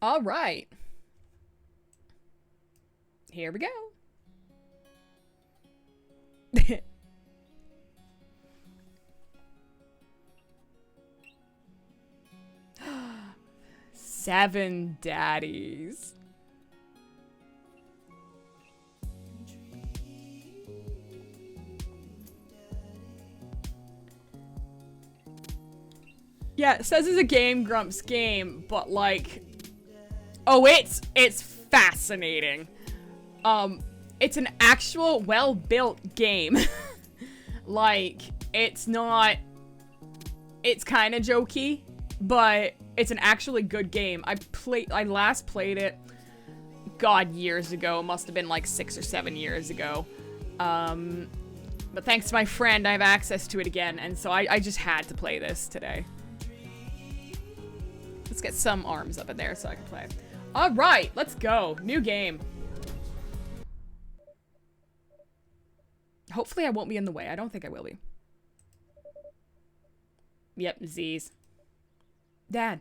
All right. Here we go. 7 daddies. Yeah, it says it's a Game Grumps game, but like, oh, it's fascinating. It's an actual well-built game. Like, it's not, it's kind of jokey, but it's an actually good game. I last played it, God, years ago. It must have been like 6 or 7 years ago. But thanks to my friend, I have access to it again, and so I just had to play this today. Let's get some arms up in there so I can play. All right, let's go. New game. Hopefully I won't be in the way. I don't think I will be. Yep, Z's. Dad.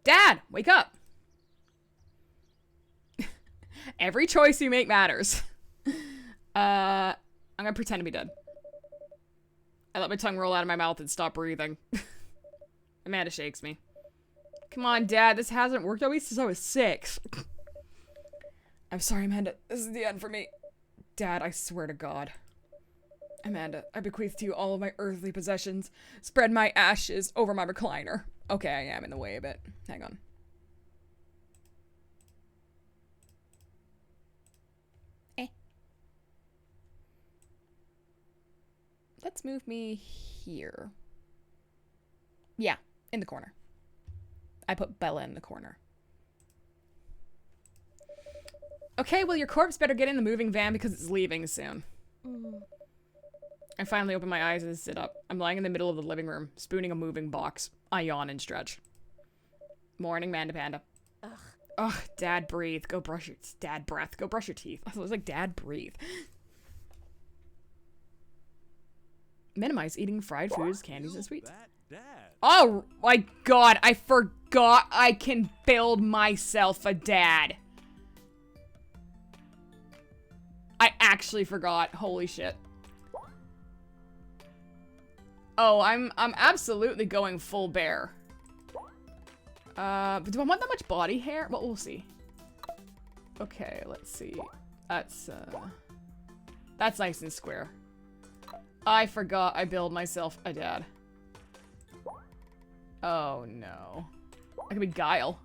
Dad, wake up. Every choice you make matters. I'm gonna pretend to be dead. I let my tongue roll out of my mouth and stop breathing. Amanda shakes me. Come on, Dad. This hasn't worked out since I was 6. I'm sorry, Amanda. This is the end for me. Dad, I swear to God. Amanda, I bequeath to you all of my earthly possessions. Spread my ashes over my recliner. Okay, I am in the way a bit. Hang on. Let's move me here. Yeah, in the corner. I put Bella in the corner. Okay, well, your corpse better get in the moving van because it's leaving soon. I finally open my eyes and sit up. I'm lying in the middle of the living room, spooning a moving box. I yawn and stretch. Morning, Manda Panda. Ugh. Ugh, Dad, breathe. Go brush your... Dad, breath. Go brush your teeth. I was like, Dad, breathe. Minimize eating fried foods, candies, and sweets. Oh my God, I forgot I can build myself a dad. I actually forgot. Holy shit. Oh, I'm absolutely going full bear. But do I want that much body hair? Well, we'll see. Okay, let's see. That's nice and square. I forgot I build myself a dad. Oh no. I could be Guile.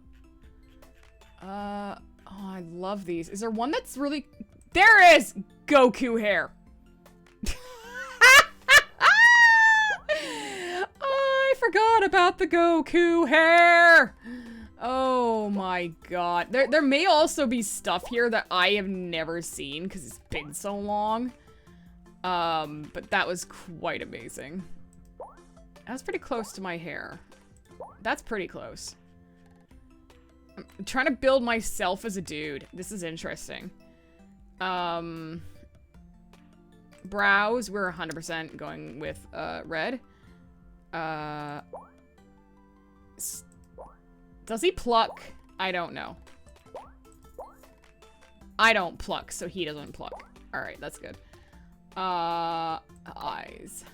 Oh, I love these. Is there one that's really... There is! Goku hair. I forgot about the Goku hair. Oh my God. There may also be stuff here that I have never seen because it's been so long. But that was quite amazing. That was pretty close to my hair. That's pretty close. I'm trying to build myself as a dude. This is interesting. Brows, we're 100% going with, red. Does he pluck? I don't know. I don't pluck, so he doesn't pluck. Alright, that's good. Eyes.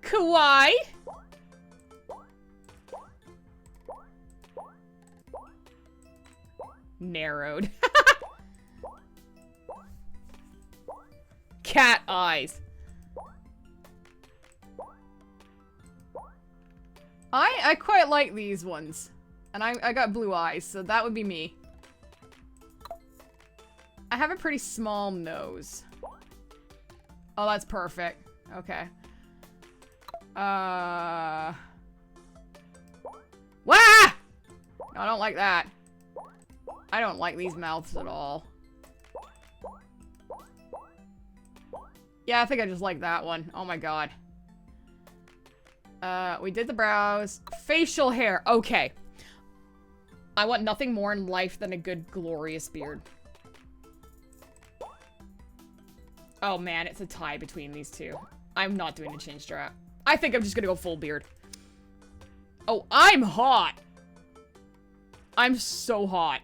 Kawaii? Narrowed. Cat eyes. I quite like these ones. And I got blue eyes, so that would be me. I have a pretty small nose. Oh, that's perfect. Okay. Wah! No, I don't like that. I don't like these mouths at all. Yeah, I think I just like that one. Oh my God. We did the brows. Facial hair. Okay. I want nothing more in life than a good, glorious beard. Oh man, it's a tie between these two. I'm not doing a chin strap. I think I'm just gonna go full beard. Oh, I'm hot. I'm so hot.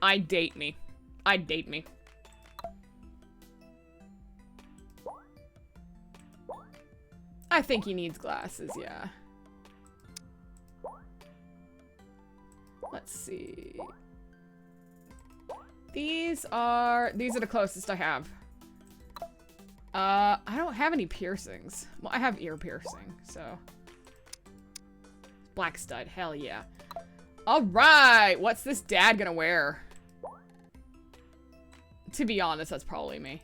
I'd date me. I'd date me. I think he needs glasses, yeah. Let's see. These are the closest I have. I don't have any piercings. Well, I have ear piercing, so. Black stud, hell yeah. All right, what's this dad gonna wear? To be honest, that's probably me.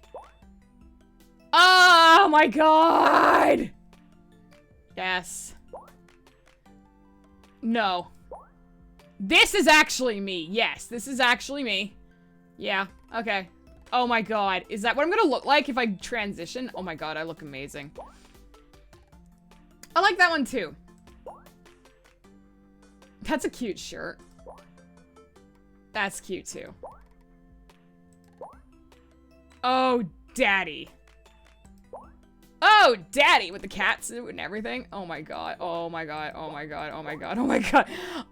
Oh my god! Yes. No. This is actually me. Yes, this is actually me. Yeah, okay. Oh my god. Is that what I'm gonna look like if I transition? Oh my god, I look amazing. I like that one too. That's a cute shirt. That's cute too. Oh, daddy. Oh, daddy, with the cat suit and everything. Oh my god, oh my god, oh my god, oh my god, oh my god.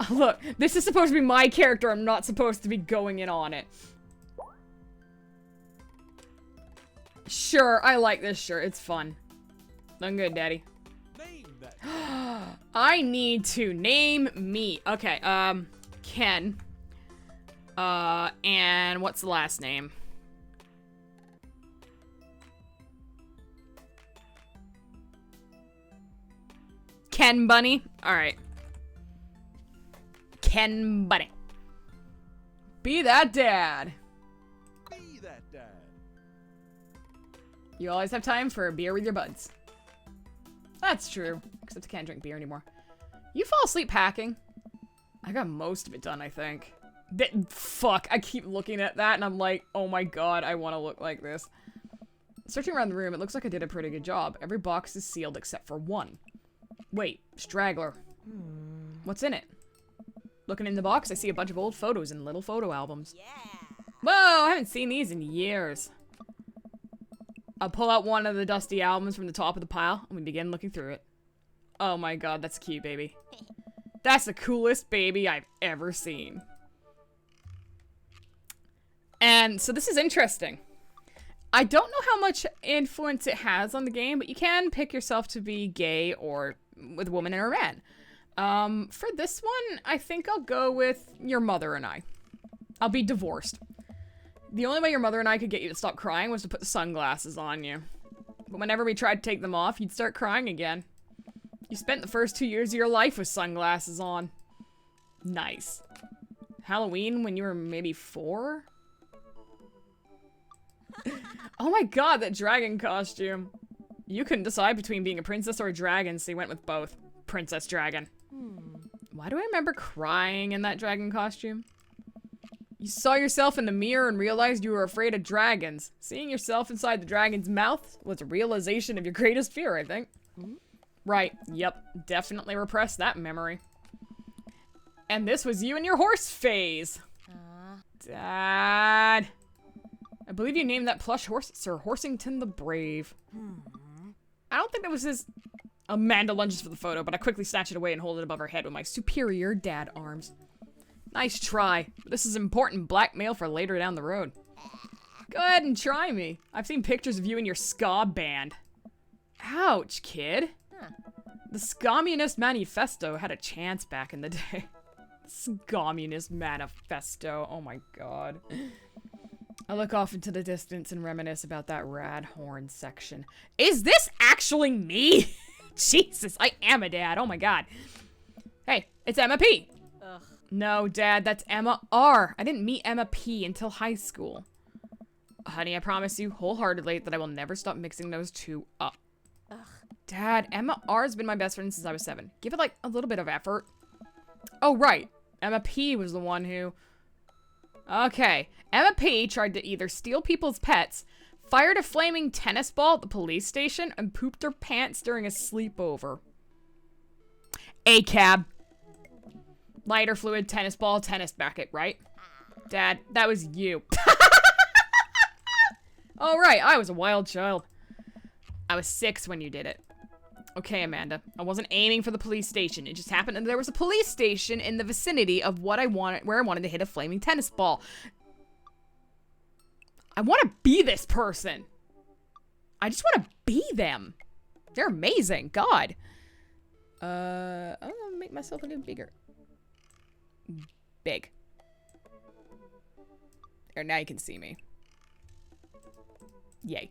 Look, this is supposed to be my character. I'm not supposed to be going in on it. Sure, I like this shirt. It's fun. Done good, daddy. Name that. I need to name me. Okay, Ken. And what's the last name? Ken Bunny? Alright. Ken Bunny. Be that dad. Be that dad. You always have time for a beer with your buds. That's true. Except I can't drink beer anymore. You fall asleep packing? I got most of it done, I think. Fuck, I keep looking at that and I'm like, oh my god, I want to look like this. Searching around the room, it looks like I did a pretty good job. Every box is sealed except for one. Wait, straggler. What's in it? Looking in the box, I see a bunch of old photos in little photo albums. Yeah. Whoa, I haven't seen these in years. I'll pull out one of the dusty albums from the top of the pile, and we begin looking through it. Oh my god, that's cute, baby. That's the coolest baby I've ever seen. And so this is interesting. I don't know how much influence it has on the game, but you can pick yourself to be gay or with a woman or a man. For this one, I think I'll go with your mother and I. I'll be divorced. The only way your mother and I could get you to stop crying was to put the sunglasses on you. But whenever we tried to take them off, you'd start crying again. You spent the first 2 years of your life with sunglasses on. Nice. Halloween when you were maybe 4? Oh my god, that dragon costume. You couldn't decide between being a princess or a dragon, so you went with both. Princess dragon. Why do I remember crying in that dragon costume? You saw yourself in the mirror and realized you were afraid of dragons. Seeing yourself inside the dragon's mouth was a realization of your greatest fear, I think. Right, yep, definitely repressed that memory. And this was you in your horse phase. Dad. I believe you named that plush horse Sir Horsington the Brave. I don't think that was his... Amanda lunges for the photo, but I quickly snatch it away and hold it above her head with my superior dad arms. Nice try, but this is important blackmail for later down the road. Go ahead and try me. I've seen pictures of you in your ska band. Ouch, kid. The Communist Manifesto had a chance back in the day. Communist Manifesto, oh my god. I look off into the distance and reminisce about that rad horn section. Is this actually me? Jesus, I am a dad, oh my god. Hey, it's Emma P. Ugh. No, Dad, that's Emma R. I didn't meet Emma P until high school. Honey, I promise you wholeheartedly that I will never stop mixing those two up. Ugh. Dad, Emma R has been my best friend since I was 7. Give it, like, a little bit of effort. Oh, right. Emma P was the one who... Okay. Emma P tried to either steal people's pets, fired a flaming tennis ball at the police station, and pooped her pants during a sleepover. A-cab. Lighter fluid, tennis ball, tennis racket, right? Dad, that was you. Oh, right, I was a wild child. I was 6 when you did it. Okay, Amanda. I wasn't aiming for the police station. It just happened that there was a police station in the vicinity of where I wanted to hit a flaming tennis ball. I want to be this person. I just want to be them. They're amazing. God. I'm gonna make myself a little bigger. Big. There, now you can see me. Yay.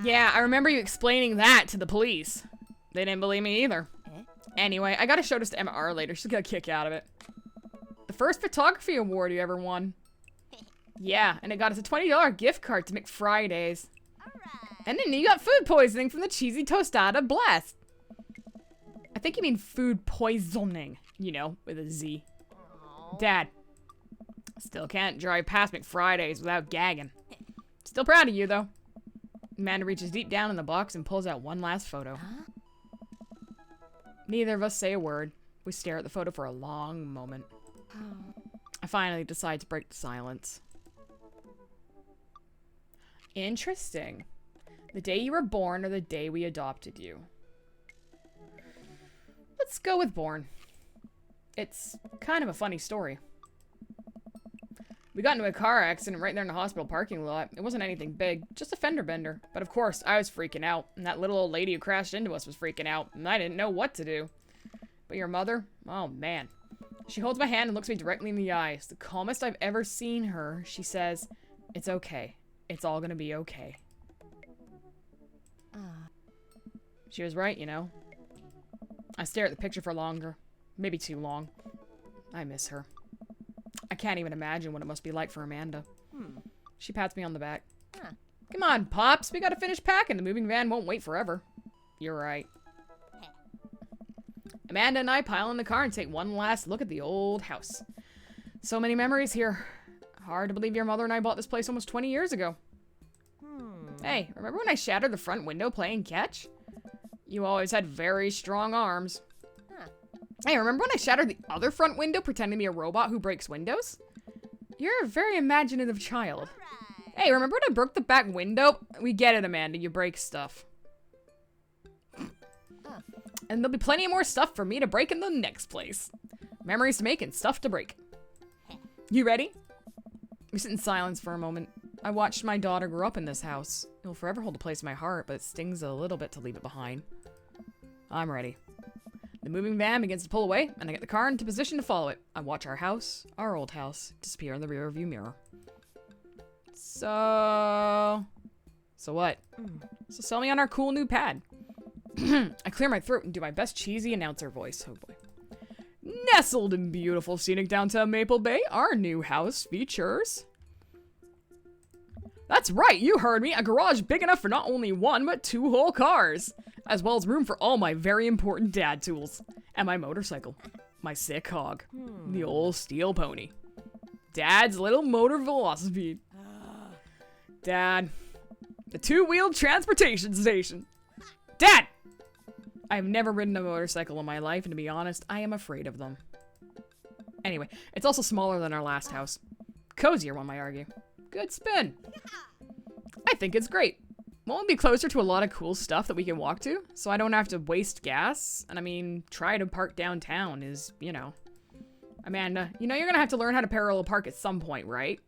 Yeah, I remember you explaining that to the police. They didn't believe me either. Anyway, I gotta show this to Emma R later. She's got a kick out of it. The first photography award you ever won. Yeah, and it got us a $20 gift card to McFridays. And then you got food poisoning from the cheesy tostada blast. I think you mean food poisoning, you know, with a Z. Dad, still can't drive past McFridays without gagging. Still proud of you, though. Amanda reaches deep down in the box and pulls out one last photo. Neither of us say a word. We stare at the photo for a long moment. I finally decide to break the silence. Interesting. The day you were born or the day we adopted you? Let's go with born. It's kind of a funny story. We got into a car accident right there in the hospital parking lot. It wasn't anything big, just a fender bender. But of course, I was freaking out, and that little old lady who crashed into us was freaking out, and I didn't know what to do. But your mother? Oh, man. She holds my hand and looks me directly in the eyes. The calmest I've ever seen her. She says, "It's okay. It's all gonna be okay." She was right, you know. I stare at the picture for longer. Maybe too long. I miss her. I can't even imagine what it must be like for Amanda. She pats me on the back. Come on, Pops. We gotta finish packing. The moving van won't wait forever. You're right. Amanda and I pile in the car and take one last look at the old house. So many memories here. Hard to believe your mother and I bought this place almost 20 years ago. Hey, remember when I shattered the front window playing catch? You always had very strong arms. Hey, remember when I shattered the other front window pretending to be a robot who breaks windows? You're a very imaginative child. Hey, remember when I broke the back window? We get it, Amanda. You break stuff. And there'll be plenty of more stuff for me to break in the next place. Memories to make and stuff to break. You ready? We sit in silence for a moment. I watched my daughter grow up in this house. It'll forever hold a place in my heart, but it stings a little bit to leave it behind. I'm ready. The moving van begins to pull away, and I get the car into position to follow it. I watch our house, our old house, disappear in the rearview mirror. So what? So sell me on our cool new pad. I clear my throat and do my best cheesy announcer voice. Oh boy. Nestled in beautiful scenic downtown Maple Bay, our new house features... That's right, you heard me. A garage big enough for not only one, but 2 whole cars. As well as room for all my very important dad tools. And my motorcycle. My sick hog. The old steel pony. Dad's little motor velocipede. Dad. The 2-wheeled transportation station. Dad! I've never ridden a motorcycle in my life, and to be honest, I am afraid of them. Anyway, it's also smaller than our last house. Cozier, one might argue. Good spin. I think it's great. Won't it be closer to a lot of cool stuff that we can walk to? So I don't have to waste gas? And I mean, try to park downtown is, you know. Amanda, you know you're gonna have to learn how to parallel park at some point, right?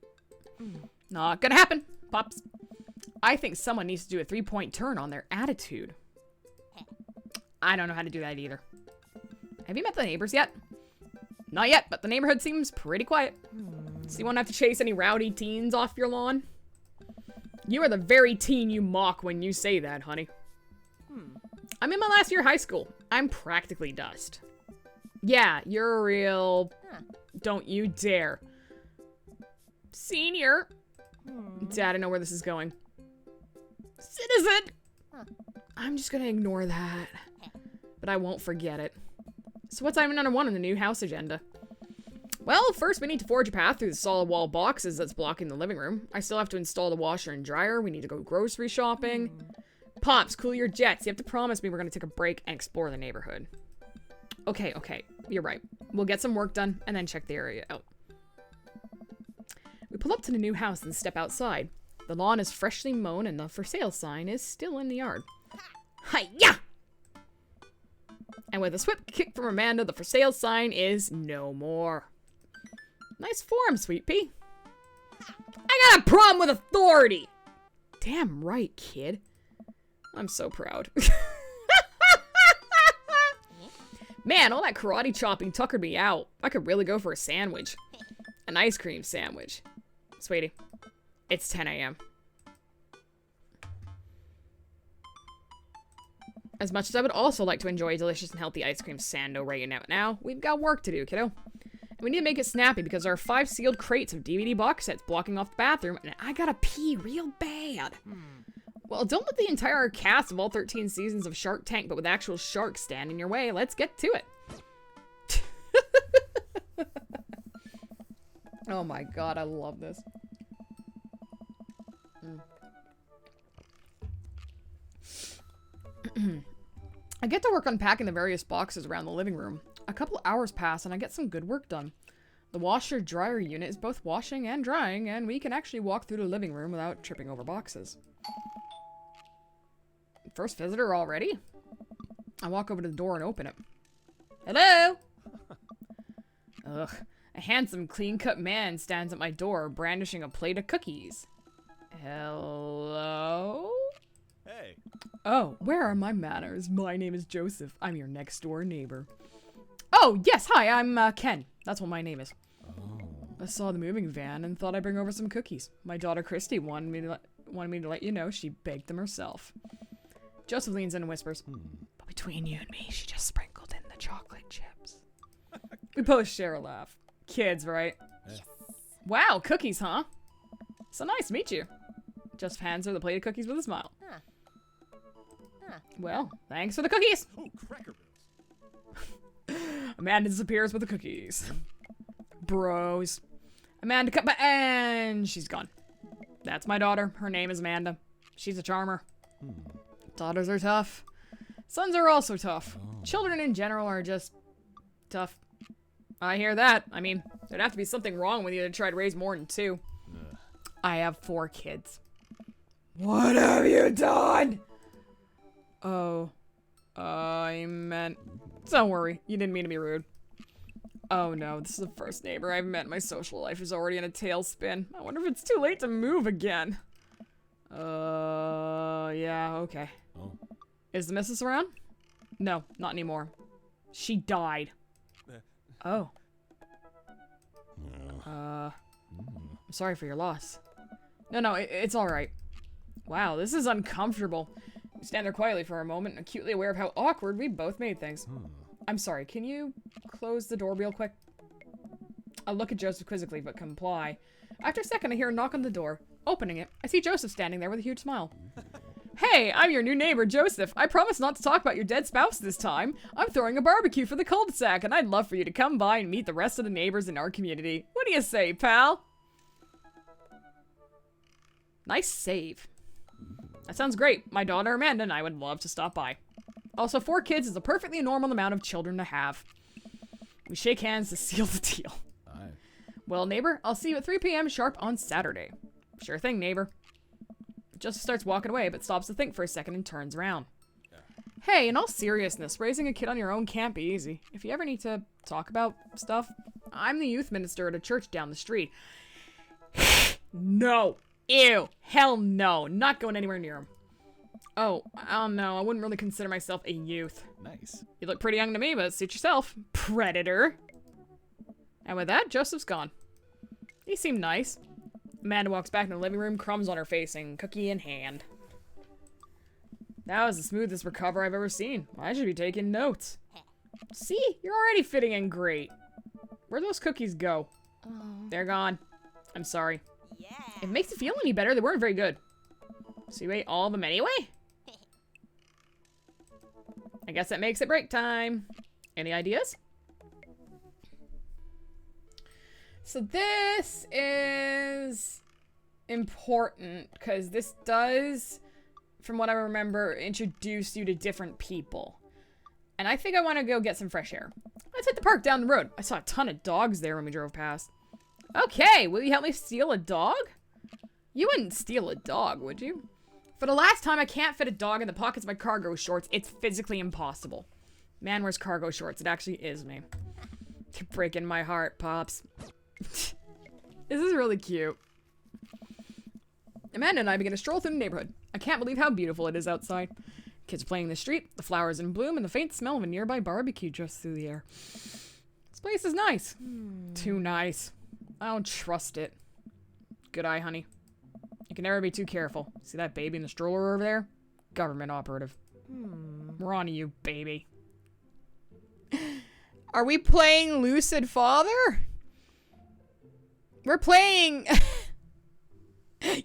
Not gonna happen, Pops. I think someone needs to do a 3-point turn on their attitude. I don't know how to do that either. Have you met the neighbors yet? Not yet, but the neighborhood seems pretty quiet. So you won't have to chase any rowdy teens off your lawn? You are the very teen you mock when you say that, honey. I'm in my last year of high school. I'm practically dust. Yeah, you're a real... Don't you dare. Senior. Dad, I know where this is going. Citizen! I'm just gonna ignore that. But I won't forget it. So what's item number 1 on the new house agenda? Well, first we need to forge a path through the solid wall boxes that's blocking the living room. I still have to install the washer and dryer. We need to go grocery shopping. Pops, cool your jets. You have to promise me we're going to take a break and explore the neighborhood. Okay, you're right. We'll get some work done and then check the area out. We pull up to the new house and step outside. The lawn is freshly mown and the for sale sign is still in the yard. Hi-ya! And with a swift kick from Amanda, the for sale sign is no more. Nice form, Sweet Pea. I got a problem with authority! Damn right, kid. I'm so proud. Man, all that karate chopping tuckered me out. I could really go for a sandwich. An ice cream sandwich. Sweetie, it's 10 a.m. As much as I would also like to enjoy a delicious and healthy ice cream sando right now, we've got work to do, kiddo. And we need to make it snappy because there are 5 sealed crates of DVD box sets blocking off the bathroom, and I gotta pee real bad. Well, don't let the entire cast of all 13 seasons of Shark Tank, but with actual sharks, stand in your way. Let's get to it. Oh my god, I love this. I get to work unpacking the various boxes around the living room. A couple hours pass and I get some good work done. The washer-dryer unit is both washing and drying, and we can actually walk through the living room without tripping over boxes. First visitor already? I walk over to the door and open it. Hello? Ugh. A handsome, clean-cut man stands at my door, brandishing a plate of cookies. Hello? Hey. Oh, where are my manners? My name is Joseph. I'm your next-door neighbor. Oh, yes, hi, I'm Ken. That's what my name is. Oh. I saw the moving van and thought I'd bring over some cookies. My daughter Christy wanted me to let you know she baked them herself. Joseph leans in and whispers, but between you and me, she just sprinkled in the chocolate chips. We both share a laugh. Kids, right? Yes. Wow, cookies, huh? So nice to meet you. Joseph hands her the plate of cookies with a smile. Well, thanks for the cookies. Oh, Cracker Bills. Amanda disappears with the cookies. Bros. Amanda cut by and she's gone. That's my daughter. Her name is Amanda. She's a charmer. Daughters are tough. Sons are also tough. Children in general are just tough. I hear that. I mean, there'd have to be something wrong with you to try to raise more than 2. I have 4 kids. What have you done? Oh. I meant... Don't worry. You didn't mean to be rude. Oh no, this is the first neighbor I've met. My social life is already in a tailspin. I wonder if it's too late to move again. Yeah, okay. Oh. Is the missus around? No, not anymore. She died. Oh. I'm sorry for your loss. No, it's alright. Wow, this is uncomfortable. We stand there quietly for a moment, acutely aware of how awkward we both made things. I'm sorry, can you close the door real quick? I look at Joseph quizzically, but comply. After a second, I hear a knock on the door. Opening it, I see Joseph standing there with a huge smile. Hey, I'm your new neighbor, Joseph. I promise not to talk about your dead spouse this time. I'm throwing a barbecue for the cul-de-sac, and I'd love for you to come by and meet the rest of the neighbors in our community. What do you say, pal? Nice save. That sounds great. My daughter Amanda and I would love to stop by. Also, 4 kids is a perfectly normal amount of children to have. We shake hands to seal the deal. Aye. Well, neighbor, I'll see you at 3 p.m. sharp on Saturday. Sure thing, neighbor. Joseph starts walking away, but stops to think for a second and turns around. Hey, in all seriousness, raising a kid on your own can't be easy. If you ever need to talk about stuff, I'm the youth minister at a church down the street. No. Ew. Hell no. Not going anywhere near him. Oh, I don't know. I wouldn't really consider myself a youth. Nice. You look pretty young to me, but suit yourself. Predator. And with that, Joseph's gone. He seemed nice. Amanda walks back in the living room, crumbs on her face and cookie in hand. That was the smoothest recover I've ever seen. I should be taking notes. See? You're already fitting in great. Where'd those cookies go? They're gone. I'm sorry. If it makes you feel any better, they weren't very good. So you ate all of them anyway? I guess that makes it break time. Any ideas? So this is important because this does, from what I remember, introduce you to different people. And I think I want to go get some fresh air. Let's hit the park down the road. I saw a ton of dogs there when we drove past. Okay, will you help me steal a dog? You wouldn't steal a dog, would you? For the last time, I can't fit a dog in the pockets of my cargo shorts. It's physically impossible. Man wears cargo shorts. It actually is me. You're breaking my heart, Pops. This is really cute. Amanda and I begin a stroll through the neighborhood. I can't believe how beautiful it is outside. Kids are playing in the street, the flowers in bloom, and the faint smell of a nearby barbecue drifts through the air. This place is nice. Too nice. I don't trust it. Good eye, honey. You can never be too careful. See that baby in the stroller over there? Government operative. We're on to you, baby. Are we playing Lucid Father? We're playing...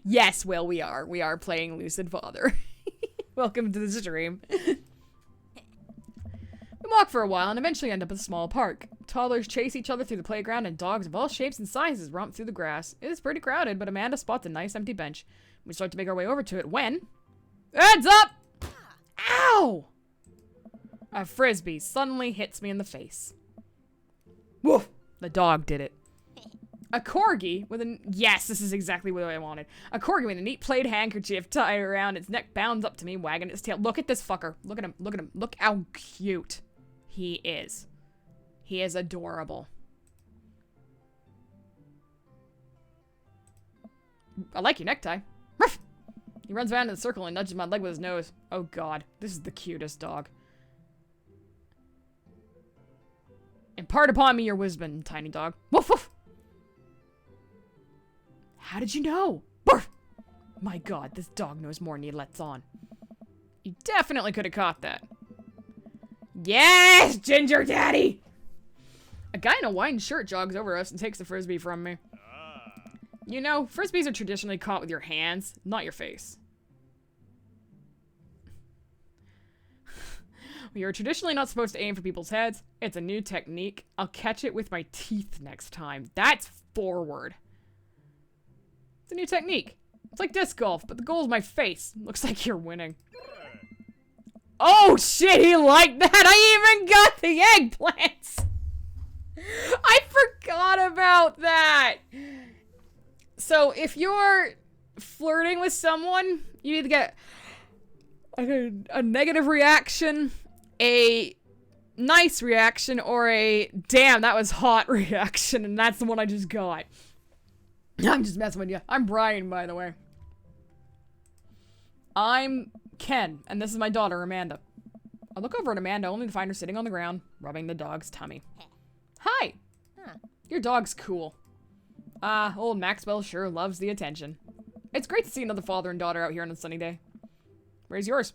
Yes, Will, we are. We are playing Lucid Father. Welcome to the stream. We walk for a while and eventually end up at a small park. Toddlers chase each other through the playground and dogs of all shapes and sizes romp through the grass. It is pretty crowded, but Amanda spots a nice empty bench. We start to make our way over to it when... Heads up! Ow! A frisbee suddenly hits me in the face. Woof! The dog did it. A corgi with a... Yes, this is exactly what I wanted. A corgi with a neat plaid handkerchief tied around its neck bounds up to me, wagging its tail. Look at this fucker. Look at him. Look at him. Look how cute he is. He is adorable. I like your necktie. Ruff! He runs around in a circle and nudges my leg with his nose. Oh god, this is the cutest dog. Impart upon me your wisdom, tiny dog. Woof woof! How did you know? Barf! My god, this dog knows more than he lets on. You definitely could have caught that. Yes, Ginger Daddy! A guy in a wine shirt jogs over us and takes the frisbee from me. You know, frisbees are traditionally caught with your hands, not your face. We are traditionally not supposed to aim for people's heads. It's a new technique. I'll catch it with my teeth next time. That's forward. It's a new technique. It's like disc golf, but the goal is my face. Looks like you're winning. Oh shit, he liked that! I even got the eggplants! I forgot about that! So, if you're flirting with someone, you either get a negative reaction, a nice reaction, or a damn, that was hot reaction, and that's the one I just got. I'm just messing with you. I'm Brian, by the way. I'm Ken, and this is my daughter, Amanda. I look over at Amanda only to find her sitting on the ground, rubbing the dog's tummy. Hi! Your dog's cool. Old Maxwell sure loves the attention. It's great to see another father and daughter out here on a sunny day. Where's yours?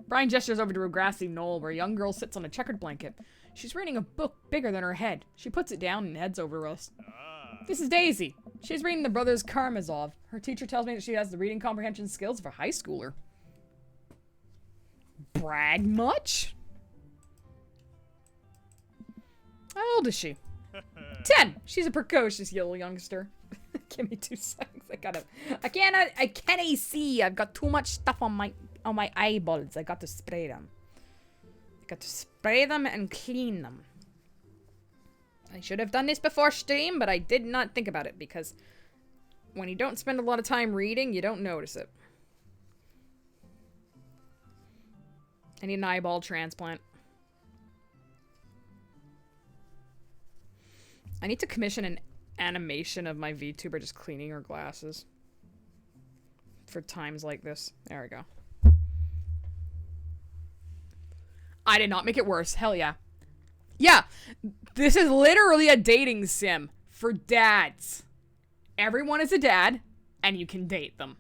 Brian gestures over to a grassy knoll where a young girl sits on a checkered blanket. She's reading a book bigger than her head. She puts it down and heads over to us. This is Daisy. She's reading the Brothers Karamazov. Her teacher tells me that she has the reading comprehension skills of a high schooler. Brag much? How old is she? 10. She's a precocious little youngster. Give me 2 seconds. I can't see. I've got too much stuff on my eyeballs. I got to spray them. I got to spray them and clean them. I should have done this before stream, but I did not think about it because when you don't spend a lot of time reading, you don't notice it. I need an eyeball transplant. I need to commission an animation of my VTuber just cleaning her glasses. For times like this. There we go. I did not make it worse. Hell yeah. Yeah, this is literally a dating sim for dads. Everyone is a dad, and you can date them.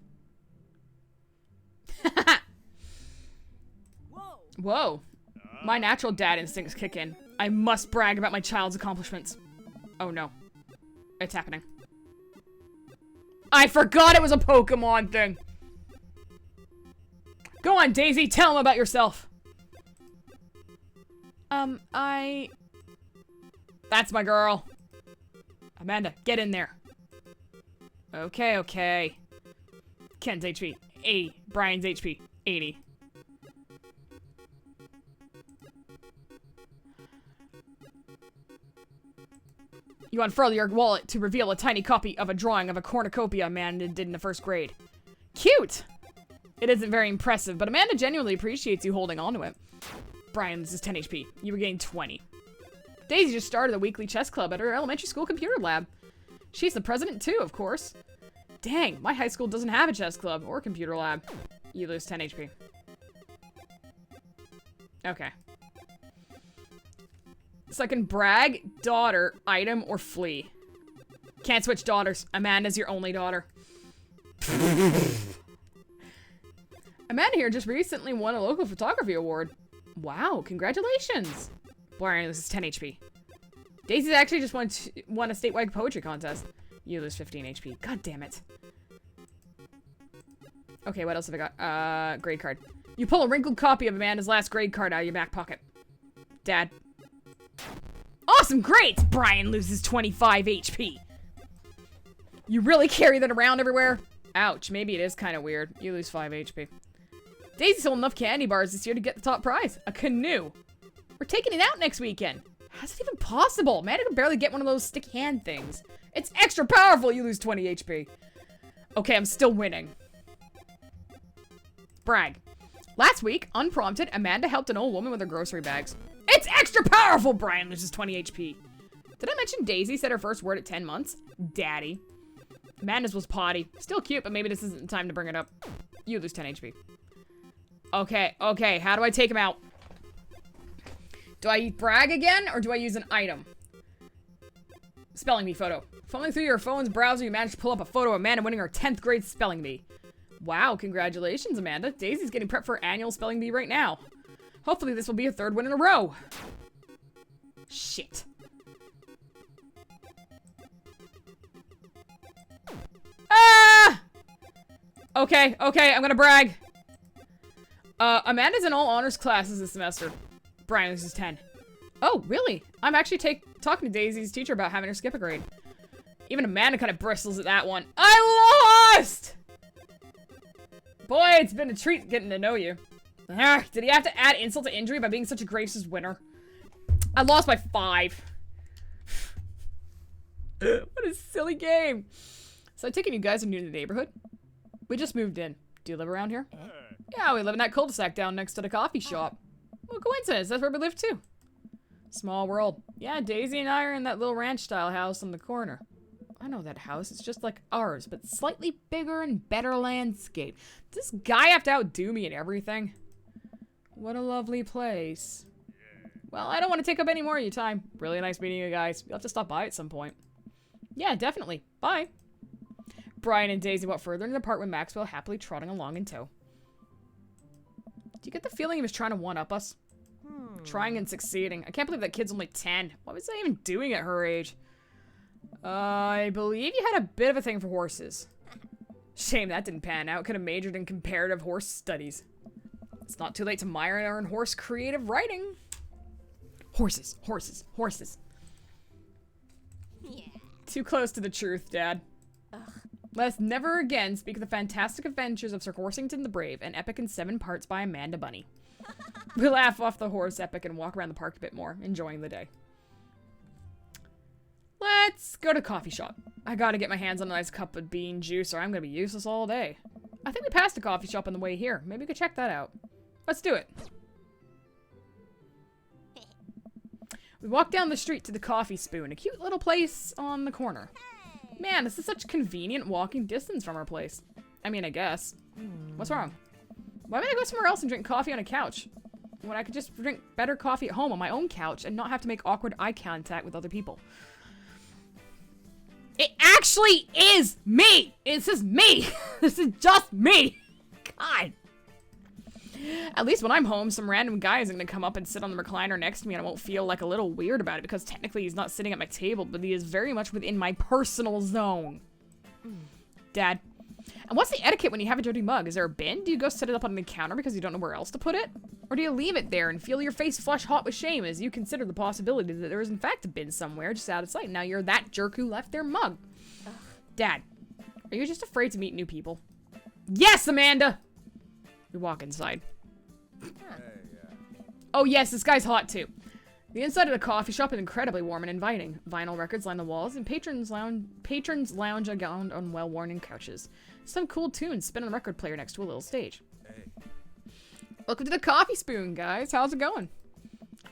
Whoa. My natural dad instincts kick in. I must brag about my child's accomplishments. Oh no. It's happening. I forgot it was a Pokemon thing. Go on, Daisy, tell him about yourself. That's my girl. Amanda, get in there. Okay, okay. Ken's HP, 80. Brian's HP, 80. You unfurl your wallet to reveal a tiny copy of a drawing of a cornucopia Amanda did in the 1st grade. Cute! It isn't very impressive, but Amanda genuinely appreciates you holding on to it. Brian, this is 10 HP. You were getting 20. Daisy just started a weekly chess club at her elementary school computer lab. She's the president too, of course. Dang, my high school doesn't have a chess club or computer lab. You lose 10 HP. Okay. So I can brag, daughter, item, or flee. Can't switch daughters. Amanda's your only daughter. Amanda here just recently won a local photography award. Wow, congratulations. Brian, this is 10 HP. Daisy's actually just won a statewide poetry contest. You lose 15 HP. God damn it. Okay, what else have I got? Grade card. You pull a wrinkled copy of Amanda's last grade card out of your back pocket. Dad. Awesome grades! Brian loses 25 HP. You really carry that around everywhere? Ouch, maybe it is kind of weird. You lose 5 HP. Daisy sold enough candy bars this year to get the top prize. A canoe. We're taking it out next weekend. How's it even possible? Amanda can barely get one of those stick hand things. It's extra powerful. You lose 20 HP. Okay, I'm still winning. Brag. Last week, unprompted, Amanda helped an old woman with her grocery bags. It's extra powerful. Brian loses 20 HP. Did I mention Daisy said her first word at 10 months? Daddy. Amanda's was potty. Still cute, but maybe this isn't the time to bring it up. You lose 10 HP. Okay, okay. How do I take him out? Do I brag again, or do I use an item? Spelling bee photo. Fumbling through your phone's browser, you managed to pull up a photo of Amanda winning her 10th grade spelling bee. Wow, congratulations, Amanda. Daisy's getting prepped for her annual spelling bee right now. Hopefully this will be a 3rd win in a row. Shit. Ah! Okay, okay, I'm gonna brag. Amanda's in all honors classes this semester. Brian, this is 10. Oh, really? I'm actually talking to Daisy's teacher about having her skip a grade. Even Amanda kind of bristles at that one. I lost! Boy, it's been a treat getting to know you. Did he have to add insult to injury by being such a gracious winner? I lost by 5. What a silly game. So I take it you guys are new to the neighborhood? We just moved in. Do you live around here? Yeah, we live in that cul-de-sac down next to the coffee shop. Well, coincidence. That's where we live too. Small world. Yeah, Daisy and I are in that little ranch-style house on the corner. I know that house. It's just like ours, but slightly bigger and better landscape. Does this guy have to outdo me in everything? What a lovely place. Well, I don't want to take up any more of your time. Really nice meeting you guys. You'll have to stop by at some point. Yeah, definitely. Bye. Brian and Daisy walked further into the park with Maxwell happily trotting along in tow. Do you get the feeling he was trying to one-up us? Trying and succeeding. I can't believe that kid's only 10. What was I even doing at her age? I believe you had a bit of a thing for horses. Shame that didn't pan out. Could have majored in comparative horse studies. It's not too late to minor in horse creative writing. Horses, horses, horses. Yeah. Too close to the truth, Dad. Ugh. Let us never again speak of the fantastic adventures of Sir Horsington the Brave, an epic in 7 parts by Amanda Bunny. We laugh off the horse epic and walk around the park a bit more, enjoying the day. Let's go to the coffee shop. I gotta get my hands on a nice cup of bean juice or I'm gonna be useless all day. I think we passed a coffee shop on the way here. Maybe we could check that out. Let's do it. We walk down the street to the Coffee Spoon, a cute little place on the corner. Man, this is such convenient walking distance from our place. I mean, I guess. What's wrong? Why would I go somewhere else and drink coffee on a couch when I could just drink better coffee at home on my own couch and not have to make awkward eye contact with other people? It actually is me! This is me! This is just me! God. At least when I'm home, some random guy isn't gonna come up and sit on the recliner next to me and I won't feel like a little weird about it because technically he's not sitting at my table, but he is very much within my personal zone. Dad. And what's the etiquette when you have a dirty mug? Is there a bin? Do you go set it up on the counter because you don't know where else to put it? Or do you leave it there and feel your face flush hot with shame as you consider the possibility that there is in fact a bin somewhere just out of sight? Now you're that jerk who left their mug. Ugh. Dad, are you just afraid to meet new people? Yes, Amanda! We walk inside. Oh yes, this guy's hot too. The inside of the coffee shop is incredibly warm and inviting. Vinyl records line the walls, and patrons lounge around on well-worn couches. Some cool tunes spin on the record player next to a little stage. Hey. Welcome to the Coffee Spoon, guys. How's it going?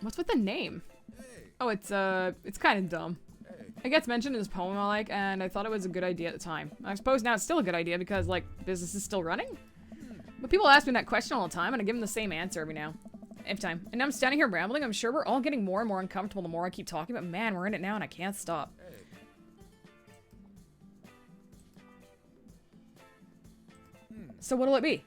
What's with the name? Hey. Oh, it's kind of dumb. Hey. It gets mentioned in this poem I like, and I thought it was a good idea at the time. I suppose now it's still a good idea because, like, business is still running? But people ask me that question all the time, and I give them the same answer every time. And now I'm standing here rambling. I'm sure we're all getting more and more uncomfortable the more I keep talking, but man, we're in it now and I can't stop. Hey. So what'll it be?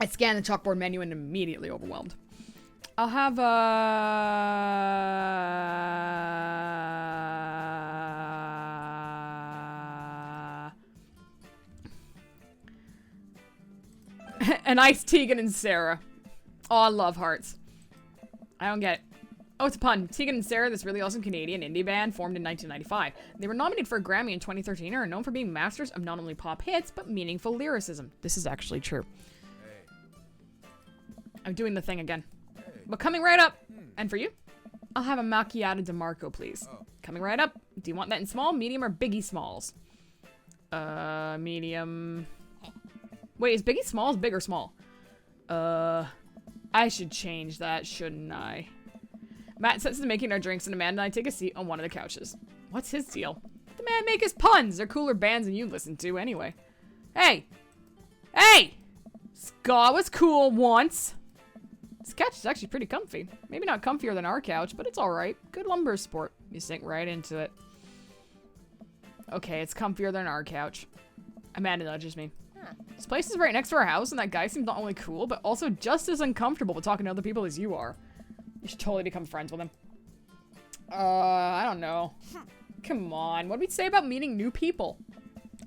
I scan the chalkboard menu and immediately overwhelmed. I'll have an iced Tegan and Sarah. Oh, I love hearts. I don't get it. Oh, it's a pun. Tegan and Sarah, this really awesome Canadian indie band formed in 1995. They were nominated for a Grammy in 2013 and are known for being masters of not only pop hits, but meaningful lyricism. This is actually true. Hey. I'm doing the thing again. Hey. But coming right up. And for you? I'll have a macchiato DeMarco, please. Oh. Coming right up. Do you want that in small, medium, or Biggie Smalls? Medium. Wait, is Biggie Smalls big or small? I should change that, shouldn't I? Matt sets to making our drinks and Amanda and I take a seat on one of the couches. What's his deal? The man make his puns. They're cooler bands than you listen to anyway. Hey! Hey! Ska was cool once. This couch is actually pretty comfy. Maybe not comfier than our couch, but it's alright. Good lumbar support. You sink right into it. Okay, it's comfier than our couch. Amanda nudges me. This place is right next to our house, and that guy seems not only cool, but also just as uncomfortable with talking to other people as you are. You should totally become friends with him. I don't know. Come on, what do we say about meeting new people?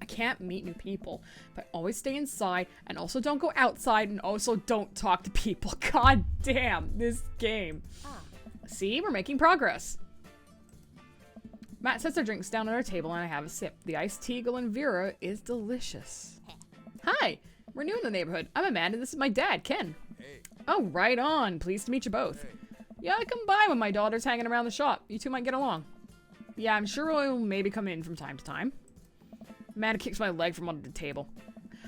I can't meet new people, but always stay inside, and also don't go outside, and also don't talk to people. God damn, this game. See, we're making progress. Matt sets our drinks down at our table, and I have a sip. The iced tea Vera is delicious. Hi, we're new in the neighborhood. I'm Amanda, this is my dad, Ken. Hey. Oh, right on. Pleased to meet you both. Hey. Yeah, I come by when my daughter's hanging around the shop. You two might get along. Yeah, I'm sure we'll maybe come in from time to time. Amanda kicks my leg from under the table.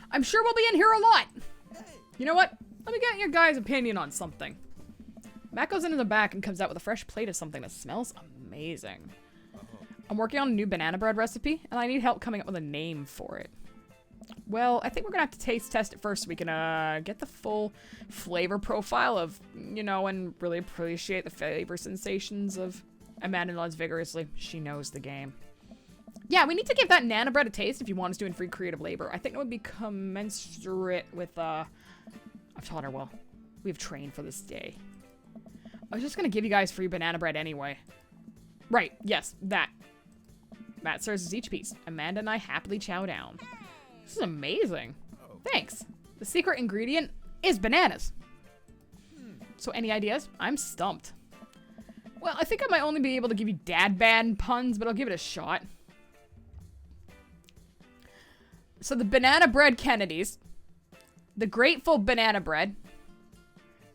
I'm sure we'll be in here a lot. Hey. You know what? Let me get your guys' opinion on something. Matt goes into the back and comes out with a fresh plate of something that smells amazing. I'm working on a new banana bread recipe, and I need help coming up with a name for it. Well, I think we're gonna have to taste test it first so we can, get the full flavor profile of, you know, and really appreciate the flavor sensations of Amanda nods vigorously. She knows the game. Yeah, we need to give that Nana bread a taste if you want us doing free creative labor. I think it would be commensurate with, I've taught her well. We've trained for this day. I was just gonna give you guys free banana bread anyway. Right, yes, that. Matt serves us each piece. Amanda and I happily chow down. This is amazing. Oh. Thanks. The secret ingredient is bananas. So any ideas? I'm stumped. Well, I think I might only be able to give you dad band puns, but I'll give it a shot. So the banana bread Kennedys, the grateful banana bread,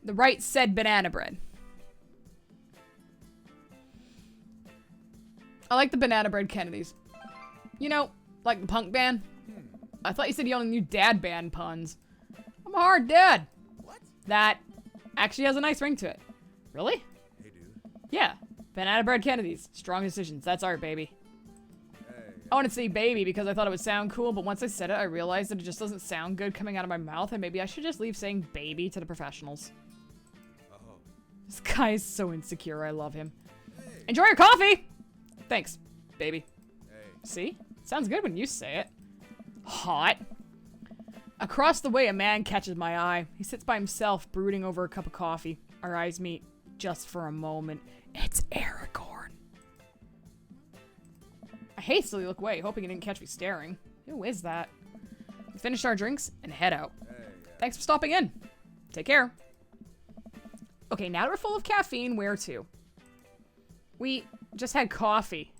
the right said banana bread. I like the banana bread Kennedys. You know, like the punk band. I thought you said you only knew dad band puns. I'm a hard dad. What? That actually has a nice ring to it. Really? Hey, dude. Yeah. Banana bread Kennedys. Strong decisions. That's art, baby. Hey. I want to say baby because I thought it would sound cool, but once I said it, I realized that it just doesn't sound good coming out of my mouth, and maybe I should just leave saying baby to the professionals. Oh. This guy is so insecure. I love him. Hey. Enjoy your coffee! Thanks, baby. Hey. See? Sounds good when you say it. Hot. Across the way, a man catches my eye. He sits by himself, brooding over a cup of coffee. Our eyes meet just for a moment. It's Aragorn. I hastily look away, hoping he didn't catch me staring. Who is that? We finish our drinks and head out. Hey. Thanks for stopping in. Take care. Okay, now that we're full of caffeine, where to? We just had coffee.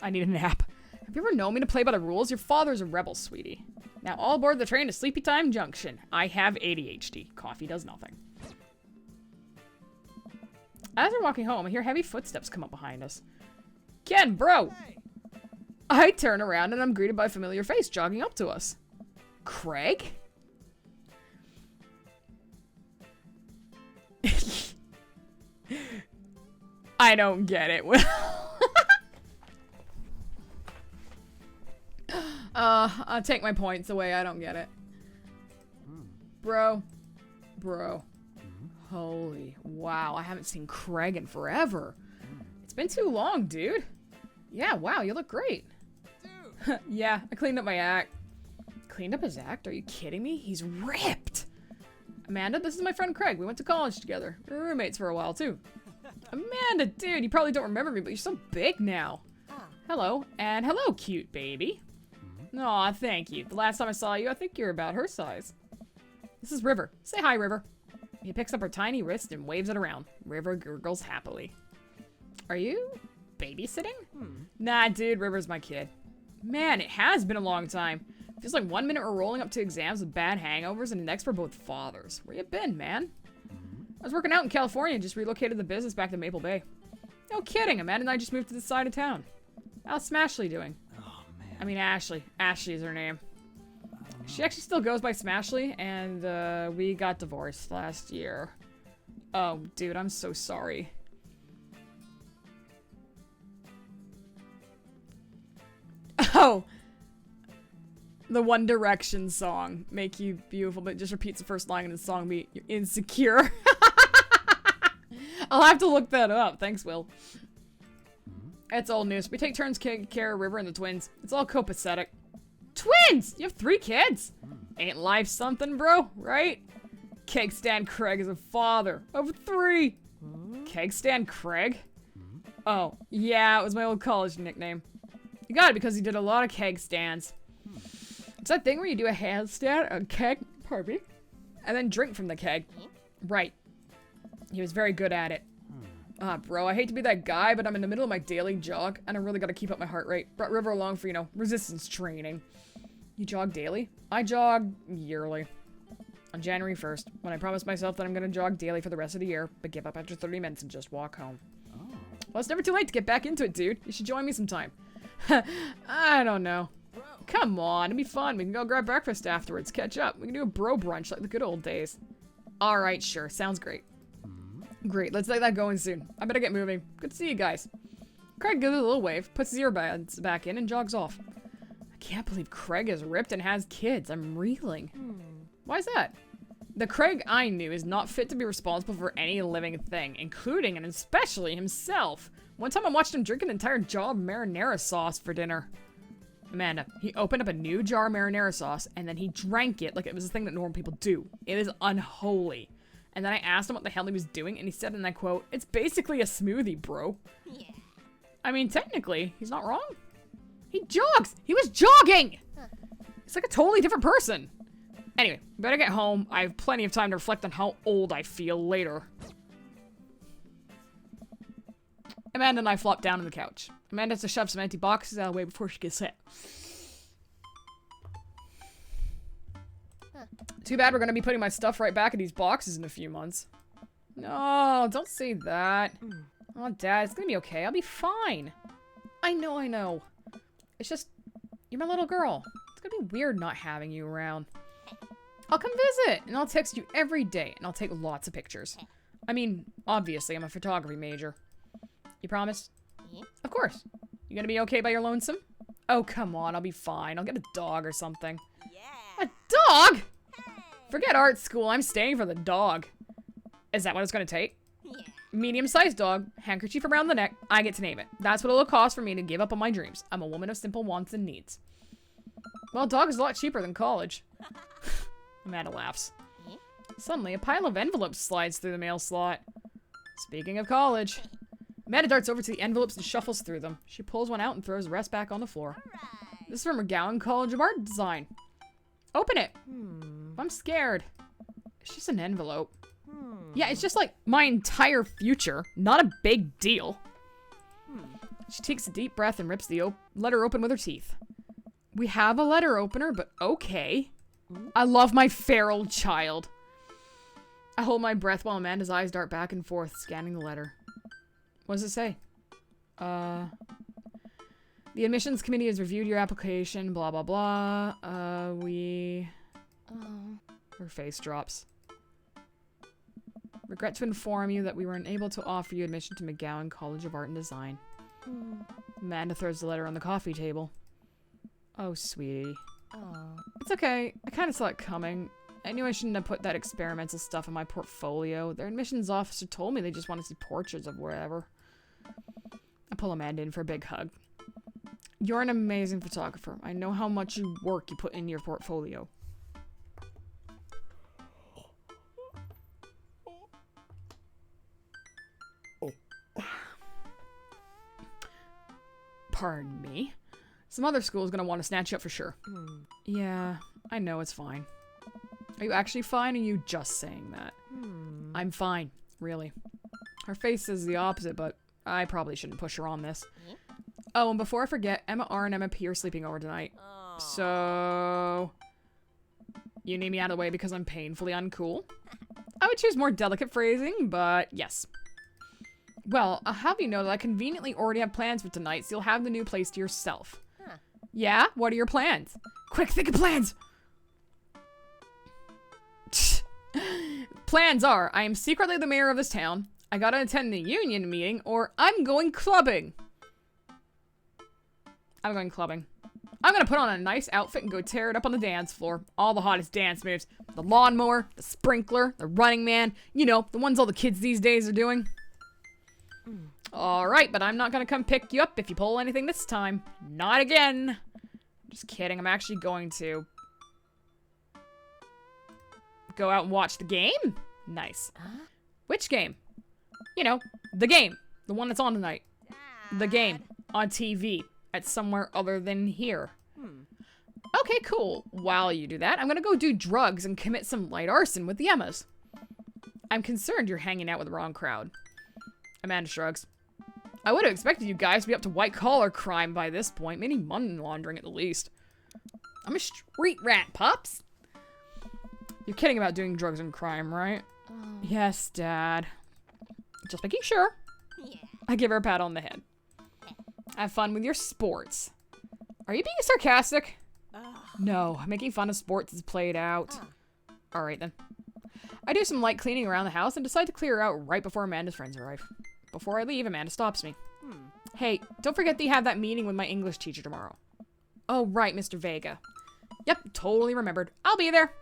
I need a nap. Have you ever known me to play by the rules? Your father's a rebel, sweetie. Now all aboard the train to Sleepy Time Junction. I have ADHD. Coffee does nothing. As we're walking home, I hear heavy footsteps come up behind us. Ken, bro! Hey. I turn around and I'm greeted by a familiar face jogging up to us. Craig? I don't get it. I'll take my points away. I don't get it. Bro. Holy wow, I haven't seen Craig in forever. It's been too long, dude. Yeah, wow, you look great. Yeah, I cleaned up my act. Cleaned up his act? Are you kidding me? He's ripped. Amanda, this is my friend Craig. We went to college together. We were roommates for a while, too. Amanda, dude, you probably don't remember me, but you're so big now. Hello, and hello, cute baby. Aw, thank you. The last time I saw you, I think you're about her size. This is River. Say hi, River. He picks up her tiny wrist and waves it around. River gurgles happily. Are you babysitting? Nah, dude, River's my kid. Man, it has been a long time. Feels like 1 minute we're rolling up to exams with bad hangovers and the next we're both fathers. Where you been, man? I was working out in California and just relocated the business back to Maple Bay. No kidding, Amanda and I just moved to this side of town. How's Smashley doing? Oh, man. I mean, Ashley. Ashley is her name. She actually still goes by Smashley, and we got divorced last year. Oh, dude, I'm so sorry. Oh! The One Direction song. Make you beautiful, but it just repeats the first line in the song beat. You're insecure. I'll have to look that up. Thanks, Will. It's old news. We take turns taking care of River and the twins. It's all copacetic. Twins! You have 3 kids? Ain't life something, bro? Right? Keg Stand Craig is a father of 3. Keg Stand Craig? Oh, yeah, it was my old college nickname. You got it because he did a lot of keg stands. It's that thing where you do a handstand, a keg, pardon me, and then drink from the keg. Right. He was very good at it. Bro, I hate to be that guy, but I'm in the middle of my daily jog, and I really gotta keep up my heart rate. Brought River along for, you know, resistance training. You jog daily? I jog yearly. On January 1st, when I promised myself that I'm gonna jog daily for the rest of the year, but give up after 30 minutes and just walk home. Well, it's never too late to get back into it, dude. You should join me sometime. I don't know. Come on, it'd be fun. We can go grab breakfast afterwards, catch up. We can do a bro brunch like the good old days. Alright, sure. Sounds great. Great, let's get that going soon. I better get moving. Good to see you guys. Craig gives a little wave, puts his earbuds back in, and jogs off. I can't believe Craig is ripped and has kids. I'm reeling. Why is that? The Craig I knew is not fit to be responsible for any living thing, including and especially himself. One time I watched him drink an entire jar of marinara sauce for dinner. Amanda, he opened up a new jar of marinara sauce, and then he drank it like it was a thing that normal people do. It is unholy. And then I asked him what the hell he was doing, and he said, and I quote, "It's basically a smoothie, bro." Yeah. I mean, technically, he's not wrong. He jogs! He was jogging! He's like a totally different person. Anyway, better get home. I have plenty of time to reflect on how old I feel later. Amanda and I flop down on the couch. Amanda has to shove some empty boxes out of the way before she gets hit. Too bad we're gonna be putting my stuff right back in these boxes in a few months. No, don't say that. Oh, Dad, it's gonna be okay. I'll be fine. I know. It's just, you're my little girl. It's gonna be weird not having you around. I'll come visit, and I'll text you every day, and I'll take lots of pictures. I mean, obviously, I'm a photography major. You promise? Of course. You gonna be okay by your lonesome? Oh, come on, I'll be fine. I'll get a dog or something. Yeah. A dog? Forget art school, I'm staying for the dog. Is that what it's gonna take? Yeah. Medium-sized dog, handkerchief around the neck, I get to name it. That's what it'll cost for me to give up on my dreams. I'm a woman of simple wants and needs. Well, dog is a lot cheaper than college. Amanda laughs. Suddenly, a pile of envelopes slides through the mail slot. Speaking of college. Amanda darts over to the envelopes and shuffles through them. She pulls one out and throws the rest back on the floor. This is from McGowan College of Art Design. Open it. I'm scared. It's just an envelope. Yeah, it's just like my entire future. Not a big deal. She takes a deep breath and rips the letter open with her teeth. We have a letter opener, but okay. I love my feral child. I hold my breath while Amanda's eyes dart back and forth, scanning the letter. What does it say? The admissions committee has reviewed your application, blah, blah, blah. Her face drops. Regret to inform you that we were unable to offer you admission to McGowan College of Art and Design. Amanda throws the letter on the coffee table. Oh, sweetie. It's okay. I kind of saw it coming. I knew I shouldn't have put that experimental stuff in my portfolio. Their admissions officer told me they just want to see portraits of wherever. I pull Amanda in for a big hug. You're an amazing photographer. I know how much work you put in your portfolio. Pardon me. Some other school's gonna want to snatch you up for sure. Yeah, I know it's fine. Are you actually fine, or are you just saying that? I'm fine, really. Her face says the opposite, but I probably shouldn't push her on this. Oh, and before I forget, Emma R and Emma P are sleeping over tonight. So... You need me out of the way because I'm painfully uncool? I would choose more delicate phrasing, but yes. Well, I'll have you know that I conveniently already have plans for tonight, so you'll have the new place to yourself. Yeah? What are your plans? Quick, think of plans! Plans are, I am secretly the mayor of this town, I gotta attend the union meeting, or I'm going clubbing. I'm going clubbing. I'm gonna put on a nice outfit and go tear it up on the dance floor. All the hottest dance moves. The lawnmower, the sprinkler, the running man. You know, the ones all the kids these days are doing. Alright, but I'm not gonna come pick you up if you pull anything this time. Not again. Just kidding, I'm actually going to go out and watch the game? Nice. Which game? You know, the game. The one that's on tonight. The game. On TV. At somewhere other than here. Okay, cool. While you do that, I'm gonna go do drugs and commit some light arson with the Emmas. I'm concerned you're hanging out with the wrong crowd. Amanda shrugs. I would have expected you guys to be up to white-collar crime by this point. Maybe money laundering at the least. I'm a street rat, Pops. You're kidding about doing drugs and crime, right? Yes, Dad. Just making sure. I give her a pat on the head. Have fun with your sports. Are you being sarcastic? No, making fun of sports is played out. Alright then. I do some light cleaning around the house and decide to clear out right before Amanda's friends arrive. Before I leave, Amanda stops me. Hey, don't forget that you have that meeting with my English teacher tomorrow. Oh, right, Mr. Vega. Yep, totally remembered. I'll be there.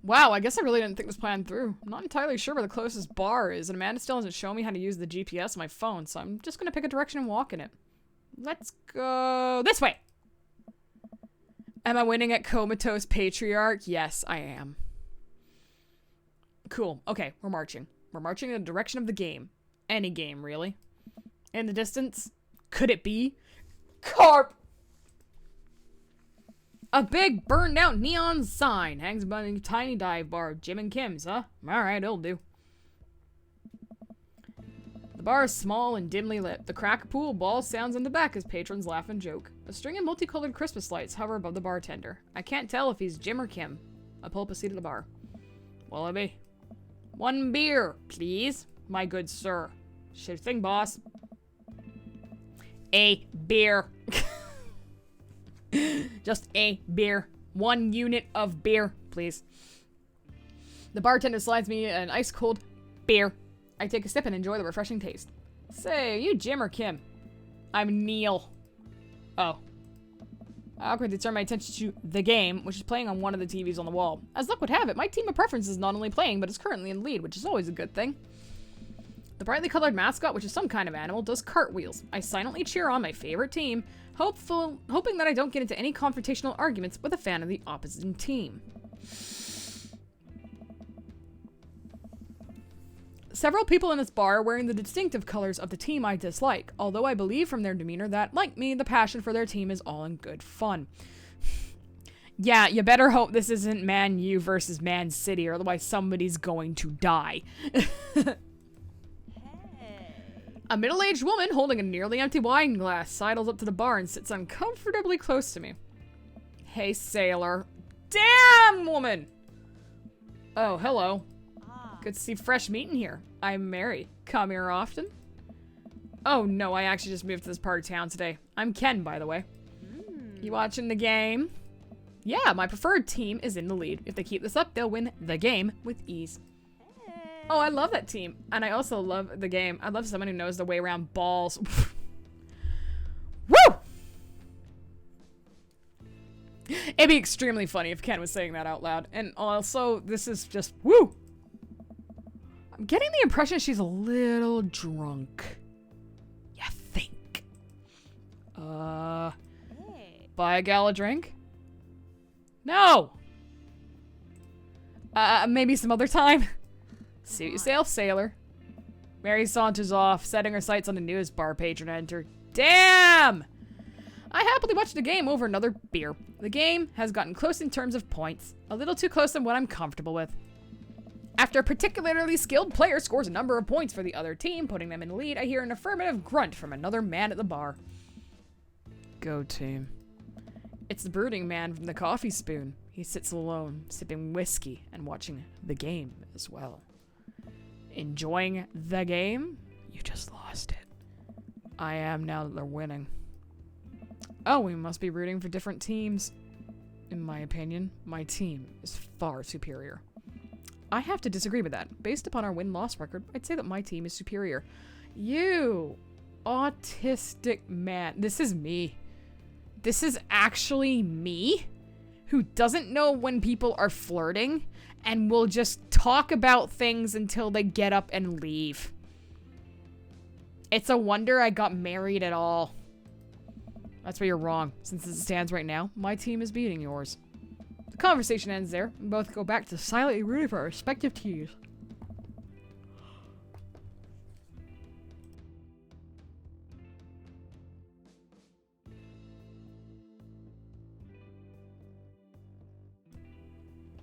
Wow, I guess I really didn't think this plan through. I'm not entirely sure where the closest bar is, and Amanda still hasn't shown me how to use the GPS on my phone, so I'm just gonna pick a direction and walk in it. Let's go this way! Am I winning at Comatose Patriarch? Yes, I am. Cool. Okay, we're marching. We're marching in the direction of the game. Any game, really. In the distance, could it be Carp? A big burned out neon sign hangs above a tiny dive bar. Jim and Kim's, huh? Alright, it'll do. The bar is small and dimly lit. The crack pool ball sounds in the back as patrons laugh and joke. A string of multicolored Christmas lights hover above the bartender. I can't tell if he's Jim or Kim. I pull up a seat at the bar. What'll it be? 1 beer, please, my good sir. Sure thing, boss. A beer. Just a beer. 1 unit of beer, please. The bartender slides me an ice-cold beer. I take a sip and enjoy the refreshing taste. Say, are you Jim or Kim? I'm Neil. Oh. I awkwardly turn my attention to the game, which is playing on one of the TVs on the wall. As luck would have it, my team of preference is not only playing, but is currently in lead, which is always a good thing. The brightly colored mascot, which is some kind of animal, does cartwheels. I silently cheer on my favorite team, hoping that I don't get into any confrontational arguments with a fan of the opposing team. Several people in this bar are wearing the distinctive colors of the team I dislike, although I believe from their demeanor that, like me, the passion for their team is all in good fun. Yeah, you better hope this isn't Man U versus Man City, or otherwise somebody's going to die. A middle-aged woman holding a nearly empty wine glass sidles up to the bar and sits uncomfortably close to me. Hey, sailor. Damn, woman! Oh, hello. Good to see fresh meat in here. I'm Mary. Come here often? Oh no, I actually just moved to this part of town today. I'm Ken, by the way. You watching the game? Yeah, my preferred team is in the lead. If they keep this up, they'll win the game with ease. Oh, I love that team. And I also love the game. I love someone who knows their way around balls. Woo! It'd be extremely funny if Ken was saying that out loud. And also, this is just, woo! I'm getting the impression she's a little drunk. You think? Buy a gal a drink? No! Maybe some other time? Suit yourself, sailor. Mary saunters off, setting her sights on the newest bar patron to enter. Damn! I happily watched the game over another beer. The game has gotten close in terms of points. A little too close than what I'm comfortable with. After a particularly skilled player scores a number of points for the other team, putting them in the lead, I hear an affirmative grunt from another man at the bar. Go team. It's the brooding man from the coffee spoon. He sits alone, sipping whiskey and watching the game as well. Enjoying the game? You just lost it. I am now that they're winning. Oh, we must be rooting for different teams. In my opinion, my team is far superior. I have to disagree with that. Based upon our win-loss record, I'd say that my team is superior. You autistic man. This is me. This is actually me who doesn't know when people are flirting and will just talk about things until they get up and leave. It's a wonder I got married at all. That's where you're wrong. Since it stands right now, my team is beating yours. The conversation ends there. We both go back to silently rooting for our respective teams.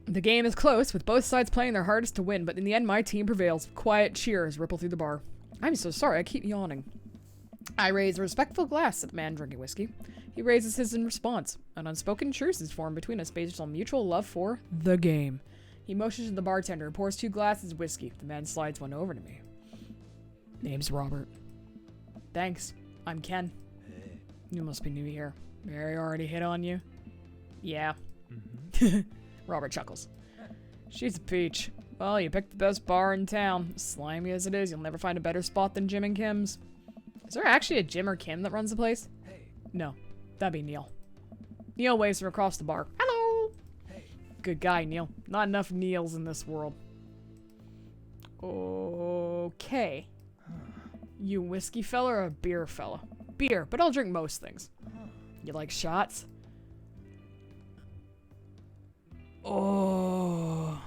The game is close, with both sides playing their hardest to win, but in the end, my team prevails. Quiet cheers ripple through the bar. I'm so sorry, I keep yawning. I raise a respectful glass at the man drinking whiskey. He raises his in response. An unspoken truce is formed between us based on mutual love for the game. He motions to the bartender and pours 2 glasses of whiskey. The man slides one over to me. Name's Robert. Thanks. I'm Ken. Hey. You must be new here. Mary already hit on you? Yeah. Robert chuckles. She's a peach. Well, you picked the best bar in town. Slimy as it is, you'll never find a better spot than Jim and Kim's. Is there actually a Jim or Kim that runs the place? Hey. No. That'd be Neil. Neil waves from across the bar. Hello! Hey. Good guy, Neil. Not enough Neils in this world. Okay. You whiskey fella or a beer fella? Beer, but I'll drink most things. You like shots? Oh.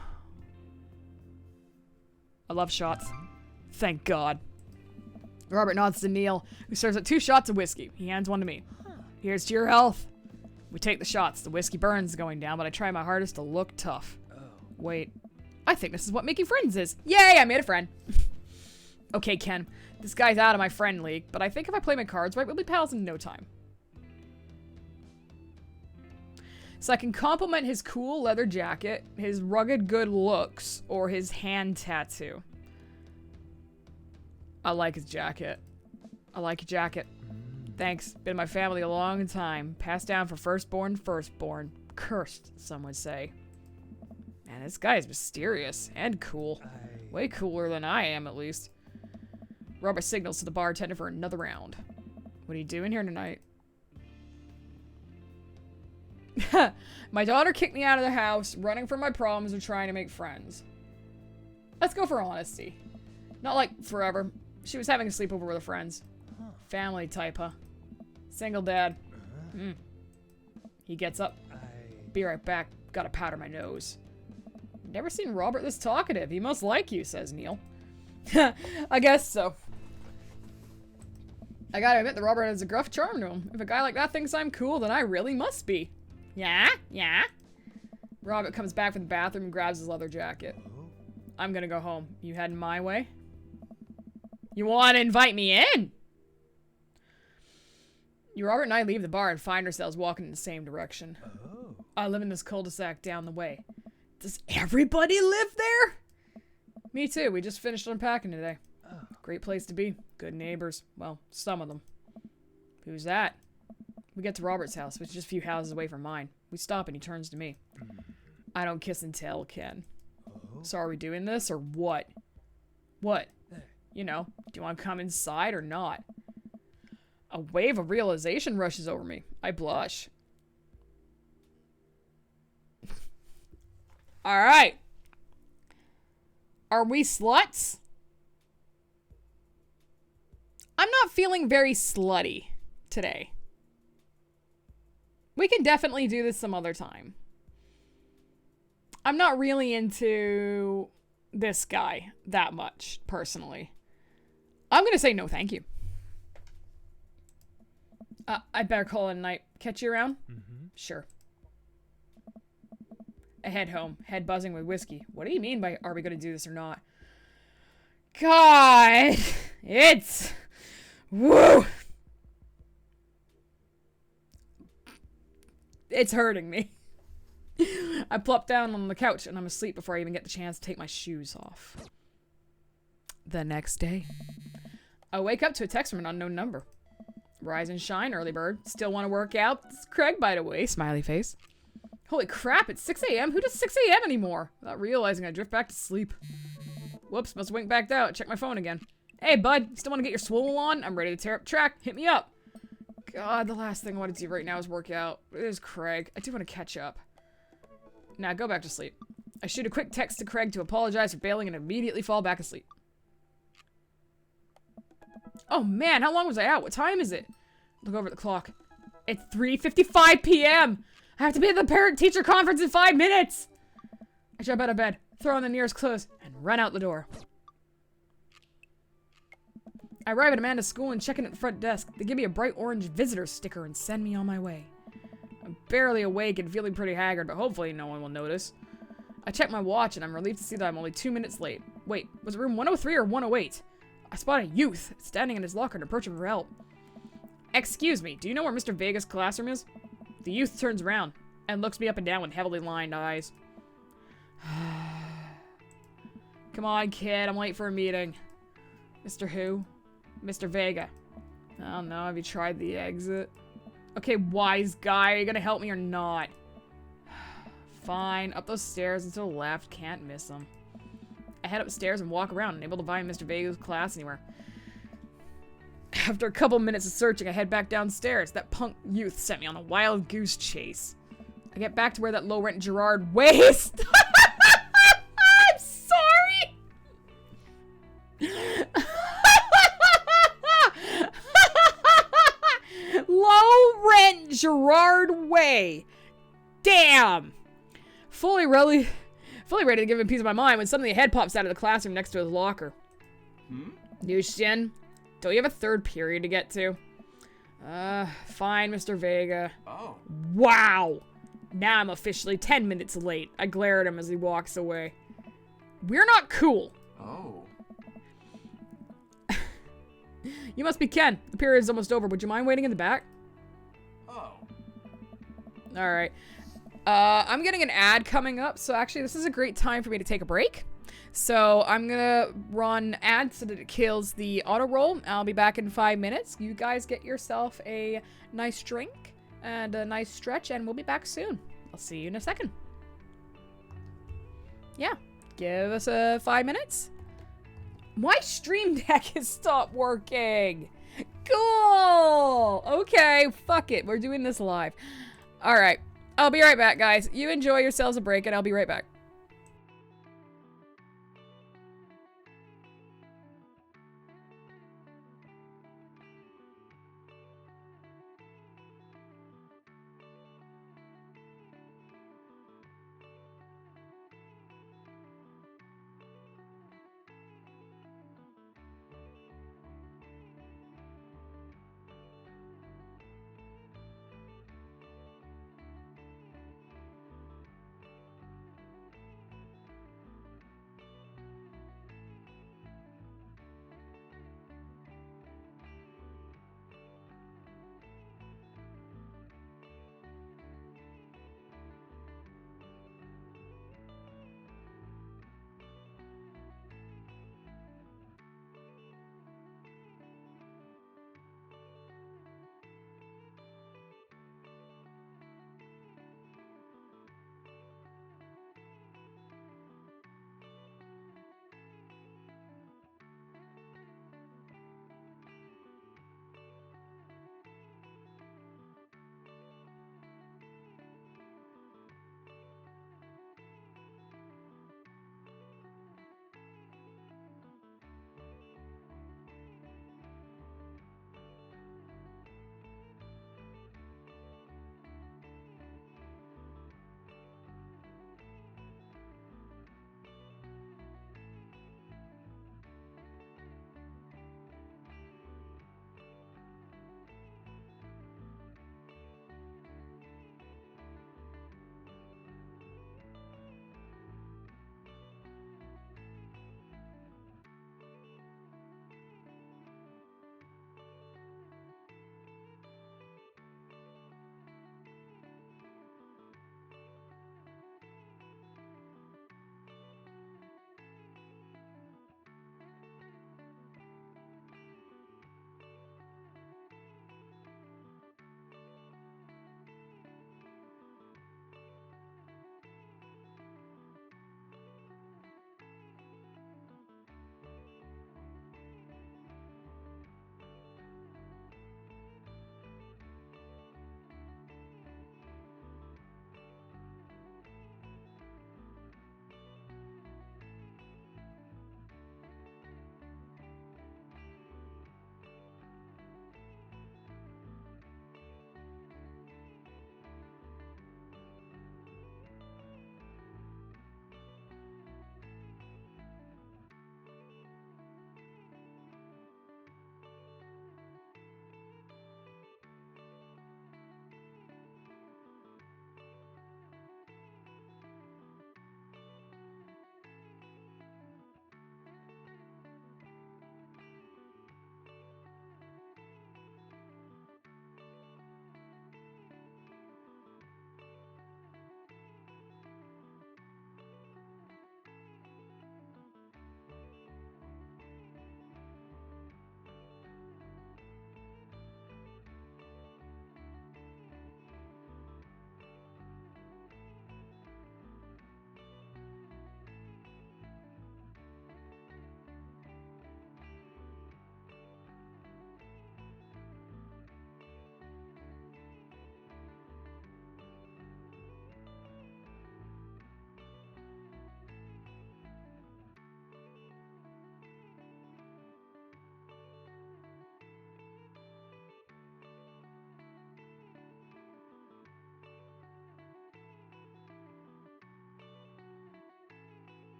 I love shots. Thank God. Robert nods to Neil, who serves up 2 shots of whiskey. He hands one to me. Here's to your health. We take the shots. The whiskey burns going down, but I try my hardest to look tough. Oh. Wait. I think this is what making friends is. Yay, I made a friend. Okay, Ken. This guy's out of my friend league, but I think if I play my cards right, we'll be pals in no time. So I can compliment his cool leather jacket, his rugged good looks, or his hand tattoo. I like his jacket. I like your jacket. Thanks. Been in my family a long time. Passed down for firstborn. Cursed, some would say. Man, this guy is mysterious and cool. Way cooler than I am, at least. Robert signals to the bartender for another round. What are you doing here tonight? My daughter kicked me out of the house, running from my problems or trying to make friends. Let's go for honesty. Not like forever. She was having a sleepover with her friends. Family type, huh? Single dad. He gets up. Be right back. Gotta powder my nose. Never seen Robert this talkative. He must like you, says Neil. I guess so. I gotta admit that Robert has a gruff charm to him. If a guy like that thinks I'm cool, then I really must be. Yeah? Yeah? Robert comes back from the bathroom and grabs his leather jacket. I'm gonna go home. You heading my way? You wanna invite me in? Robert and I leave the bar and find ourselves walking in the same direction. I live in this cul-de-sac down the way. Does everybody live there? Me too. We just finished unpacking today. Great place to be. Good neighbors. Well, some of them. Who's that? We get to Robert's house, which is just a few houses away from mine. We stop and he turns to me. I don't kiss and tell, Ken. So are we doing this or what? What? You know, do you want to come inside or not? A wave of realization rushes over me. I blush. Alright. Are we sluts? I'm not feeling very slutty today. We can definitely do this some other time. I'm not really into this guy that much, personally. I'm gonna say no thank you. I better call it a night. Catch you around? Sure. I head home, head buzzing with whiskey. What do you mean by are we gonna do this or not? God! It's... Woo! It's hurting me. I plop down on the couch and I'm asleep before I even get the chance to take my shoes off. The next day. I wake up to a text from an unknown number. Rise and shine, early bird. Still want to work out? It's Craig, by the way. Smiley face. Holy crap, it's 6 a.m. Who does 6 a.m. anymore? Without realizing, I drift back to sleep. Whoops, must have winked back out. Check my phone again. Hey, bud, still want to get your swole on? I'm ready to tear up track. Hit me up. God, the last thing I want to do right now is work out. It is Craig. I do want to catch up. Now, go back to sleep. I shoot a quick text to Craig to apologize for bailing and immediately fall back asleep. Oh man, how long was I out? What time is it? Look over at the clock. It's 3:55 p.m. I have to be at the parent-teacher conference in 5 minutes. I jump out of bed, throw on the nearest clothes, and run out the door. I arrive at Amanda's school and check in at the front desk. They give me a bright orange visitor sticker and send me on my way. I'm barely awake and feeling pretty haggard, but hopefully no one will notice. I check my watch and I'm relieved to see that I'm only 2 minutes late. Wait, was it room 103 or 108? I spot a youth standing in his locker and approach him for help. Excuse me, do you know where Mr. Vega's classroom is? The youth turns around and looks me up and down with heavily lined eyes. Come on, kid, I'm late for a meeting. Mr. Who? Mr. Vega. I don't know, have you tried the exit? Okay, wise guy, are you gonna help me or not? Fine, up those stairs and to the left, can't miss them. I head upstairs and walk around, unable to find Mr. Vega's class anywhere. After a couple minutes of searching, I head back downstairs. That punk youth sent me on a wild goose chase. I get back to where that low-rent Gerard waits. I'm sorry! Low-rent Gerard Way. Damn! Fully ready to give him a piece of my mind when suddenly a head pops out of the classroom next to his locker. Nushin, don't you have a third period to get to? Fine, Mr. Vega. Oh. Wow! Now I'm officially 10 minutes late. I glare at him as he walks away. We're not cool. Oh. You must be Ken. The period's almost over. Would you mind waiting in the back? Oh. Alright. I'm getting an ad coming up, so actually this is a great time for me to take a break. So I'm gonna run ads so that it kills the auto roll. I'll be back in 5 minutes. You guys get yourself a nice drink and a nice stretch, and we'll be back soon. I'll see you in a second. Yeah, give us 5 minutes. My stream deck has stopped working. Cool. Okay, fuck it. We're doing this live. All right. I'll be right back, guys. You enjoy yourselves a break, and I'll be right back.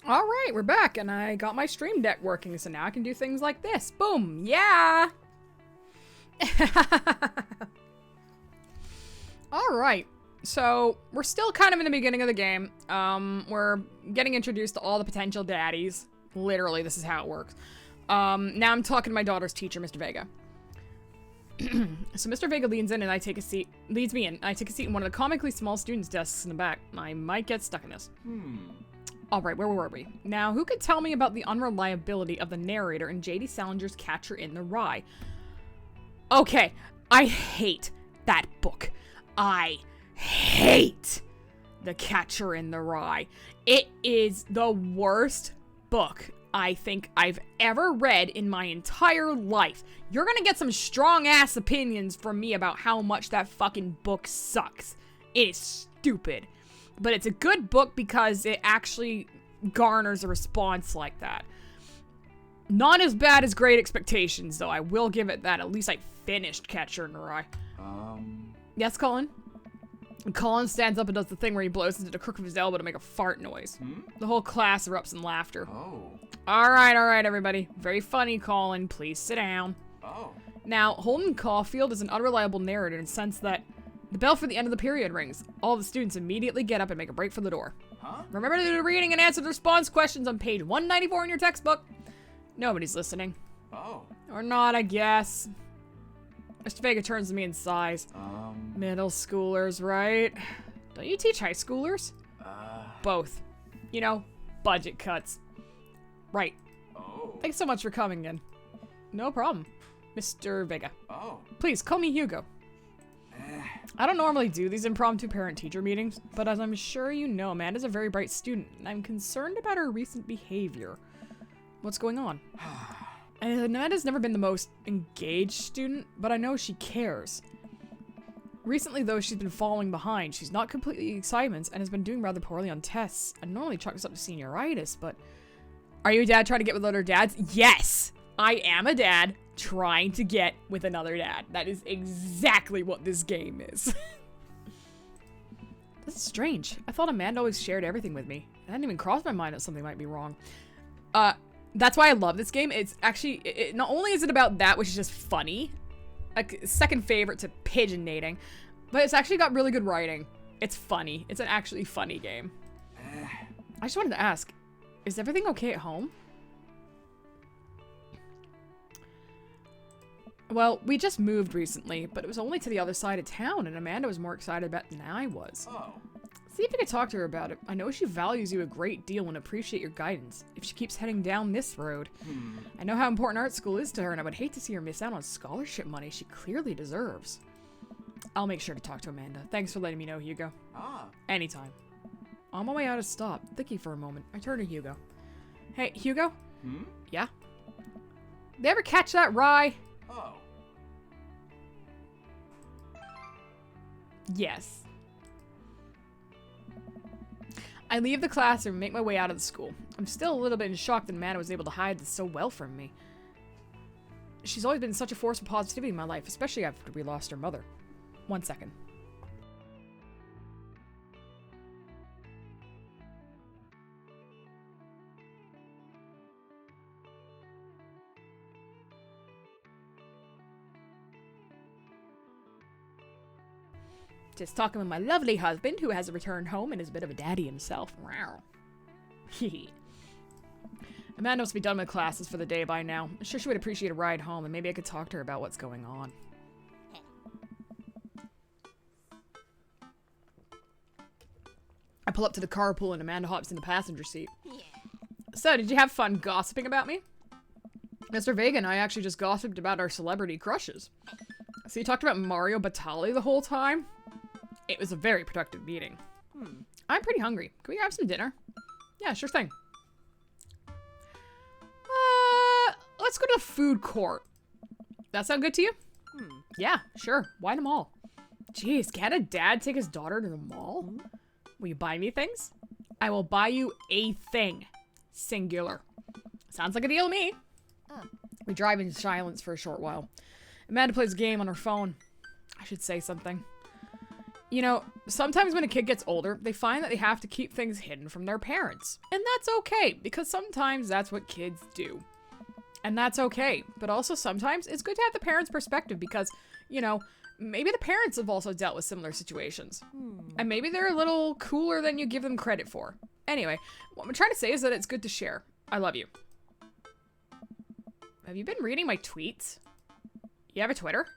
All right, we're back, and I got my stream deck working, so now I can do things like this. Boom, yeah! All right, so we're still kind of in the beginning of the game. We're getting introduced to all the potential daddies. Literally, this is how it works. Now I'm talking to my daughter's teacher, Mr. Vega. So Mr. Vega leans in and leads me in. I take a seat in one of the comically small students' desks in the back. I might get stuck in this. Alright, where were we? Now, who could tell me about the unreliability of the narrator in J.D. Salinger's Catcher in the Rye? Okay, I hate that book. I hate The Catcher in the Rye. It is the worst book I think I've ever read in my entire life. You're gonna get some strong-ass opinions from me about how much that fucking book sucks. It is stupid. But it's a good book because it actually garners a response like that. Not as bad as Great Expectations, though. I will give it that. At least I finished Catcher in the Rye. Yes, Colin? And Colin stands up and does the thing where he blows into the crook of his elbow to make a fart noise. The whole class erupts in laughter. Alright, everybody. Very funny, Colin. Please sit down. Now, Holden Caulfield is an unreliable narrator in the sense that the bell for the end of the period rings. All the students immediately get up and make a break for the door. Remember to do the reading and answer the response questions on page 194 in your textbook. Nobody's listening. Or not, I guess. Mr. Vega turns to me and sighs. Middle schoolers, right? Don't you teach high schoolers? Both. You know, budget cuts. Right. Thanks so much for coming in. No problem. Mr. Vega. Please, call me Hugo. I don't normally do these impromptu parent-teacher meetings, but as I'm sure you know, Amanda's a very bright student, and I'm concerned about her recent behavior. What's going on? And Amanda's never been the most engaged student, but I know she cares. Recently, though, she's been falling behind. She's not completely excitement and has been doing rather poorly on tests. I normally chalk this up to senioritis, but... Are you a dad trying to get with other dads? Yes! I am a dad trying to get with another dad. That is exactly what this game is. This is strange. I thought Amanda always shared everything with me. It hadn't even crossed my mind that something might be wrong. That's why I love this game. It's actually, not only is it about that, which is just funny, like second favorite to pigeon dating, but it's actually got really good writing. It's funny. It's an actually funny game. I just wanted to ask, is everything okay at home? Well, we just moved recently, but it was only to the other side of town, and Amanda was more excited about it than I was. See if you can talk to her about it. I know she values you a great deal and appreciate your guidance. If she keeps heading down this road. I know how important art school is to her, and I would hate to see her miss out on scholarship money she clearly deserves. I'll make sure to talk to Amanda. Thanks for letting me know, Hugo. Anytime. On my way out of stop, thinking for a moment, I turn to Hugo. Hey, Hugo? Yeah? They ever catch that rye? Yes. I leave the classroom and make my way out of the school. I'm still a little bit in shock that Amanda was able to hide this so well from me. She's always been such a force of positivity in my life, especially after we lost her mother. 1 second. Just talking with my lovely husband, who has returned home and is a bit of a daddy himself. Wow. Amanda must be done with classes for the day by now. I'm sure she would appreciate a ride home, and maybe I could talk to her about what's going on. I pull up to the carpool and Amanda hops in the passenger seat. So, did you have fun gossiping about me? Mr. Vega and I actually just gossiped about our celebrity crushes. So you talked about Mario Batali the whole time? It was a very productive meeting. I'm pretty hungry. Can we grab some dinner? Yeah, sure thing. Let's go to the food court. That sound good to you? Yeah, sure. Why the mall? Jeez, can't a dad take his daughter to the mall? Will you buy me things? I will buy you a thing. Singular. Sounds like a deal to me. We drive in silence for a short while. Amanda plays a game on her phone. I should say something. You know, sometimes when a kid gets older, they find that they have to keep things hidden from their parents. And that's okay, because sometimes that's what kids do. And that's okay. But also sometimes it's good to have the parents' perspective because, you know, maybe the parents have also dealt with similar situations. And maybe they're a little cooler than you give them credit for. Anyway, what I'm trying to say is that it's good to share. I love you. Have you been reading my tweets? You have a Twitter?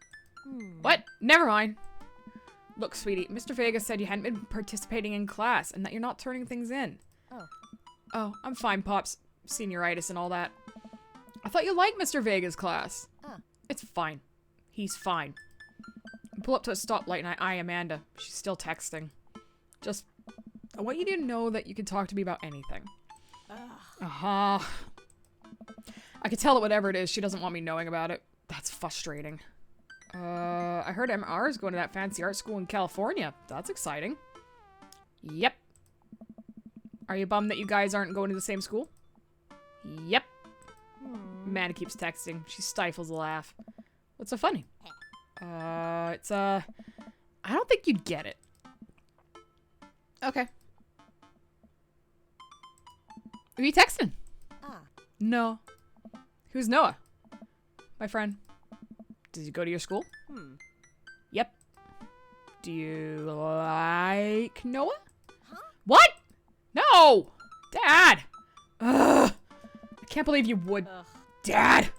What? Never mind. Look, sweetie, Mr. Vega said you hadn't been participating in class and that you're not turning things in. Oh, I'm fine, Pops. Senioritis and all that. I thought you liked Mr. Vega's class. It's fine. He's fine. I pull up to a stoplight and I eye Amanda. She's still texting. Just, I want you to know that you can talk to me about anything. I can tell that whatever it is, she doesn't want me knowing about it. That's frustrating. I heard MR is going to that fancy art school in California. That's exciting. Yep. Are you bummed that you guys aren't going to the same school? Yep. Amanda keeps texting. She stifles a laugh. What's so funny? I don't think you'd get it. Okay. Who are you texting? No. Who's Noah? My friend. Does he go to your school? Yep. Do you like Noah? What? No! Dad! Ugh. I can't believe you would. Dad!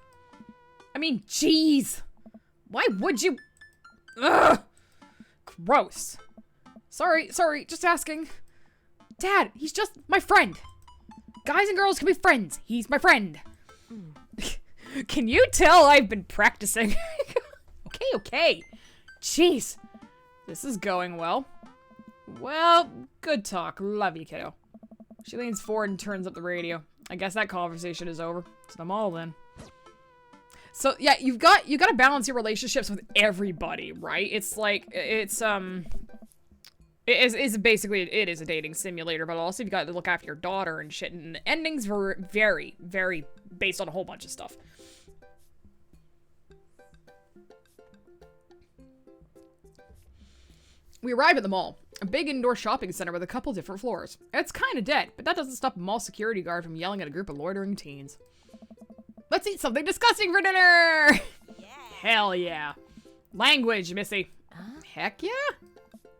I mean, jeez! Why would you? Ugh! Gross. Sorry, just asking. Dad, he's just my friend. Guys and girls can be friends. He's my friend. Can you tell I've been practicing? Okay. Jeez. This is going well. Well, good talk. Love you, kiddo. She leans forward and turns up the radio. I guess that conversation is over. So I'm all then. So yeah, you got to balance your relationships with everybody, right? It's like it is basically it is a dating simulator, but also you've got to look after your daughter and shit. And the endings were very, very based on a whole bunch of stuff. We arrive at the mall, a big indoor shopping center with a couple different floors. It's kind of dead, but that doesn't stop a mall security guard from yelling at a group of loitering teens. Let's eat something disgusting for dinner! Yeah. Hell yeah. Language, Missy. Heck yeah.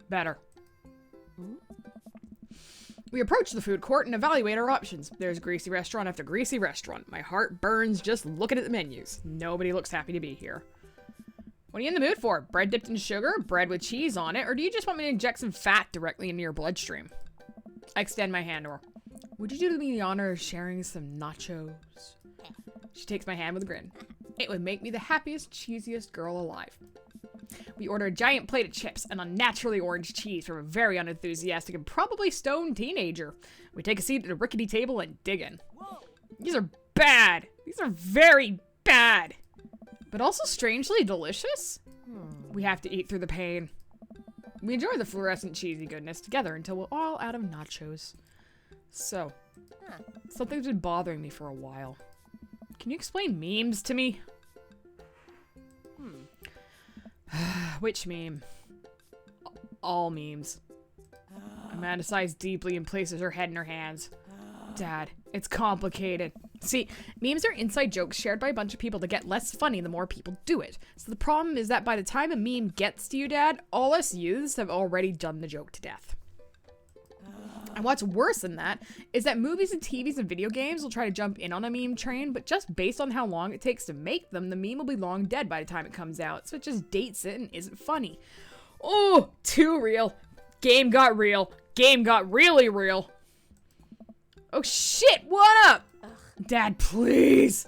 Better. We approach the food court and evaluate our options. There's greasy restaurant after greasy restaurant. My heart burns just looking at the menus. Nobody looks happy to be here. What are you in the mood for? Bread dipped in sugar? Bread with cheese on it? Or do you just want me to inject some fat directly into your bloodstream? I extend my hand to her. Would you do me the honor of sharing some nachos? She takes my hand with a grin. It would make me the happiest, cheesiest girl alive. We order a giant plate of chips and unnaturally orange cheese from a very unenthusiastic and probably stoned teenager. We take a seat at a rickety table and dig in. These are bad. These are very bad. But also strangely delicious. We have to eat through the pain. We enjoy the fluorescent cheesy goodness together until we're all out of nachos. So, something's been bothering me for a while. Can you explain memes to me? Which meme? All memes. Amanda sighs deeply and places her head in her hands. Dad, it's complicated. See, memes are inside jokes shared by a bunch of people that get less funny the more people do it. So the problem is that by the time a meme gets to you, Dad, all us youths have already done the joke to death. And what's worse than that is that movies and TVs and video games will try to jump in on a meme train, but just based on how long it takes to make them, the meme will be long dead by the time it comes out, so it just dates it and isn't funny. Oh, too real. Game got real. Game got really real. Oh shit, what up? Dad, please.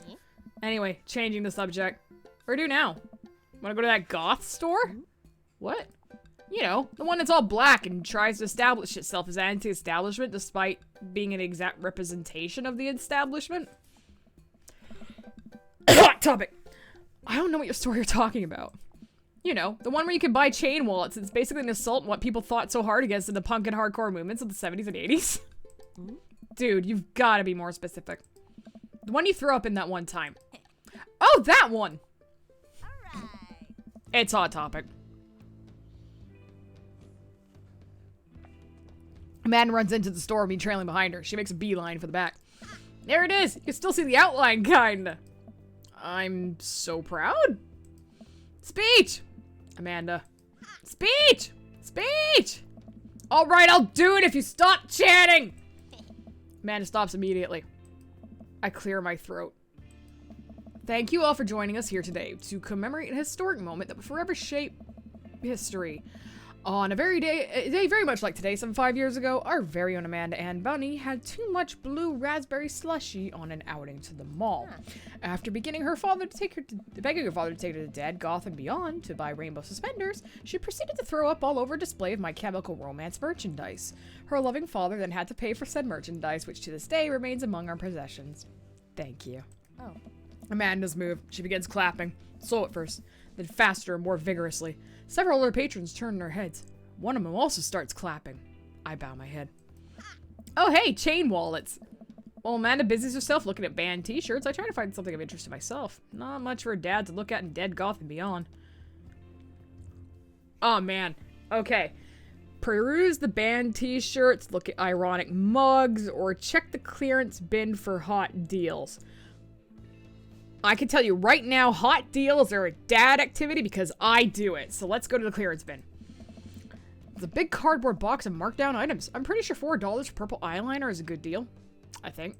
Anyway, changing the subject. Or do now. Wanna go to that goth store? What? You know, the one that's all black and tries to establish itself as anti-establishment despite being an exact representation of the establishment. Hot topic. I don't know what your store you're talking about. You know, the one where you can buy chain wallets. It's basically an assault on what people fought so hard against in the punk and hardcore movements of the 70s and 80s. Dude, you've got to be more specific. The one you threw up in that one time. Oh, that one! All right. It's Hot Topic. Amanda runs into the store, me trailing behind her. She makes a beeline for the back. There it is. You can still see the outline, kinda. I'm so proud. Speech! Amanda. Speech! Speech! Alright, I'll do it if you stop chatting! Amanda stops immediately. I clear my throat. Thank you all for joining us here today to commemorate a historic moment that will forever shape history. On a day very much like today, some 5 years ago, our very own Amanda Ann Bunny had too much blue raspberry slushy on an outing to the mall. After begging her father to take her to Dead, Goth, and Beyond to buy rainbow suspenders, she proceeded to throw up all over a display of My Chemical Romance merchandise. Her loving father then had to pay for said merchandise, which to this day remains among our possessions. Thank you. Oh. Amanda's move. She begins clapping. Slow at first, then faster and more vigorously. Several other patrons turn their heads. One of them also starts clapping. I bow my head. Oh hey, chain wallets. While Amanda busies herself looking at band t-shirts, I try to find something of interest to myself. Not much for a dad to look at in Dead, Goth, and Beyond. Oh man. Okay. Peruse the band t-shirts, look at ironic mugs, or check the clearance bin for hot deals. I can tell you right now, hot deals are a dad activity because I do it. So let's go to the clearance bin. It's a big cardboard box of markdown items. I'm pretty sure $4 for purple eyeliner is a good deal. I think.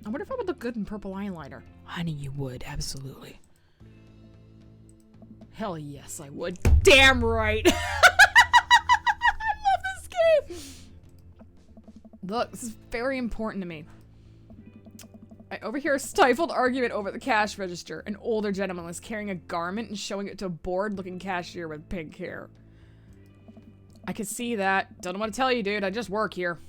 I wonder if I would look good in purple eyeliner. Honey, you would. Absolutely. Hell yes, I would. Damn right. I love this game. Look, this is very important to me. I overhear a stifled argument over the cash register. An older gentleman was carrying a garment and showing it to a bored-looking cashier with pink hair. I could see that. Don't know what to tell you, dude. I just work here.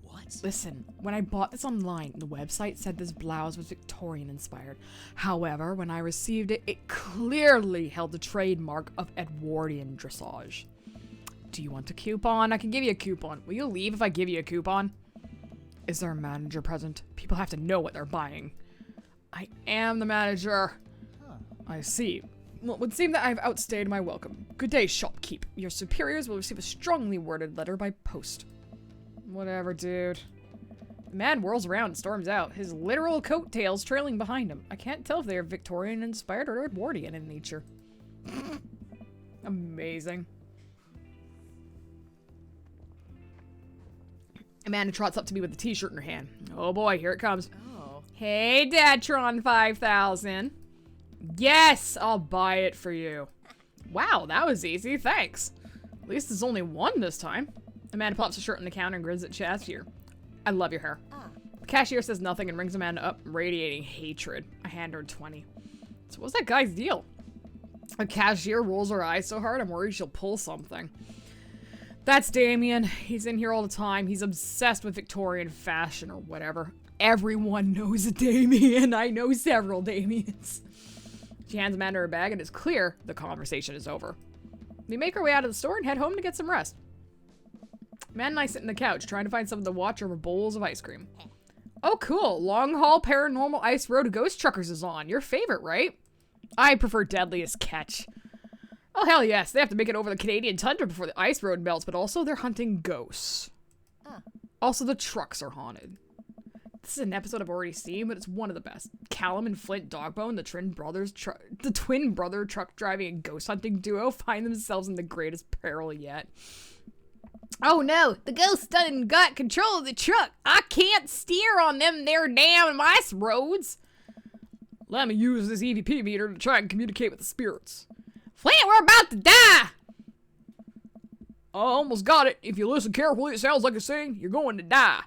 What? Listen, when I bought this online, the website said this blouse was Victorian-inspired. However, when I received it, it clearly held the trademark of Edwardian dressage. Do you want a coupon? I can give you a coupon. Will you leave if I give you a coupon? Is there a manager present? People have to know what they're buying. I am the manager. Huh. I see. Well, it would seem that I've outstayed my welcome. Good day, shopkeep. Your superiors will receive a strongly worded letter by post. Whatever, dude. The man whirls around and storms out, his literal coattails trailing behind him. I can't tell if they are Victorian-inspired or Edwardian in nature. Amazing. Amanda trots up to me with a t-shirt in her hand. Oh boy, here it comes. Oh. Hey, Dadtron 5000. Yes, I'll buy it for you. Wow, that was easy, thanks. At least there's only one this time. Amanda pops the shirt on the counter and grins at the cashier. I love your hair. Ah. The cashier says nothing and rings Amanda up, radiating hatred. I hand her 20. So what's that guy's deal? A cashier rolls her eyes so hard I'm worried she'll pull something. That's Damien. He's in here all the time. He's obsessed with Victorian fashion or whatever. Everyone knows a Damien. I know several Damiens. She hands Amanda her bag and it's clear the conversation is over. We make our way out of the store and head home to get some rest. Amanda and I sit on the couch trying to find something to watch over bowls of ice cream. Oh cool, Long Haul Paranormal Ice Road Ghost Truckers is on. Your favorite, right? I prefer Deadliest Catch. Oh hell yes, they have to make it over the Canadian tundra before the ice road melts, but also they're hunting ghosts. Also the trucks are haunted. This is an episode I've already seen, but it's one of the best. Callum and Flint Dogbone, the twin brother truck driving and ghost hunting duo, find themselves in the greatest peril yet. Oh no, the ghost done got control of the truck. I can't steer on them there damn ice roads. Let me use this EVP meter to try and communicate with the spirits. Flint, we're about to die! I almost got it. If you listen carefully, it sounds like it's saying you're going to die.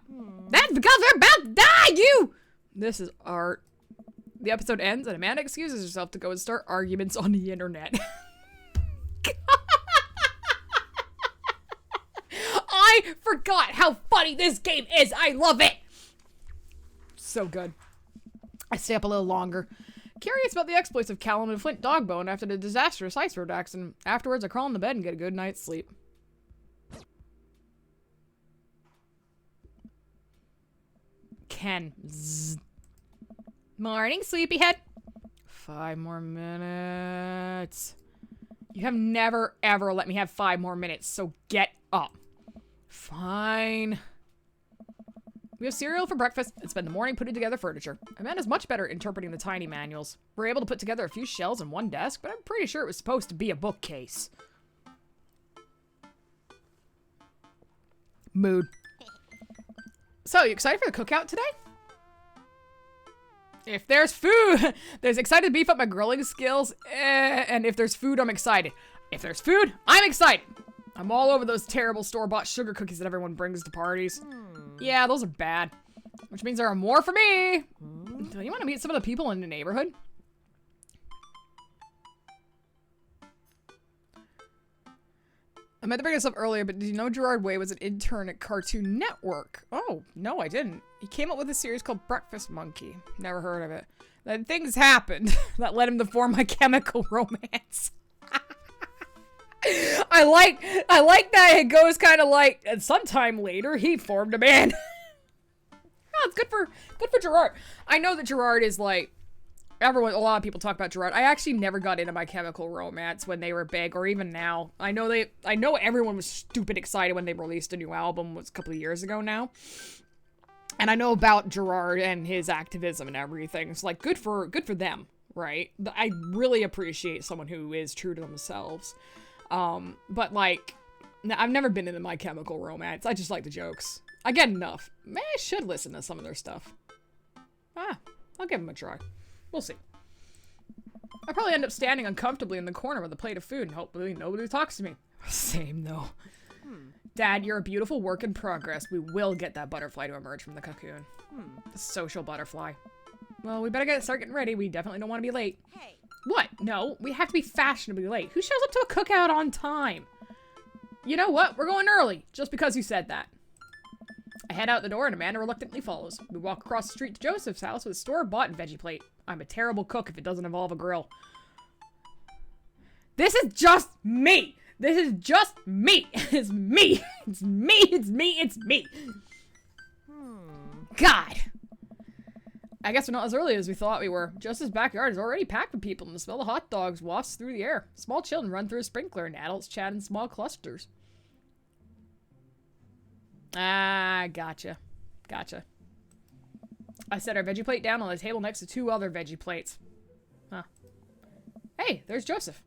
That's because they're about to die, you! This is art. The episode ends and Amanda excuses herself to go and start arguments on the internet. I forgot how funny this game is. I love it. So good. I stay up a little longer. Curious about the exploits of Callum and Flint Dogbone after the disastrous ice road accident. Afterwards, I crawl in the bed and get a good night's sleep. Ken. Zzz. Morning, sleepyhead. 5 more minutes. You have never, ever let me have 5 more minutes, so get up. Fine. fine. We have cereal for breakfast and spend the morning putting together furniture. Amanda's much better at interpreting the tiny manuals. We're able to put together a few shelves and one desk, but I'm pretty sure it was supposed to be a bookcase. Mood. So, you excited for the cookout today? If there's food, there's excited to beef up my grilling skills, and if there's food, I'm excited. If there's food, I'm excited. I'm all over those terrible store-bought sugar cookies that everyone brings to parties. Yeah, those are bad. Which means there are more for me. Do you want to meet some of the people in the neighborhood? I meant to bring this up earlier, but did you know Gerard Way was an intern at Cartoon Network? Oh, no, I didn't. He came up with a series called Breakfast Monkey. Never heard of it. Then things happened that led him to form My Chemical Romance. I like that it goes kind of like, and sometime later he formed a band. Oh, it's good for Gerard. I know that Gerard is like, a lot of people talk about Gerard. I actually never got into My Chemical Romance when they were big, or even now. I know everyone was stupid excited when they released a new album, was a couple of years ago now. And I know about Gerard and his activism and everything. It's like, good for them, right? I really appreciate someone who is true to themselves. But like, I've never been into My Chemical Romance. I just like the jokes. I get enough. Maybe I should listen to some of their stuff. I'll give them a try. We'll see. I'll probably end up standing uncomfortably in the corner with a plate of food and hopefully nobody talks to me. Same though. Dad, you're a beautiful work in progress. We will get that butterfly to emerge from the cocoon. The social butterfly. Well, we better start getting ready. We definitely don't want to be late. Hey. What? No, we have to be fashionably late. Who shows up to a cookout on time? You know what? We're going early, just because you said that. I head out the door and Amanda reluctantly follows. We walk across the street to Joseph's house with a store-bought veggie plate. I'm a terrible cook if it doesn't involve a grill. This is just me! This is just me! It's me! It's me! It's me! It's me! God! I guess we're not as early as we thought we were. Joseph's backyard is already packed with people and the smell of hot dogs wafts through the air. Small children run through a sprinkler and adults chat in small clusters. Ah, gotcha. Gotcha. I set our veggie plate down on the table next to two other veggie plates. Huh. Hey, there's Joseph.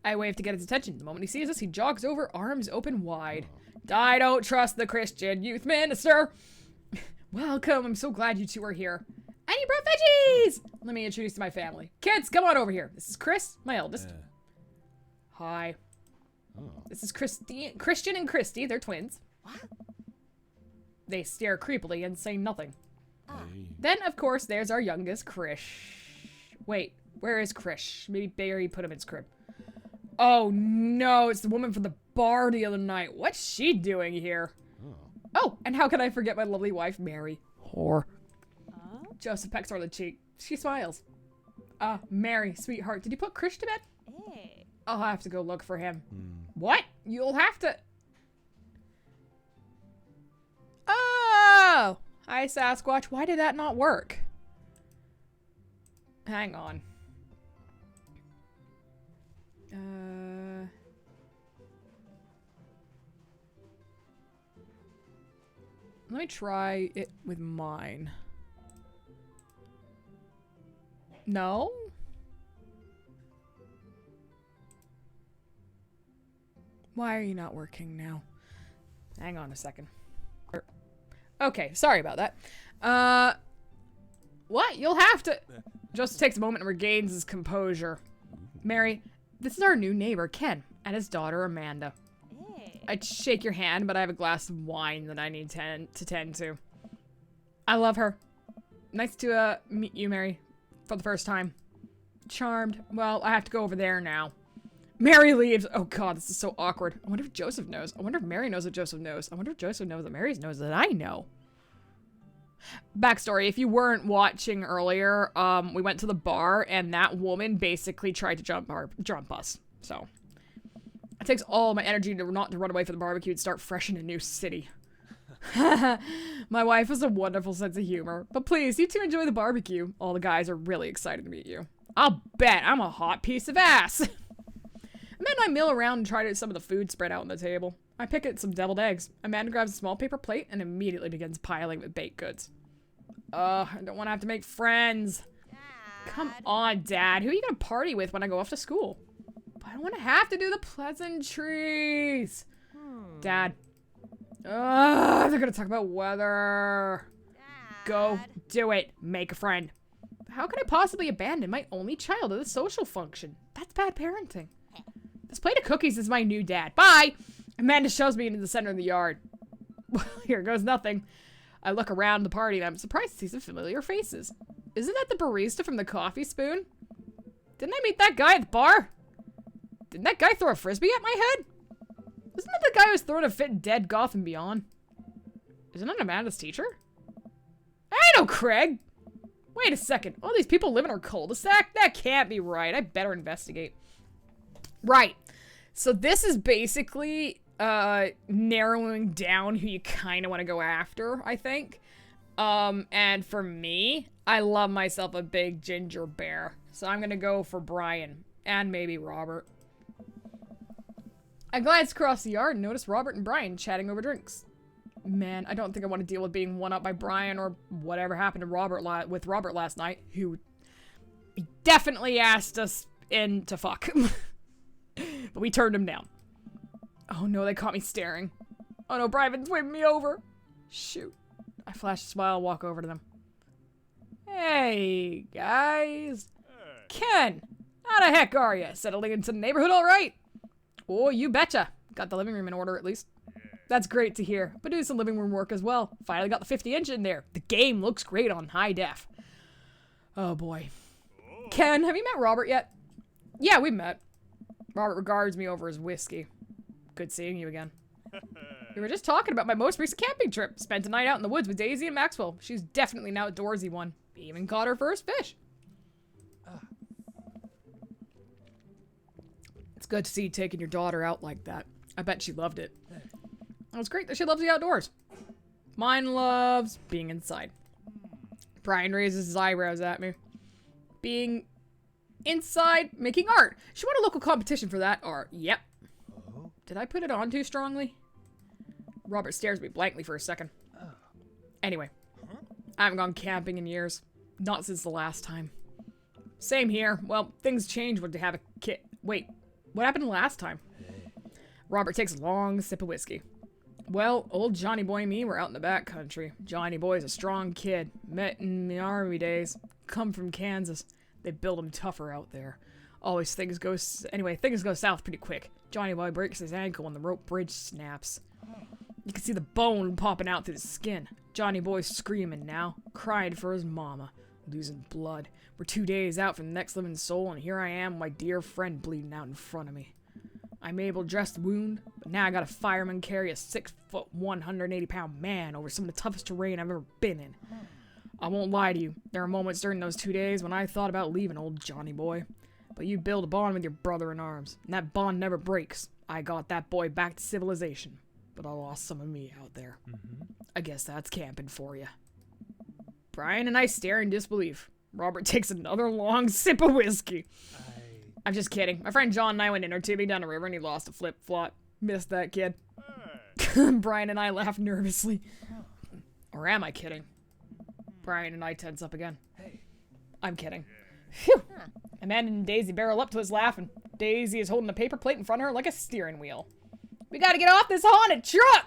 I wave to get his attention. The moment he sees us, he jogs over, arms open wide. I don't trust the Christian youth minister. Welcome, I'm so glad you two are here. And you brought veggies! Let me introduce you to my family. Kids, come on over here. This is Chris, my eldest. Hi. This is Christian and Christy, they're twins. What? They stare creepily and say nothing. Then, of course, there's our youngest, Krish. Wait, where is Krish? Maybe Barry put him in his crib. Oh no, it's the woman from the bar the other night. What's she doing here? Oh, and how can I forget my lovely wife, Mary? Whore. Joseph pecks her on the cheek. She smiles. Mary, sweetheart, did you put Krish to bed? Hey. I'll have to go look for him. What? You'll have to... Oh! Hi, Sasquatch. Why did that not work? Hang on. Let me try it with mine. No? Why are you not working now? Hang on a second. Okay, sorry about that. What? You'll have to... Joseph takes a moment and regains his composure. Mary, this is our new neighbor, Ken, and his daughter, Amanda. Hey. I'd shake your hand, but I have a glass of wine that I need to tend to. I love her. Nice to, meet you, Mary, for the first time. Charmed. Well, I have to go over there now. Mary leaves. Oh god, this is so awkward. I wonder if Joseph knows. I wonder if Mary knows that Joseph knows. I wonder if Joseph knows that Mary knows that I know. Backstory, if you weren't watching earlier, we went to the bar and that woman basically tried to jump us. So, it takes all my energy to not to run away from the barbecue and start fresh in a new city. My wife has a wonderful sense of humor. But please, you two enjoy the barbecue. All the guys are really excited to meet you. I'll bet I'm a hot piece of ass. And then I mill around and try to some of the food spread out on the table. I pick at some deviled eggs. Amanda grabs a small paper plate and immediately begins piling with baked goods. I don't want to have to make friends. Come on, Dad. Who are you going to party with when I go off to school? I don't want to have to do the pleasantries. Dad. They're going to talk about weather. Go do it. Make a friend. How could I possibly abandon my only child at a social function? That's bad parenting. This plate of cookies is my new dad. Bye! Amanda shoves me into the center of the yard. Well, here goes nothing. I look around the party and I'm surprised to see some familiar faces. Isn't that the barista from the Coffee Spoon? Didn't I meet that guy at the bar? Didn't that guy throw a frisbee at my head? Isn't that the guy who was throwing a fit in Dead Goth and Beyond? Isn't that Amanda's teacher? I know Craig! Wait a second. All these people live in our cul-de-sac? That can't be right. I better investigate. Right. So this is basically narrowing down who you kind of want to go after, I think. And for me, I love myself a big ginger bear. So I'm going to go for Brian and maybe Robert. I glanced across the yard and noticed Robert and Brian chatting over drinks. Man, I don't think I want to deal with being one up by Brian or whatever happened to Robert last night, who definitely asked us in to fuck. But we turned him down. Oh no, they caught me staring. Oh no, Brian's waving me over. Shoot. I flash a smile and walk over to them. Hey, guys. Ken, how the heck are you? Settling into the neighborhood all right? Oh, you betcha. Got the living room in order at least. That's great to hear, but do some living room work as well. Finally got the 50-inch in there. The game looks great on high def. Oh boy. Ken, have you met Robert yet? Yeah, we met. Robert regards me over his whiskey. Good seeing you again. We were just talking about my most recent camping trip. Spent a night out in the woods with Daisy and Maxwell. She's definitely an outdoorsy one. Even caught her first fish. It's good to see you taking your daughter out like that. I bet she loved it. It was great that she loves the outdoors. Mine loves being inside. Brian raises his eyebrows at me. Being inside, making art. She won a local competition for that art. Yep. Did I put it on too strongly? Robert stares at me blankly for a second. Anyway, I haven't gone camping in years. Not since the last time. Same here. Well, things change when you have a kid. Wait, what happened last time? Robert takes a long sip of whiskey. Well, old Johnny Boy and me were out in the back country. Johnny Boy's a strong kid. Met in the army days. Come from Kansas. They build him tougher out there. Always things go south pretty quick. Johnny Boy breaks his ankle and the rope bridge snaps. You can see the bone popping out through the skin. Johnny Boy's screaming now, crying for his mama, losing blood. We're 2 days out from the next living soul, and here I am, my dear friend, bleeding out in front of me. I'm able to dress the wound, but now I got a fireman carry a 6-foot, 180-pound man over some of the toughest terrain I've ever been in. I won't lie to you, there are moments during those 2 days when I thought about leaving old Johnny Boy. But you build a bond with your brother in arms, and that bond never breaks. I got that boy back to civilization, but I lost some of me out there. I guess that's camping for you. Brian and I stare in disbelief. Robert takes another long sip of whiskey. I'm just kidding. My friend John and I went inner tubing down the river and he lost a flip-flop. Missed that kid. Brian and I laugh nervously. Or am I kidding? Brian and I tense up again. I'm kidding. Phew. Amanda and Daisy barrel up to us laughing. Daisy is holding a paper plate in front of her like a steering wheel. We gotta get off this haunted truck!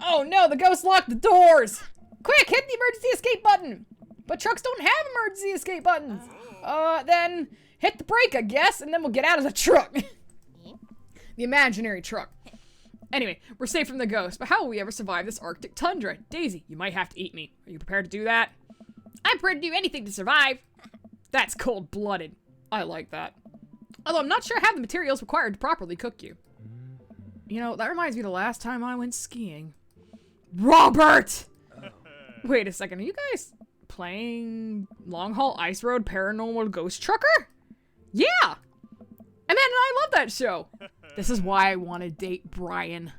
Oh no, the ghost locked the doors! Quick, hit the emergency escape button! But trucks don't have emergency escape buttons! Then hit the brake, I guess, and then we'll get out of the truck. The imaginary truck. Anyway, we're safe from the ghost, but how will we ever survive this Arctic tundra? Daisy, you might have to eat me. Are you prepared to do that? I'm prepared to do anything to survive. That's cold-blooded. I like that. Although I'm not sure I have the materials required to properly cook you. You know, that reminds me of the last time I went skiing. Robert! Wait a second, are you guys playing Long Haul Ice Road Paranormal Ghost Trucker? Yeah! And I love that show. This is why I want to date Brian.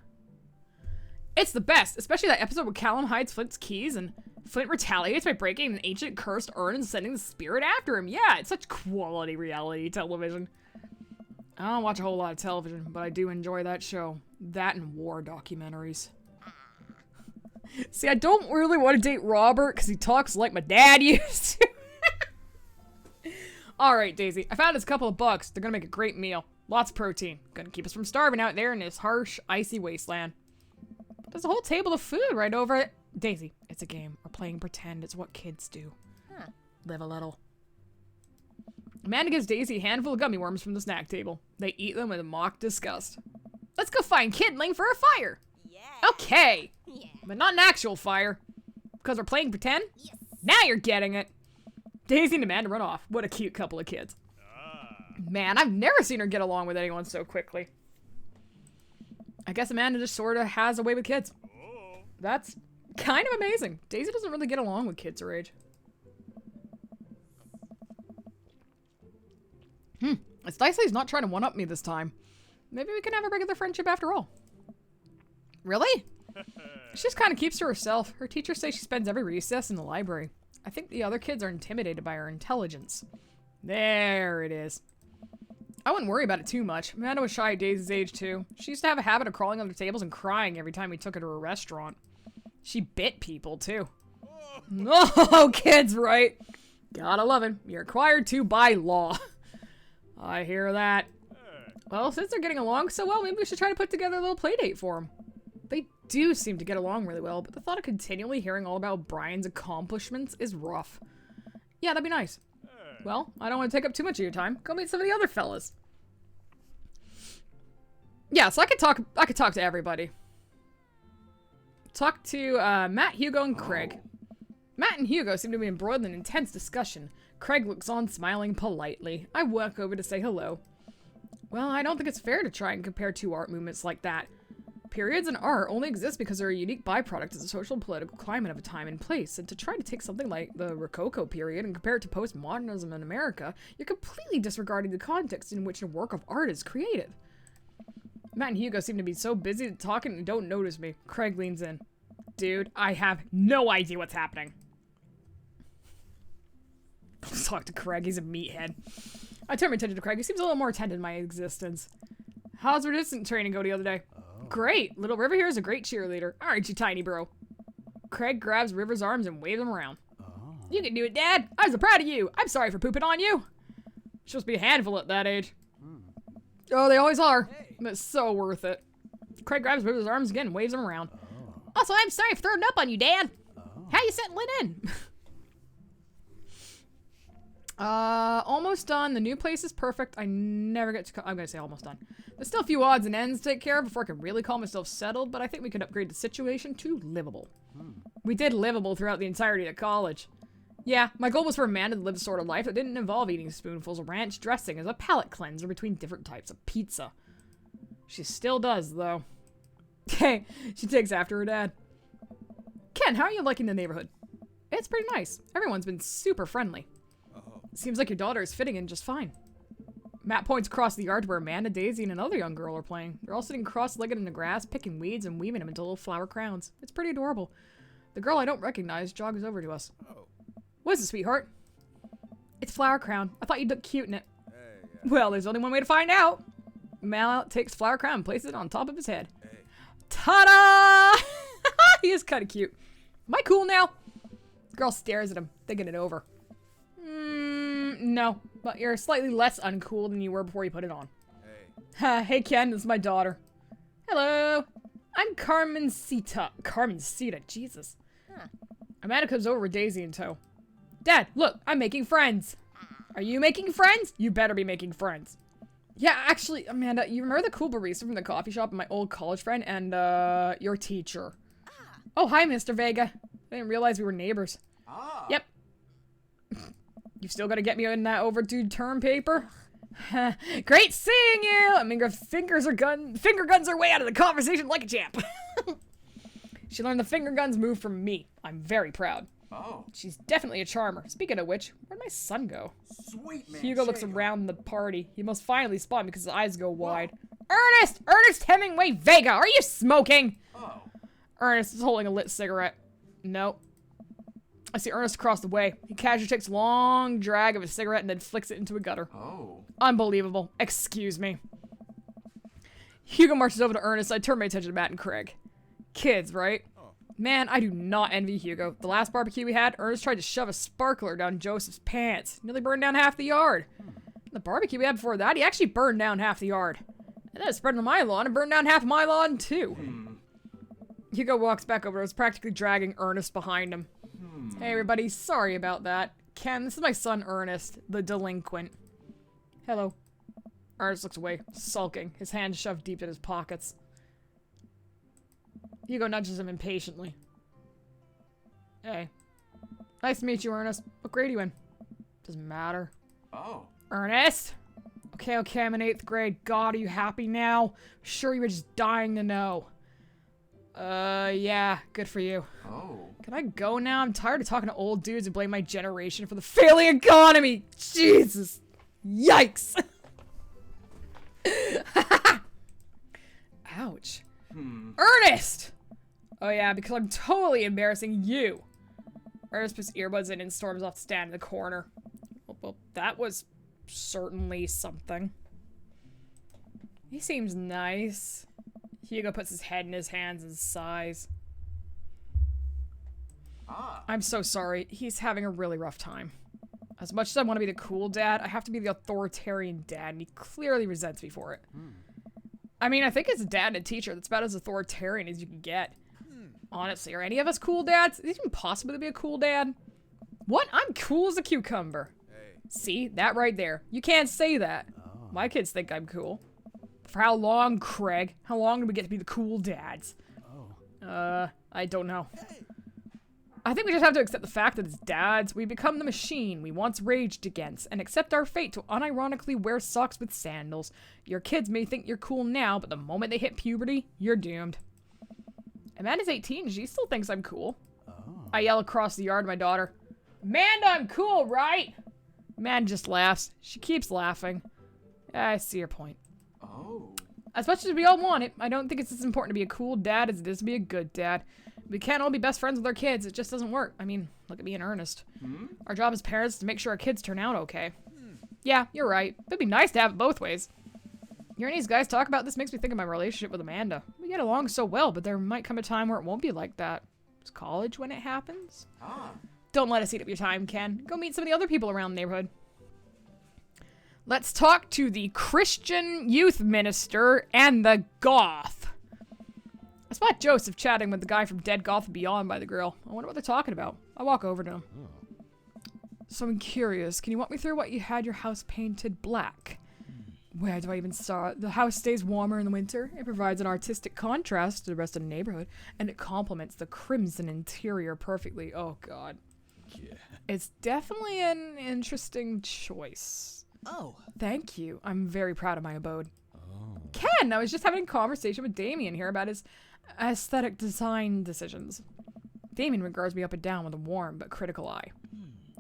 It's the best, especially that episode where Callum hides Flint's keys and Flint retaliates by breaking an ancient cursed urn and sending the spirit after him. Yeah, it's such quality reality television. I don't watch a whole lot of television, but I do enjoy that show. That and war documentaries. See, I don't really want to date Robert because he talks like my dad used to. Alright, Daisy. I found us a couple of bugs. They're gonna make a great meal. Lots of protein. Gonna keep us from starving out there in this harsh, icy wasteland. But there's a whole table of food right over it. Daisy, it's a game. We're playing pretend. It's what kids do. Live a little. Amanda gives Daisy a handful of gummy worms from the snack table. They eat them with mock disgust. Let's go find kindling for a fire. Yeah. Okay. Yeah. But not an actual fire. Because we're playing pretend? Yes. Now you're getting it. Daisy and Amanda run off. What a cute couple of kids. Man, I've never seen her get along with anyone so quickly. I guess Amanda just sort of has a way with kids. That's kind of amazing. Daisy doesn't really get along with kids her age. It's nice that he's not trying to one-up me this time. Maybe we can have a regular friendship after all. Really? She just kind of keeps to herself. Her teachers say she spends every recess in the library. I think the other kids are intimidated by her intelligence. There it is. I wouldn't worry about it too much. Amanda was shy at Daisy's age too. She used to have a habit of crawling under tables and crying every time we took her to a restaurant. She bit people too. Oh, kids, right? Gotta love him. You're required to by law. I hear that. Well, since they're getting along so well, maybe we should try to put together a little play date for them. They do seem to get along really well, but the thought of continually hearing all about Brian's accomplishments is rough. Yeah, that'd be nice. Well, I don't want to take up too much of your time. Go meet some of the other fellas. Yeah, so I could talk to everybody. Talk to Matt, Hugo, and Craig. Matt and Hugo seem to be embroiled in intense discussion. Craig looks on, smiling politely. I walk over to say hello. Well, I don't think it's fair to try and compare two art movements like that. Periods in art only exist because they're a unique byproduct of the social and political climate of a time and place, and to try to take something like the Rococo period and compare it to postmodernism in America, you're completely disregarding the context in which a work of art is created. Matt and Hugo seem to be so busy talking and don't notice me. Craig leans in. Dude, I have no idea what's happening. Let's talk to Craig, he's a meathead. I turn my attention to Craig, he seems a little more attentive in my existence. How's resistance training go the other day? Great. Little River here is a great cheerleader. Aren't you, tiny bro? Craig grabs River's arms and waves him around. You can do it, Dad. I'm so proud of you. I'm sorry for pooping on you. Supposed to be a handful at that age. Oh, they always are. But it's so worth it. Craig grabs River's arms again and waves him around. Also, I'm sorry for throwing up on you, Dad. How you settling in? Almost done. The new place is perfect. I never get to... I'm gonna say almost done. There's still a few odds and ends to take care of before I can really call myself settled, but I think we could upgrade the situation to livable. We did livable throughout the entirety of college. Yeah, my goal was for Amanda to live a sort of life that didn't involve eating spoonfuls of ranch dressing as a palate cleanser between different types of pizza. She still does, though. Okay, she takes after her dad. Ken, how are you liking the neighborhood? It's pretty nice. Everyone's been super friendly. Seems like your daughter is fitting in just fine. Matt points across the yard where Amanda, Daisy, and another young girl are playing. They're all sitting cross-legged in the grass, picking weeds and weaving them into little flower crowns. It's pretty adorable. The girl I don't recognize jogs over to us. What is it, sweetheart? It's flower crown. I thought you'd look cute in it. Well, there's only one way to find out. Mal takes flower crown and places it on top of his head. Ta-da! He is kind of cute. Am I cool now? The girl stares at him, thinking it over. No, but you're slightly less uncool than you were before you put it on. Hey Ken, this is my daughter. Hello. I'm Carmencita, Jesus. Amanda comes over with Daisy in tow. Dad, look, I'm making friends. Are you making friends? You better be making friends. Yeah, actually, Amanda, you remember the cool barista from the coffee shop and my old college friend and, your teacher? Oh, hi, Mr. Vega. I didn't realize we were neighbors. Yep. You still gotta get me in that overdue term paper? Great seeing you! I mean, finger guns are way out of the conversation like a champ. She learned the finger guns move from me. I'm very proud. She's definitely a charmer. Speaking of which, where'd my son go? Sweet man. Hugo looks around the party. He must finally spot me because his eyes go wide. Ernest! Ernest Hemingway Vega! Are you smoking? Ernest is holding a lit cigarette. Nope. I see Ernest across the way. He casually takes a long drag of a cigarette and then flicks it into a gutter. Oh. Unbelievable. Excuse me. Hugo marches over to Ernest. I turn my attention to Matt and Craig. Kids, right? Man, I do not envy Hugo. The last barbecue we had, Ernest tried to shove a sparkler down Joseph's pants. Nearly burned down half the yard. The barbecue we had before that, he actually burned down half the yard. And then it spread on my lawn and burned down half of my lawn, too. Hugo walks back over to us, practically dragging Ernest behind him. Hey, everybody. Sorry about that. Ken, this is my son, Ernest, the delinquent. Hello. Ernest looks away, sulking, his hands shoved deep in his pockets. Hugo nudges him impatiently. Hey. Nice to meet you, Ernest. What grade are you in? Doesn't matter. Oh. Ernest? Okay, I'm in 8th grade. God, are you happy now? Sure you were just dying to know. Yeah, good for you. Oh. Can I go now? I'm tired of talking to old dudes who blame my generation for the failing economy. Jesus. Yikes. Ouch. Ernest! Oh yeah, because I'm totally embarrassing you. Ernest puts earbuds in and storms off to stand in the corner. Well, that was certainly something. He seems nice. Hugo puts his head in his hands and sighs. I'm so sorry. He's having a really rough time. As much as I want to be the cool dad, I have to be the authoritarian dad, and he clearly resents me for it. I mean, I think as a dad and a teacher, that's about as authoritarian as you can get. Honestly, are any of us cool dads? Is it even possible to be a cool dad? What? I'm cool as a cucumber. Hey. See? That right there. You can't say that. My kids think I'm cool. For how long, Craig? How long do we get to be the cool dads? I don't know. I think we just have to accept the fact that as dads, we become the machine we once raged against and accept our fate to unironically wear socks with sandals. Your kids may think you're cool now, but the moment they hit puberty, you're doomed. Amanda's 18, she still thinks I'm cool. I yell across the yard to my daughter, Amanda, I'm cool, right? Amanda just laughs. She keeps laughing. I see your point. Oh. As much as we all want it, I don't think it's as important to be a cool dad as it is to be a good dad. We can't all be best friends with our kids. It just doesn't work. I mean, look at me and Ernest. Our job as parents is to make sure our kids turn out okay. Yeah, you're right. It'd be nice to have it both ways. Hearing these guys talk about this makes me think of my relationship with Amanda. We get along so well, but there might come a time where it won't be like that. It's college when it happens. Don't let us eat up your time, Ken. Go meet some of the other people around the neighborhood. Let's talk to the Christian youth minister and the goth. I spot Joseph chatting with the guy from Dead Goth and Beyond by the grill. I wonder what they're talking about. I walk over to him. So I'm curious, can you walk me through what you had your house painted black? Where do I even start? The house stays warmer in the winter. It provides an artistic contrast to the rest of the neighborhood, and it complements the crimson interior perfectly. Oh, God. Yeah. It's definitely an interesting choice. Oh. Thank you. I'm very proud of my abode. Ken, I was just having a conversation with Damien here about his aesthetic design decisions. Damien regards me up and down with a warm but critical eye.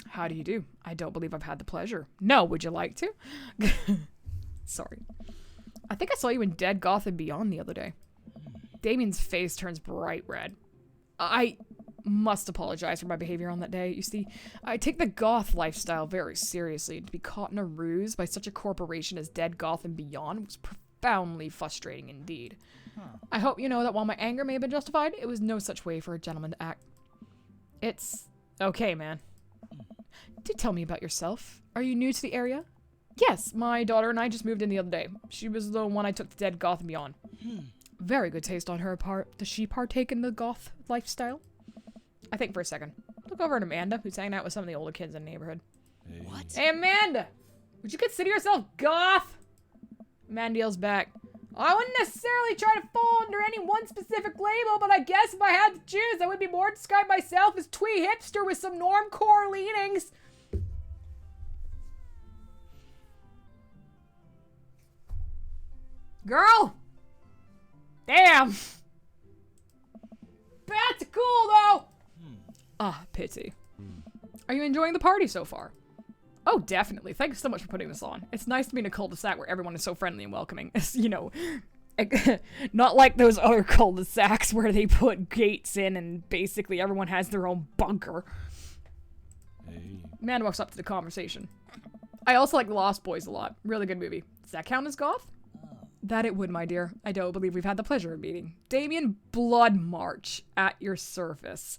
How do you do? I don't believe I've had the pleasure. No, would you like to? Sorry. I think I saw you in Dead Goth and Beyond the other day. Damien's face turns bright red. I must apologize for my behavior on that day. You see, I take the goth lifestyle very seriously. To be caught in a ruse by such a corporation as Dead Goth and Beyond was profoundly frustrating indeed. I hope you know that while my anger may have been justified, it was no such way for a gentleman to act. It's okay, man. Do tell me about yourself. Are you new to the area? Yes, my daughter and I just moved in the other day. She was the one I took to Dead Goth and Beyond. Very good taste on her part. Does she partake in the goth lifestyle? I think for a second. Look over at Amanda, who's hanging out with some of the older kids in the neighborhood. Hey. What? Hey, Amanda! Would you consider yourself goth? Amanda yells back. I wouldn't necessarily try to fall under any one specific label, but I guess if I had to choose, I would be more describe myself as twee hipster with some normcore leanings. Girl! Damn! That's cool, though! Ah, pity. Are you enjoying the party so far? Oh, definitely. Thanks so much for putting this on. It's nice to be in a cul-de-sac where everyone is so friendly and welcoming. It's, you know, not like those other cul-de-sacs where they put gates in and basically everyone has their own bunker. Man walks up to the conversation. I also like The Lost Boys a lot. Really good movie. Does that count as goth? That it would, my dear. I don't believe we've had the pleasure of meeting. Damien Bloodmarch at your service.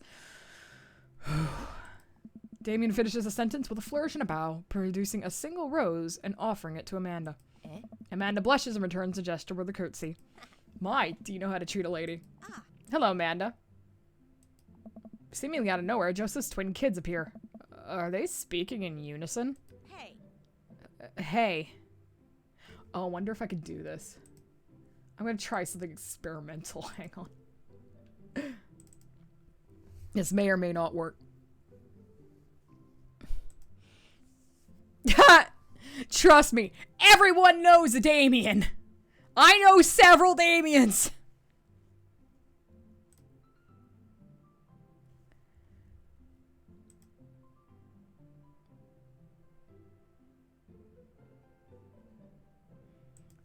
Damien finishes a sentence with a flourish and a bow, producing a single rose and offering it to Amanda. Amanda blushes and returns the gesture with a curtsy. My, do you know how to treat a lady? Hello, Amanda. Seemingly out of nowhere, Joseph's twin kids appear. Are they speaking in unison? Hey. Hey. Oh, I wonder if I could do this. I'm gonna try something experimental. Hang on. This may or may not work. Trust me, everyone knows a Damien. I know several Damiens.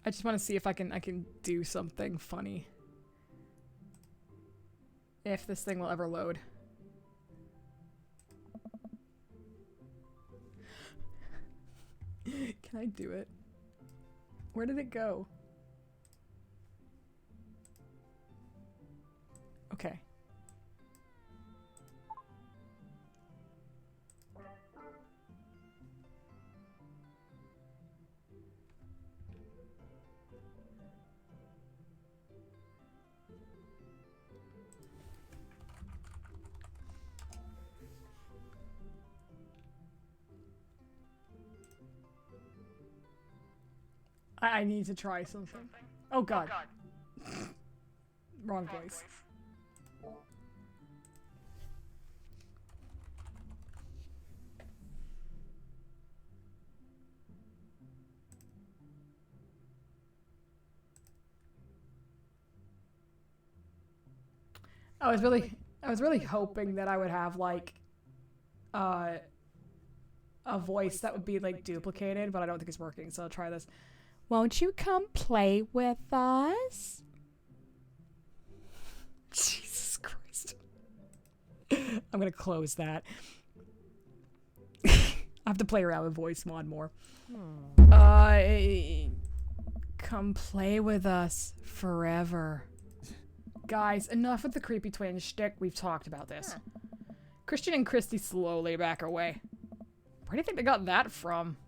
I just want to see if I can do something funny. If this thing will ever load. Can I do it? Where did it go? Okay. I need to try something. Oh god. Wrong voice. I was really hoping that I would have like a voice that would be like duplicated, but I don't think it's working, so I'll try this. Won't you come play with us? Jesus Christ. I'm gonna close that. I have to play around with voice mod more. Come play with us forever. Guys, enough with the creepy twin shtick. We've talked about this. Christian and Christy slowly back away. Where do you think they got that from?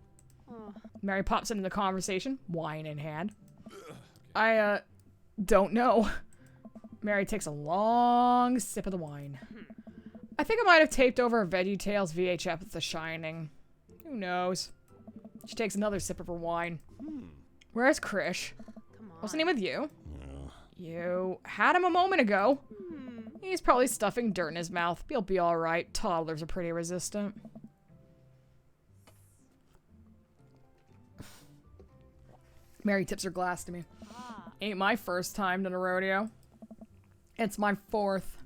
Mary pops into the conversation, wine in hand. I don't know. Mary takes a long sip of the wine. I think I might have taped over a VeggieTales VHS with The Shining. Who knows? She takes another sip of her wine. Where's Krish? Wasn't he with you? You had him a moment ago. He's probably stuffing dirt in his mouth. He'll be alright. Toddlers are pretty resistant. Mary tips her glass to me. Ain't my first time to a rodeo. It's my fourth.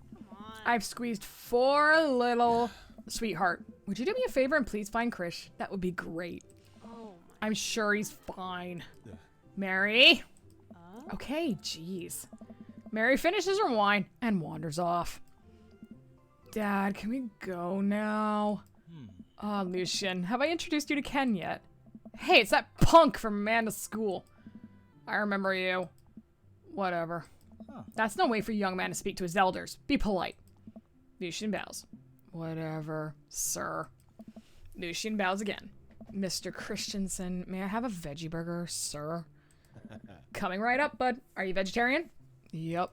I've squeezed 4 little... Sweetheart, would you do me a favor and please find Krish? That would be great. I'm sure he's fine. Mary? Okay, jeez. Mary finishes her wine and wanders off. Dad, can we go now? Oh, Lucian, have I introduced you to Ken yet? Hey, it's that punk from Amanda's school. I remember you. Whatever. That's no way for a young man to speak to his elders. Be polite. Lucian bows. Whatever, sir. Lucian bows again. Mr. Christensen, may I have a veggie burger, sir? Coming right up, bud. Are you vegetarian? Yep.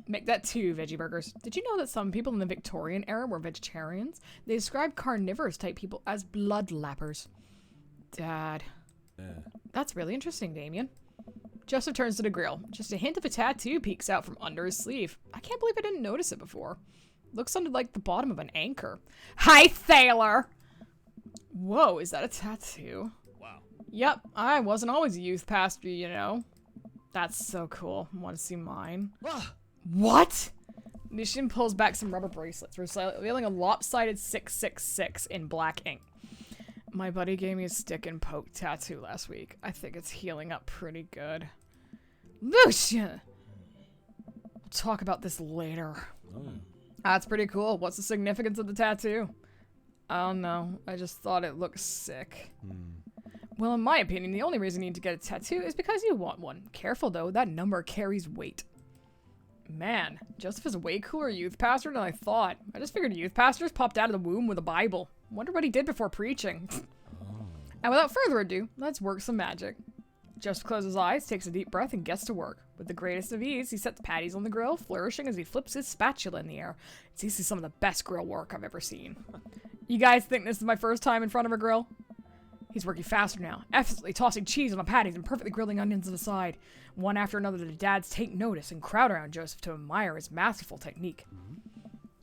Make that 2 veggie burgers. Did you know that some people in the Victorian era were vegetarians? They described carnivorous type people as blood lappers. Dad. That's really interesting, Damien. Joseph turns to the grill. Just a hint of a tattoo peeks out from under his sleeve. I can't believe I didn't notice it before. Looks something like the bottom of an anchor. Hi, sailor! Whoa, is that a tattoo? Wow. Yep, I wasn't always a youth pastor, you know. That's so cool. Want to see mine? What? Nishin pulls back some rubber bracelets, revealing a lopsided 666 in black ink. My buddy gave me a stick and poke tattoo last week. I think it's healing up pretty good. Lucian! We'll talk about this later. That's pretty cool. What's the significance of the tattoo? I don't know. I just thought it looked sick. Hmm. Well, in my opinion, the only reason you need to get a tattoo is because you want one. Careful, though. That number carries weight. Man, Joseph is a way cooler youth pastor than I thought. I just figured youth pastors popped out of the womb with a Bible. Wonder what he did before preaching. And without further ado, let's work some magic. Joseph closes his eyes, takes a deep breath, and gets to work. With the greatest of ease, he sets patties on the grill, flourishing as he flips his spatula in the air. It's easily some of the best grill work I've ever seen. You guys think this is my first time in front of a grill? He's working faster now, effortlessly tossing cheese on the patties and perfectly grilling onions on the side. One after another, the dads take notice and crowd around Joseph to admire his masterful technique.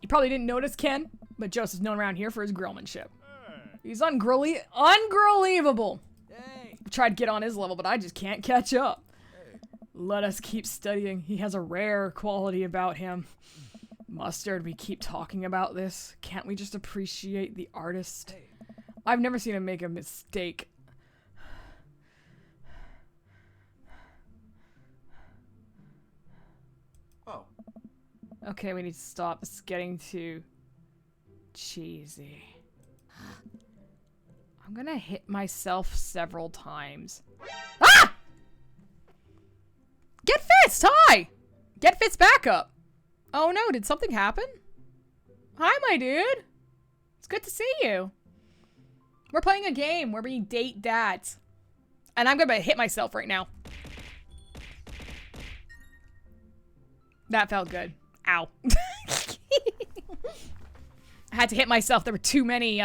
You probably didn't notice, Ken, but Joseph's known around here for his grillmanship. He's ungrillable. Hey. I tried to get on his level, but I just can't catch up. Let us keep studying. He has a rare quality about him. Mustard, we keep talking about this. Can't we just appreciate the artist? Hey. I've never seen him make a mistake. Oh. Okay, we need to stop. It's getting too cheesy. I'm gonna hit myself several times. Ah! Get Fitz! Hi! Get Fitz back up! Oh no, did something happen? Hi, my dude! It's good to see you. We're playing a game where we date dads. And I'm gonna hit myself right now. That felt good. Ow. I had to hit myself. There were too many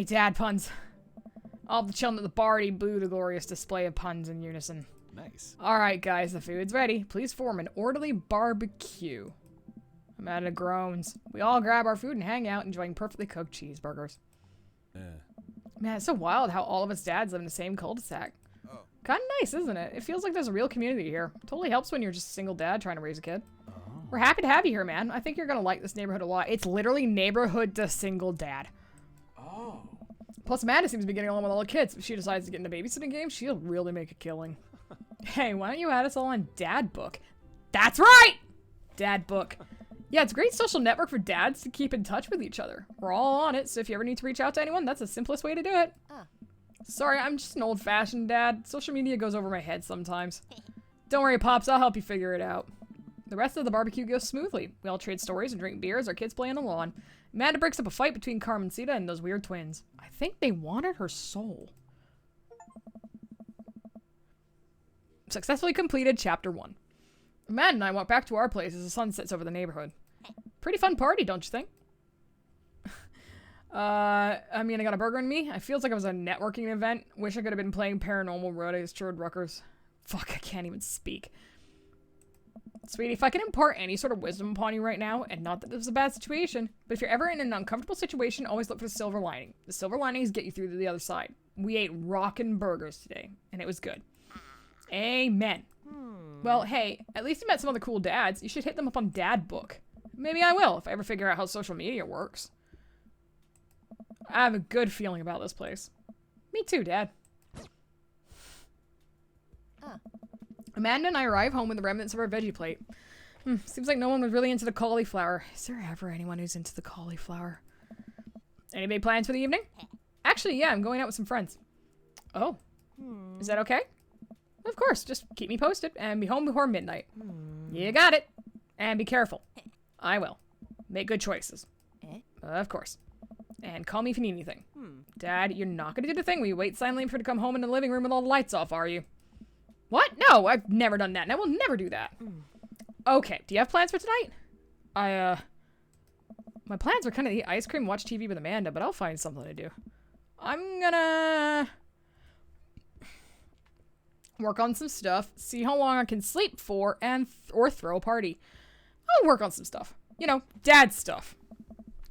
dad puns. All the children at the party blew the glorious display of puns in unison. Nice. Alright, guys, the food's ready. Please form an orderly barbecue. Amanda groans. We all grab our food and hang out, enjoying perfectly cooked cheeseburgers. Yeah. Man, it's so wild how all of us dads live in the same cul-de-sac. Oh. Kind of nice, isn't it? It feels like there's a real community here. Totally helps when you're just a single dad trying to raise a kid. Oh. We're happy to have you here, man. I think you're gonna like this neighborhood a lot. It's literally neighborhood to single dad. Oh. Plus, Amanda seems to be getting along with all the kids. If she decides to get into babysitting game, she'll really make a killing. Hey, why don't you add us all on Dad Book? That's right! Dad Book. Yeah, it's a great social network for dads to keep in touch with each other. We're all on it, so if you ever need to reach out to anyone, that's the simplest way to do it. Sorry, I'm just an old-fashioned dad. Social media goes over my head sometimes. Don't worry, Pops, I'll help you figure it out. The rest of the barbecue goes smoothly. We all trade stories and drink beer as our kids play on the lawn. Amanda breaks up a fight between Carmencita and those weird twins. I think they wanted her soul. Successfully completed Chapter 1. Amanda and I walk back to our place as the sun sets over the neighborhood. Pretty fun party, don't you think? I mean, I got a burger in me. It feels like it was a networking event. Wish I could have been playing Paranormal Road Churd Ruckers. Fuck, I can't even speak. Sweetie, if I can impart any sort of wisdom upon you right now, and not that this is a bad situation, but if you're ever in an uncomfortable situation, always look for the silver lining. The silver linings get you through to the other side. We ate rockin' burgers today, and it was good. Amen. Well, hey, at least you met some other cool dads. You should hit them up on Dad Book. Maybe I will, if I ever figure out how social media works. I have a good feeling about this place. Me too, Dad. Amanda and I arrive home with the remnants of our veggie plate. Seems like no one was really into the cauliflower. Is there ever anyone who's into the cauliflower? Any big plans for the evening? Actually, yeah, I'm going out with some friends. Oh. Is that okay? Of course, just keep me posted and be home before midnight. You got it. And be careful. I will. Make good choices. Of course. And call me if you need anything. Dad, you're not going to do the thing where you wait silently for her to come home in the living room with all the lights off, are you? What? No, I've never done that, and I will never do that. Okay, do you have plans for tonight? My plans are kind of eat ice cream, watch TV with Amanda, but I'll find something to do. I'm gonna work on some stuff, see how long I can sleep for, or throw a party. I'll work on some stuff. You know, dad stuff.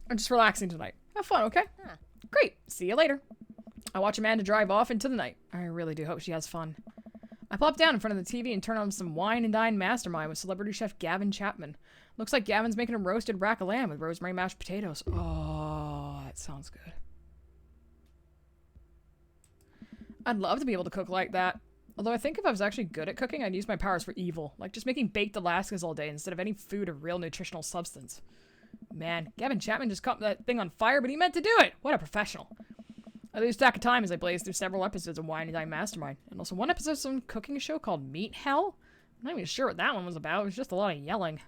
I'm just relaxing tonight. Have fun, okay? Great. See you later. I watch Amanda drive off into the night. I really do hope she has fun. I plop down in front of the TV and turn on some Wine and Dine Mastermind with celebrity chef Gavin Chapman. Looks like Gavin's making a roasted rack of lamb with rosemary mashed potatoes. Oh, that sounds good. I'd love to be able to cook like that. Although I think if I was actually good at cooking, I'd use my powers for evil. Like just making baked Alaskas all day instead of any food of real nutritional substance. Man, Gavin Chapman just caught that thing on fire, but he meant to do it. What a professional. I lose track of time as I blaze through several episodes of Wine and Dine Mastermind, and also one episode of some cooking show called Meat Hell. I'm not even sure what that one was about. It was just a lot of yelling.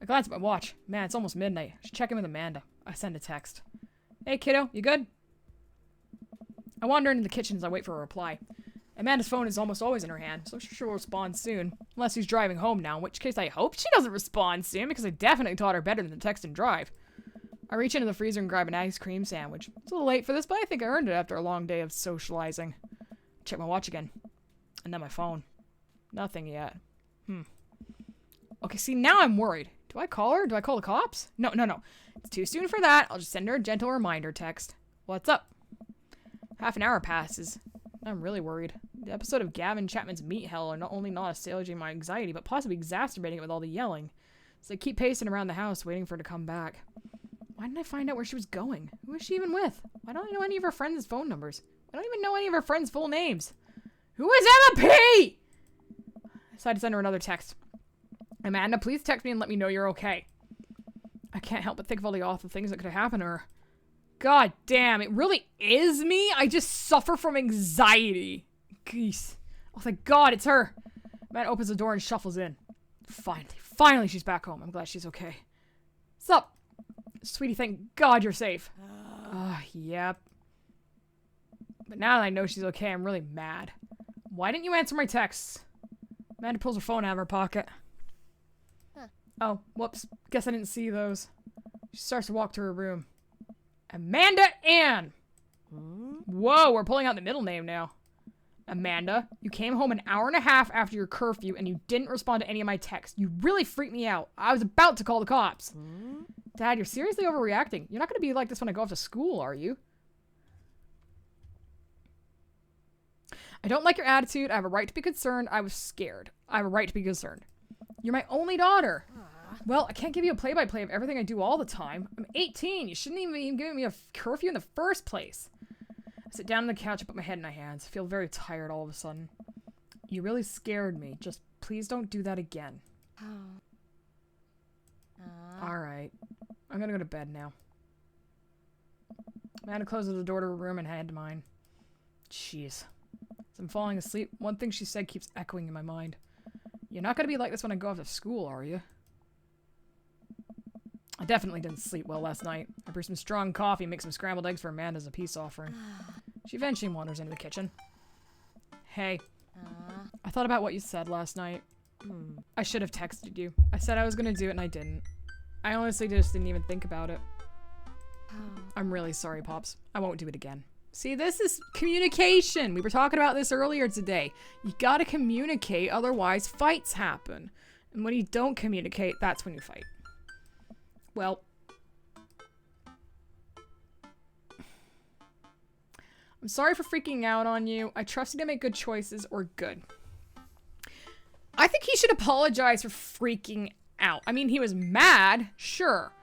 I glance at my watch. Man, it's almost midnight. I should check in with Amanda. I send a text. Hey, kiddo, you good? I wander into the kitchen as I wait for a reply. Amanda's phone is almost always in her hand, so she'll respond soon. Unless she's driving home now, in which case I hope she doesn't respond soon, because I definitely taught her better than text and drive. I reach into the freezer and grab an ice cream sandwich. It's a little late for this, but I think I earned it after a long day of socializing. Check my watch again. And then my phone. Nothing yet. Okay, see, now I'm worried. Do I call her? Do I call the cops? No. It's too soon for that. I'll just send her a gentle reminder text. What's up? Half an hour passes. I'm really worried. The episode of Gavin Chapman's Meat Hell are not only not assuaging my anxiety, but possibly exacerbating it with all the yelling. So I keep pacing around the house, waiting for her to come back. Why didn't I find out where she was going? Who is she even with? Why don't I know any of her friends' phone numbers? I don't even know any of her friends' full names. Who is Emma P? I decided to send her another text. Amanda, please text me and let me know you're okay. I can't help but think of all the awful things that could have happened to her. God damn, it really is me? I just suffer from anxiety. Geese. Oh, thank God, it's her. Matt opens the door and shuffles in. Finally she's back home. I'm glad she's okay. What's up? Sweetie, thank God you're safe. Yep. But now that I know she's okay, I'm really mad. Why didn't you answer my texts? Amanda pulls her phone out of her pocket. Oh, whoops. Guess I didn't see those. She starts to walk to her room. Amanda Ann! Whoa, we're pulling out the middle name now. Amanda, you came home an hour and a half after your curfew and you didn't respond to any of my texts. You really freaked me out. I was about to call the cops. Dad, you're seriously overreacting. You're not going to be like this when I go off to school, are you? I don't like your attitude. I have a right to be concerned. I was scared. I have a right to be concerned. You're my only daughter. Well, I can't give you a play-by-play of everything I do all the time. I'm 18. You shouldn't even be giving me a curfew in the first place. I sit down on the couch and put my head in my hands. I feel very tired all of a sudden. You really scared me. Just please don't do that again. Alright. I'm gonna go to bed now. Amanda closes the door to her room and head to mine. Jeez. As I'm falling asleep, one thing she said keeps echoing in my mind. You're not gonna be like this when I go off to school, are you? I definitely didn't sleep well last night. I brewed some strong coffee and made some scrambled eggs for Amanda as a peace offering. She eventually wanders into the kitchen. Hey. I thought about what you said last night. I should have texted you. I said I was gonna do it and I didn't. I honestly just didn't even think about it. I'm really sorry, Pops. I won't do it again. See, this is communication. We were talking about this earlier today. You gotta communicate, otherwise fights happen. And when you don't communicate, that's when you fight. Well, I'm sorry for freaking out on you. I trust you to make good choices, or good. I think he should apologize for freaking out. I mean, he was mad, sure.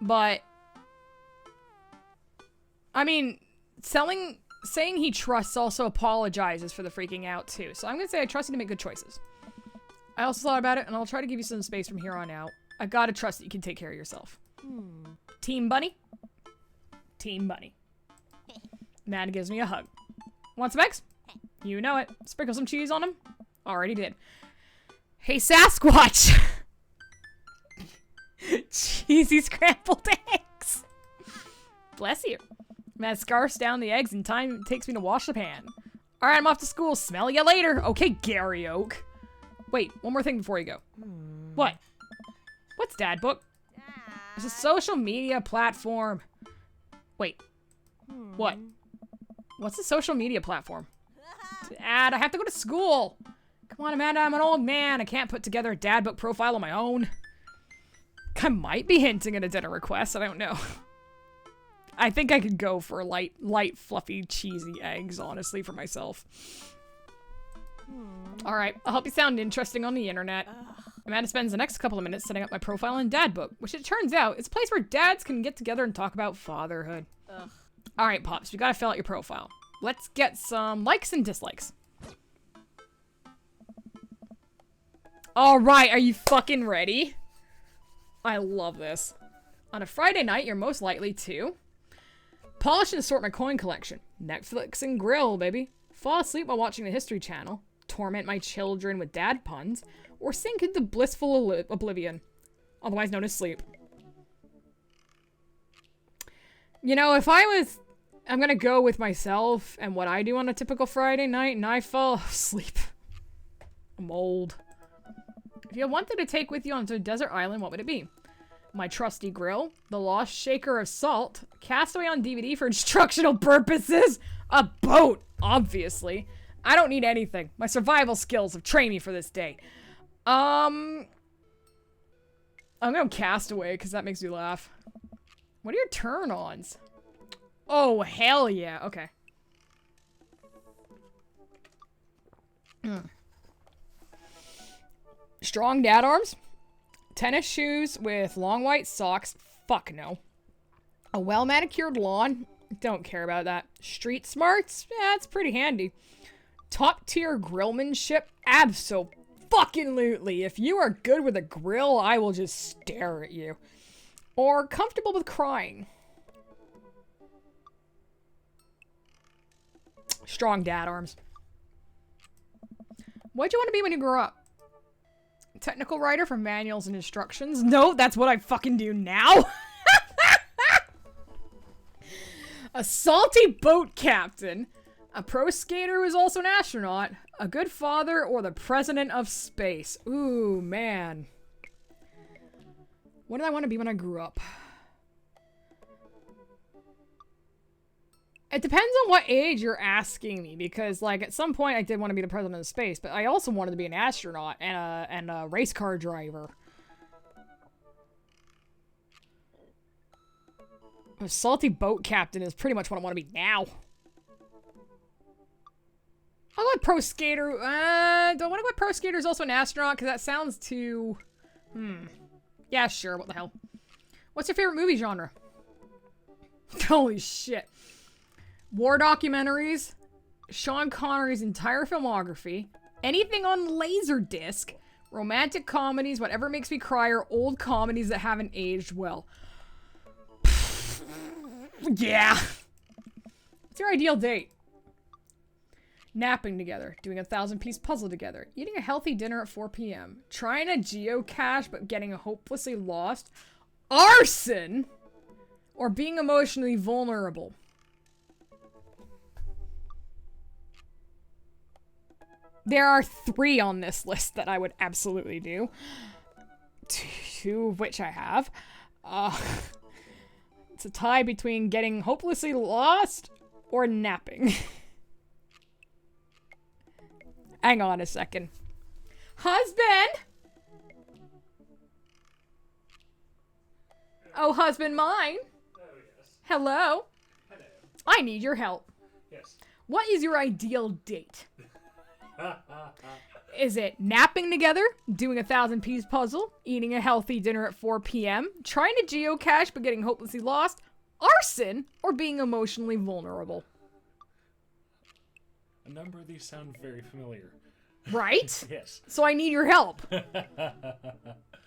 But, I mean, saying he trusts also apologizes for the freaking out, too. So I'm gonna say I trust you to make good choices. I also thought about it, and I'll try to give you some space from here on out. I gotta trust that you can take care of yourself. Team Bunny? Team Bunny. Amanda gives me a hug. Want some eggs? You know it. Sprinkle some cheese on them? Already did. Hey, Sasquatch! Cheesy scrambled eggs! Bless you. Amanda scarfs down the eggs in time it takes me to wash the pan. Alright, I'm off to school. Smell ya later. Okay, Gary Oak. Wait, one more thing before you go. What? What's Dad Book? It's a social media platform. Wait. What? What's a social media platform? Dad, I have to go to school. Come on, Amanda, I'm an old man. I can't put together a Dad Book profile on my own. I might be hinting at a dinner request. I don't know. I think I could go for light, fluffy, cheesy eggs, honestly, for myself. Alright, I'll help you sound interesting on the internet. Amanda spends the next couple of minutes setting up my profile in Dad Book, which it turns out is a place where dads can get together and talk about fatherhood. Alright, Pops, we gotta fill out your profile. Let's get some likes and dislikes. Alright, are you fucking ready? I love this. On a Friday night, you're most likely to polish and sort my coin collection. Netflix and grill, baby. Fall asleep while watching the History Channel. Torment my children with dad puns. Or sink into blissful oblivion. Otherwise known as sleep. You know, if I was... I'm gonna go with myself and what I do on a typical Friday night, and I fall asleep. I'm old. If you had one thing to take with you onto a desert island, what would it be? My trusty grill, the lost shaker of salt, Castaway on DVD for instructional purposes, a boat, obviously. I don't need anything. My survival skills have trained me for this day. I'm going Castaway because that makes me laugh. What are your turn-ons? Oh, hell yeah. Okay. Strong dad arms. Tennis shoes with long white socks. Fuck no. A well-manicured lawn. Don't care about that. Street smarts. Yeah, it's pretty handy. Top-tier grillmanship. Abso-fucking-lutely. If you are good with a grill, I will just stare at you. Or comfortable with crying. Strong dad arms. What'd you want to be when you grew up? Technical writer for manuals and instructions. No, that's what I fucking do now. A salty boat captain. A pro skater who is also an astronaut. A good father or the president of space. Ooh, man. What did I want to be when I grew up? It depends on what age you're asking me, because, like, at some point I did want to be the president of space, but I also wanted to be an astronaut and a race car driver. A salty boat captain is pretty much what I want to be now. I'll go with pro skater. Do I want to go with pro skater is also an astronaut? Because that sounds too... Yeah, sure. What the hell? What's your favorite movie genre? Holy shit. War documentaries, Sean Connery's entire filmography, anything on Laserdisc, romantic comedies, whatever makes me cry, or old comedies that haven't aged well. Yeah. What's your ideal date? Napping together, doing a 1,000-piece puzzle together, eating a healthy dinner at 4 p.m., trying to geocache but getting hopelessly lost, arson, or being emotionally vulnerable. There are 3 on this list that I would absolutely do. 2 of which I have. It's a tie between getting hopelessly lost or napping. Hang on a second. Husband! Oh, husband mine. Oh, yes. Hello. Hello. I need your help. Yes. What is your ideal date? Is it napping together, doing a 1,000-piece puzzle, eating a healthy dinner at 4 p.m., trying to geocache but getting hopelessly lost, arson, or being emotionally vulnerable? A number of these sound very familiar. Right? Yes. So I need your help.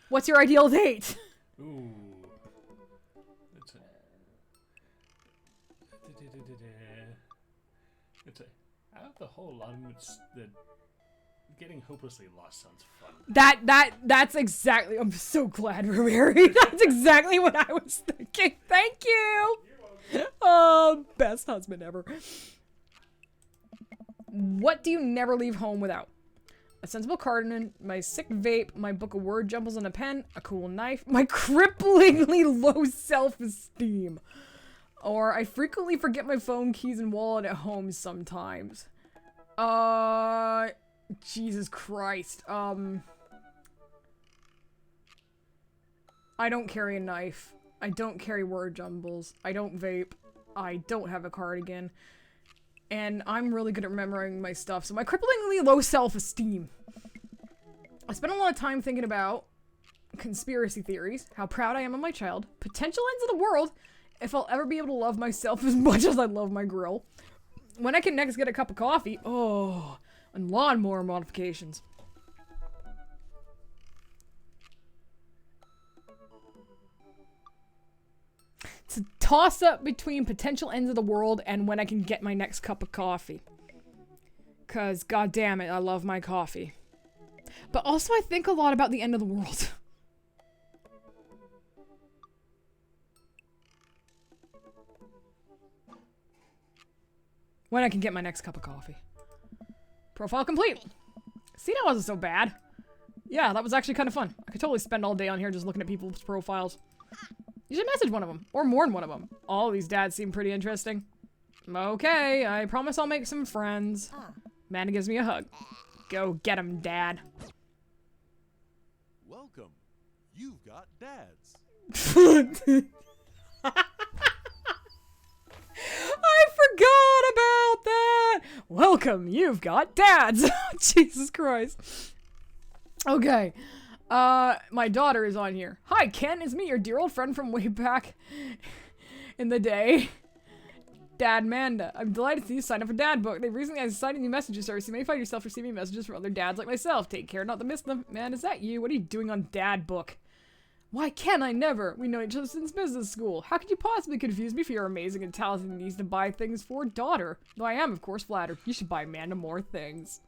What's your ideal date? Ooh. It's a out of the whole lot, it's the getting hopelessly lost sounds fun. That's exactly. I'm so glad we're married. That's exactly what I was thinking. Thank you. Oh, best husband ever. What do you never leave home without? A sensible cardigan, my sick vape, my book of word jumbles and a pen, a cool knife, my cripplingly low self-esteem. Or I frequently forget my phone, keys, and wallet at home sometimes. Jesus Christ. I don't carry a knife. I don't carry word jumbles. I don't vape. I don't have a cardigan. And I'm really good at remembering my stuff, so my cripplingly low self-esteem. I spend a lot of time thinking about conspiracy theories, how proud I am of my child, potential ends of the world, if I'll ever be able to love myself as much as I love my grill, when I can next get a cup of coffee, oh, and lawnmower modifications. It's a toss-up between potential ends of the world and when I can get my next cup of coffee. Because, god damn it, I love my coffee. But also I think a lot about the end of the world. When I can get my next cup of coffee. Profile complete. See, that wasn't so bad. Yeah, that was actually kind of fun. I could totally spend all day on here just looking at people's profiles. You should message one of them, or more than one of them. All of these dads seem pretty interesting. Okay, I promise I'll make some friends. Amanda gives me a hug. Go get him, Dad. Welcome. You've got dads. I forgot about that! Welcome, you've got dads! Jesus Christ. Okay. My daughter is on here. Hi, Ken. It's me, your dear old friend from way back in the day. Dad Manda. I'm delighted to see you sign up for Dad Book. They recently assigned a new messaging service. You may find yourself receiving messages from other dads like myself. Take care not to miss them. Man, is that you? What are you doing on Dad Book? Why can I never? We know each other since business school. How could you possibly confuse me for your amazing and talented needs to buy things for daughter? Though I am, of course, flattered. You should buy Amanda more things.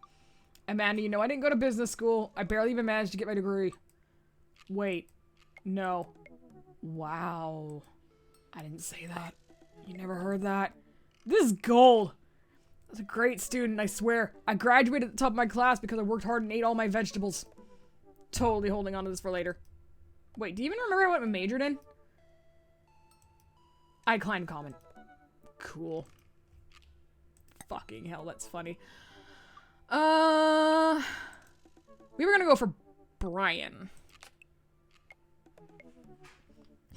Amanda, you know I didn't go to business school. I barely even managed to get my degree. Wait. No. Wow. I didn't say that. You never heard that? This is gold. I was a great student, I swear. I graduated at the top of my class because I worked hard and ate all my vegetables. Totally holding on to this for later. Wait, do you even remember what I majored in? I declined comment. Cool. Fucking hell, that's funny. We were gonna go for Brian.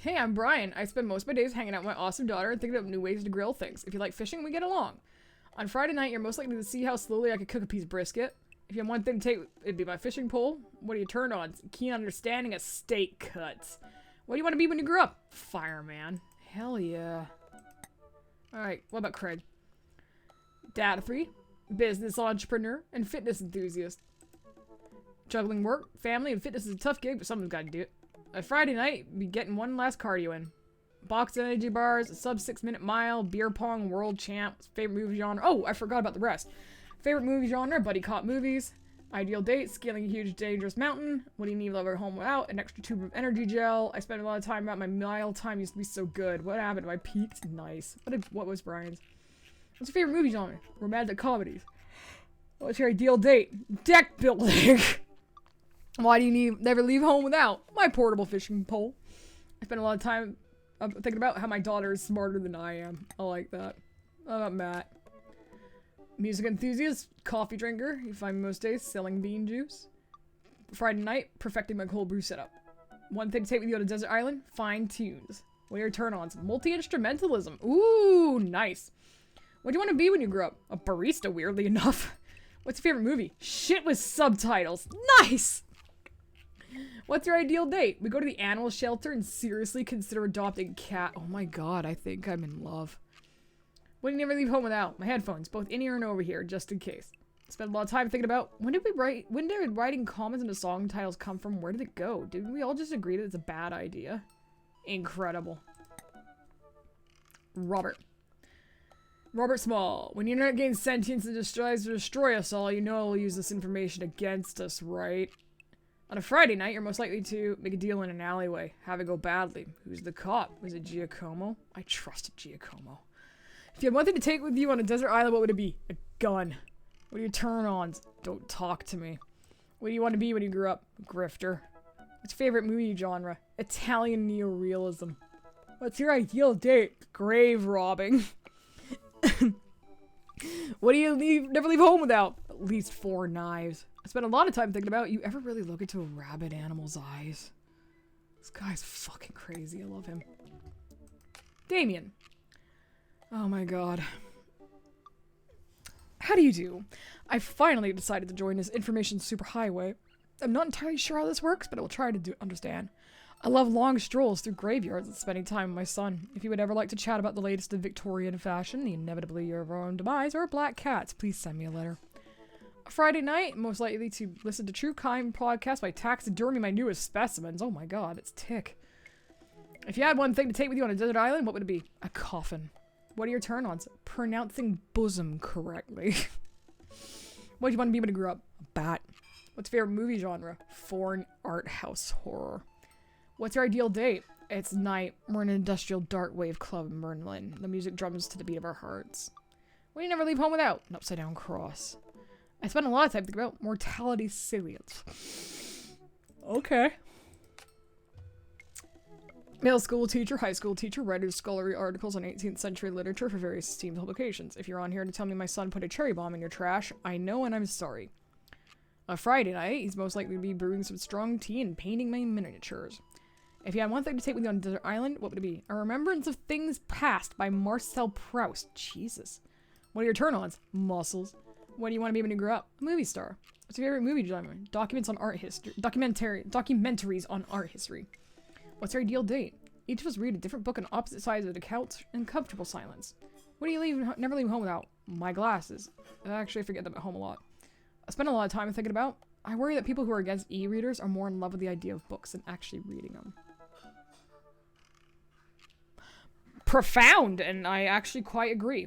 Hey, I'm Brian. I spend most of my days hanging out with my awesome daughter and thinking of new ways to grill things. If you like fishing, we get along. On Friday night, you're most likely to see how slowly I could cook a piece of brisket. If you have one thing to take, it'd be my fishing pole. What do you turn on? Keen understanding of steak cuts. What do you want to be when you grow up? Fireman. Hell yeah. Alright, what about Craig? Dad of 3, business entrepreneur, and fitness enthusiast. Juggling work, family, and fitness is a tough gig, but someone's got to do it. A Friday night, be getting one last cardio in. Boxed energy bars, a sub 6-minute mile, beer pong, world champ, favorite movie genre. Oh, I forgot about the rest. Favorite movie genre, buddy cop movies. Ideal date, scaling a huge dangerous mountain. What do you need to leave home without? An extra tube of energy gel. I spent a lot of time about my mile time used to be so good. What happened to my peaks? Nice. What was Brian's? What's your favorite movie genre? Romantic comedies. What's your ideal date? Deck building. Why do you never leave home without? My portable fishing pole. I spend a lot of time thinking about how my daughter is smarter than I am. I like that. How about Matt? Music enthusiast, coffee drinker. You find me most days selling bean juice. Friday night, perfecting my cold brew setup. One thing to take with you on a desert island, fine tunes. What are your turn-ons? Multi-instrumentalism. Ooh, nice. What do you want to be when you grow up? A barista, weirdly enough. What's your favorite movie? Shit with subtitles. Nice! What's your ideal date? We go to the animal shelter and seriously consider adopting a cat. Oh my god, I think I'm in love. What do you never leave home without? My headphones, both in here and over here, just in case. Spent a lot of time thinking about when did writing comments into song titles come from? Where did it go? Didn't we all just agree that it's a bad idea? Incredible. Robert Small. When the internet gains sentience and tries to destroy us all, you know it'll use this information against us, right? On a Friday night, you're most likely to make a deal in an alleyway. Have it go badly. Who's the cop? Was it Giacomo? I trusted Giacomo. If you had one thing to take with you on a desert island, what would it be? A gun. What are your turn-ons? Don't talk to me. What do you want to be when you grow up? Grifter. What's your favorite movie genre? Italian neorealism. What's your ideal date? Grave robbing. What do you never leave home without? At least 4 knives. I spent a lot of time thinking about, you ever really look into a rabid animal's eyes? This guy's fucking crazy. I love him. Damien. Oh my god. How do you do? I finally decided to join this information superhighway. I'm not entirely sure how this works, but I will try to understand. I love long strolls through graveyards and spending time with my son. If you would ever like to chat about the latest in Victorian fashion, the inevitably your own demise, or black cats, please send me a letter. Friday night, most likely to listen to True Crime podcast by taxidermy my newest specimens. Oh my god, it's Tick. If you had one thing to take with you on a desert island, what would it be? A coffin. What are your turn-ons? Pronouncing bosom correctly. What do you want to be when you grow up? A bat. What's your favorite movie genre? Foreign art house horror. What's your ideal date? It's night. We're in an industrial dark wave club in Berlin. The music drums to the beat of our hearts. What do you never leave home without? An upside down cross. I spend a lot of time thinking about mortality salience. Okay. Middle school teacher, high school teacher, writer scholarly articles on 18th century literature for various esteemed publications. If you're on here to tell me my son put a cherry bomb in your trash, I know and I'm sorry. A Friday night, he's most likely to be brewing some strong tea and painting my miniatures. If you had one thing to take with you on a desert island, what would it be? A Remembrance of Things Past by Marcel Proust. Jesus. What are your turn-ons? Muscles. What do you want to be when you grow up? A movie star. What's your favorite movie genre? Documents on art history. Documentaries on art history. What's your ideal date? Each of us read a different book on opposite sides of the couch in comfortable silence. What do you never leave home without? My glasses. Actually, I forget them at home a lot. I spend a lot of time thinking about. I worry that people who are against e-readers are more in love with the idea of books than actually reading them. Profound, and I actually quite agree.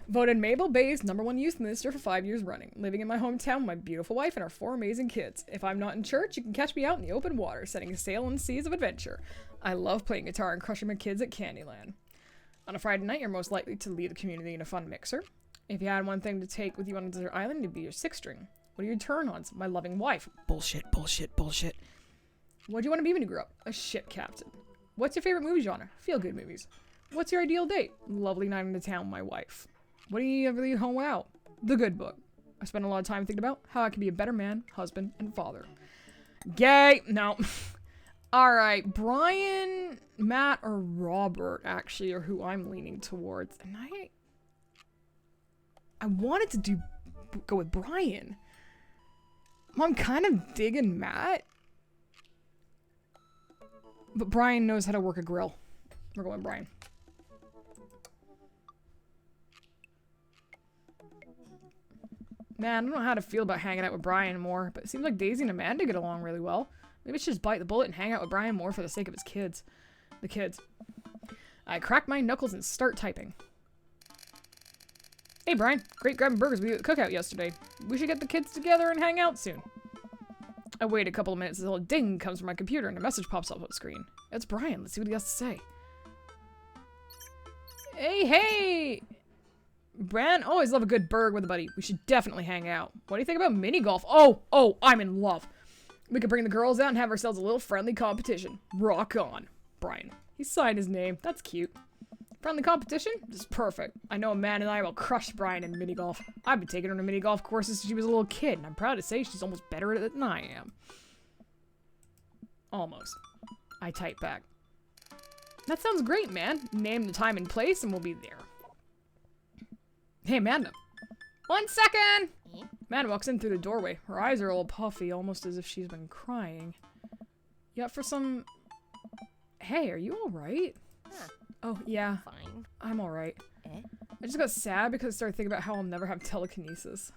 Voted Mabel Bay's #1 youth minister for 5 years running. Living in my hometown with my beautiful wife and our 4 amazing kids. If I'm not in church, you can catch me out in the open water, setting sail on the seas of adventure. I love playing guitar and crushing my kids at Candyland. On a Friday night, you're most likely to lead the community in a fun mixer. If you had one thing to take with you on a desert island, it'd be your 6-string. What are your turn-ons? My loving wife. Bullshit, bullshit, bullshit. What do you want to be when you grow up? A ship captain. What's your favorite movie genre? Feel-good movies. What's your ideal date? Lovely night in the town with my wife. What do you ever leave home without? The Good Book. I spend a lot of time thinking about how I can be a better man, husband, and father. Gay! No. Alright, Brian, Matt, or Robert, actually, are who I'm leaning towards. And I wanted to go with Brian. I'm kind of digging Matt. But Brian knows how to work a grill. We're going Brian. Man, I don't know how to feel about hanging out with Brian more, but it seems like Daisy and Amanda get along really well. Maybe I should just bite the bullet and hang out with Brian more for the sake of his kids. The kids. I crack my knuckles and start typing. Hey Brian, great grabbing burgers with you at the cookout yesterday. We should get the kids together and hang out soon. I wait a couple of minutes until a ding comes from my computer and a message pops up on the screen. It's Brian, let's see what he has to say. Hey! Bran, always love a good burg with a buddy. We should definitely hang out. What do you think about mini golf? Oh, I'm in love. We could bring the girls out and have ourselves a little friendly competition. Rock on. Brian. He signed his name. That's cute. Friendly competition? This is perfect. I know Amanda and I will crush Brian in mini golf. I've been taking her to mini golf courses since she was a little kid, and I'm proud to say she's almost better at it than I am. Almost. I type back. That sounds great, man. Name the time and place, and we'll be there. Hey, Amanda. 1 second! Amanda walks in through the doorway. Her eyes are all puffy, almost as if she's been crying. You up for some... Hey, are you alright? Huh. Oh, yeah. Fine. I'm alright. Eh? I just got sad because I started thinking about how I'll never have telekinesis.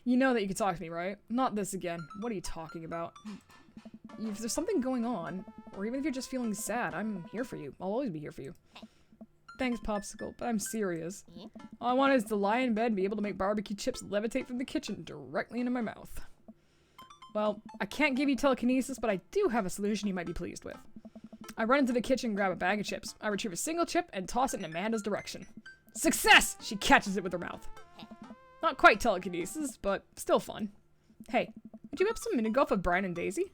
You know that you can talk to me, right? Not this again. What are you talking about? If there's something going on, or even if you're just feeling sad, I'm here for you. I'll always be here for you. Thanks, Popsicle, but I'm serious. All I want is to lie in bed and be able to make barbecue chips levitate from the kitchen directly into my mouth. Well, I can't give you telekinesis, but I do have a solution you might be pleased with. I run into the kitchen and grab a bag of chips. I retrieve a single chip and toss it in Amanda's direction. Success! She catches it with her mouth. Not quite telekinesis, but still fun. Hey, would you have some mini golf with Brian and Daisy?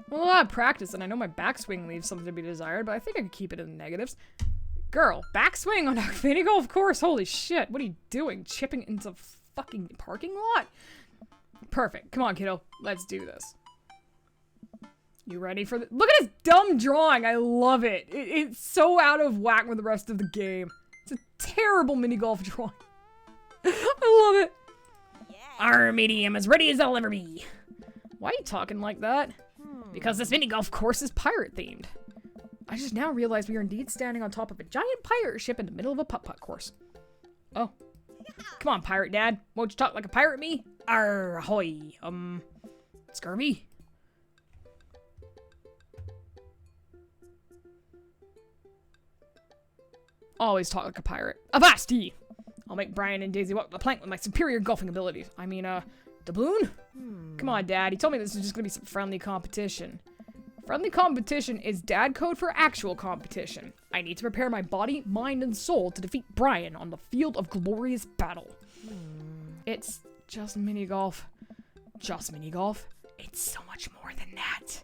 Well, a lot of practice, and I know my backswing leaves something to be desired, but I think I could keep it in the negatives. Girl, backswing on a mini golf course? Holy shit, what are you doing? Chipping into a fucking parking lot? Perfect. Come on, kiddo. Let's do this. You ready for the— Look at his dumb drawing! I love it! It's so out of whack with the rest of the game. It's a terrible mini golf drawing. I love it! Yeah. Our medium as ready as I'll ever be. Why are you talking like that? Because this mini golf course is pirate themed. I just now realized we are indeed standing on top of a giant pirate ship in the middle of a putt-putt course. Oh. Come on, pirate dad. Won't you talk like a pirate me? Ahoy. Scurvy? Always talk like a pirate. Avasti! I'll make Brian and Daisy walk the plank with my superior golfing abilities. I mean, doubloon? Come on, Dad. He told me this was just gonna be some friendly competition. Friendly competition is dad code for actual competition. I need to prepare my body, mind, and soul to defeat Brian on the field of glorious battle. It's just mini golf. Just mini golf. It's so much more than that.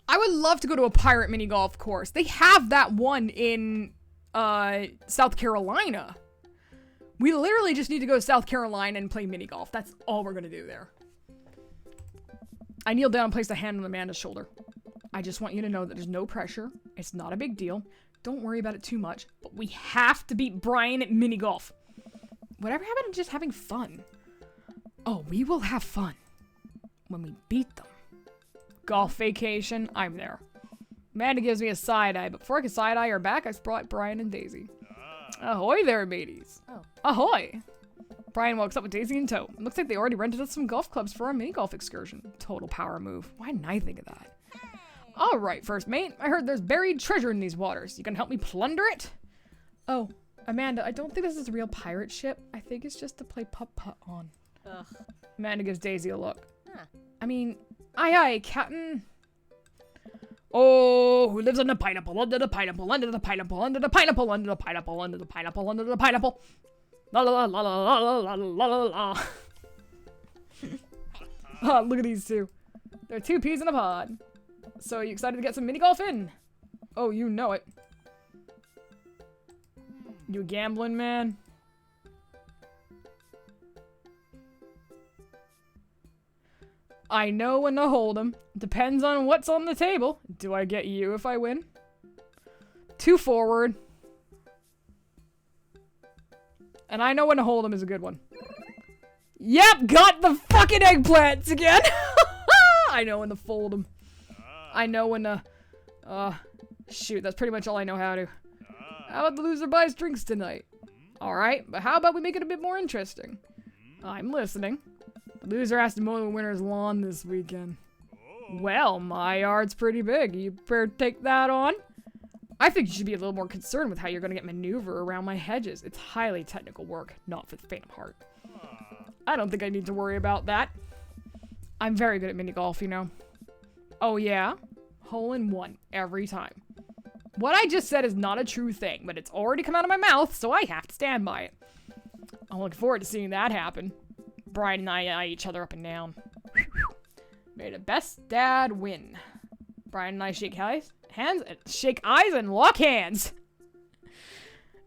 I would love to go to a pirate mini golf course. They have that one in South Carolina. We literally just need to go to South Carolina and play mini golf. That's all we're gonna do there. I kneeled down and placed a hand on Amanda's shoulder. I just want you to know that there's no pressure. It's not a big deal. Don't worry about it too much. But we have to beat Brian at mini golf. Whatever happened to just having fun? Oh, we will have fun when we beat them. Golf vacation, I'm there. Amanda gives me a side eye, but before I can side eye her back, I brought Brian and Daisy. Ahoy there, mateys. Oh. Ahoy. Brian walks up with Daisy in tow. Looks like they already rented us some golf clubs for our mini golf excursion. Total power move. Why didn't I think of that? All right, first mate. I heard there's buried treasure in these waters. You can help me plunder it? Oh, Amanda, I don't think this is a real pirate ship. I think it's just to play putt-putt on. Ugh. Amanda gives Daisy a look. Huh. I mean, aye, Captain. Oh, who lives on the pineapple, under the pineapple, under the pineapple, under the pineapple, under the pineapple, under the pineapple, under the pineapple. La la la la la la la la la la. Oh, look at these two. They're two peas in a pod. So are you excited to get some mini golf in? Oh, you know it. You gambling man? I know when to hold 'em. Depends on what's on the table. Do I get you if I win? 2 forward. And I know when to hold 'em is a good one. Yep, got the fucking eggplants again. I know when to fold 'em. I know when to, shoot, that's pretty much all I know how to. How about the loser buys drinks tonight? Alright, but how about we make it a bit more interesting? I'm listening. The loser has to mow the winner's lawn this weekend. Well, my yard's pretty big. You better take that on. I think you should be a little more concerned with how you're going to get maneuver around my hedges. It's highly technical work, not for the faint of heart. I don't think I need to worry about that. I'm very good at mini golf, you know. Oh yeah? Hole in one every time. What I just said is not a true thing, but it's already come out of my mouth, so I have to stand by it. I'm looking forward to seeing that happen. Brian and I eye each other up and down. May the best dad win. Brian and I shake eyes, and lock hands.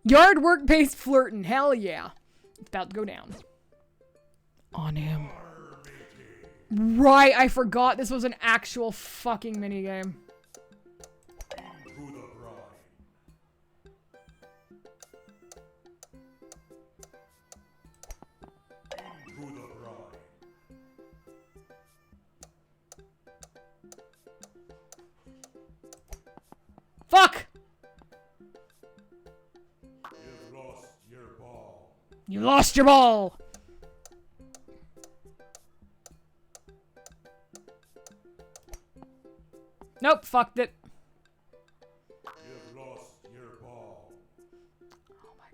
Yard work based flirting, hell yeah. It's about to go down. On him. Right, I forgot this was an actual fucking minigame. Fuck! You've lost your ball. You lost your ball! Nope, fucked it. You've lost your ball. Oh my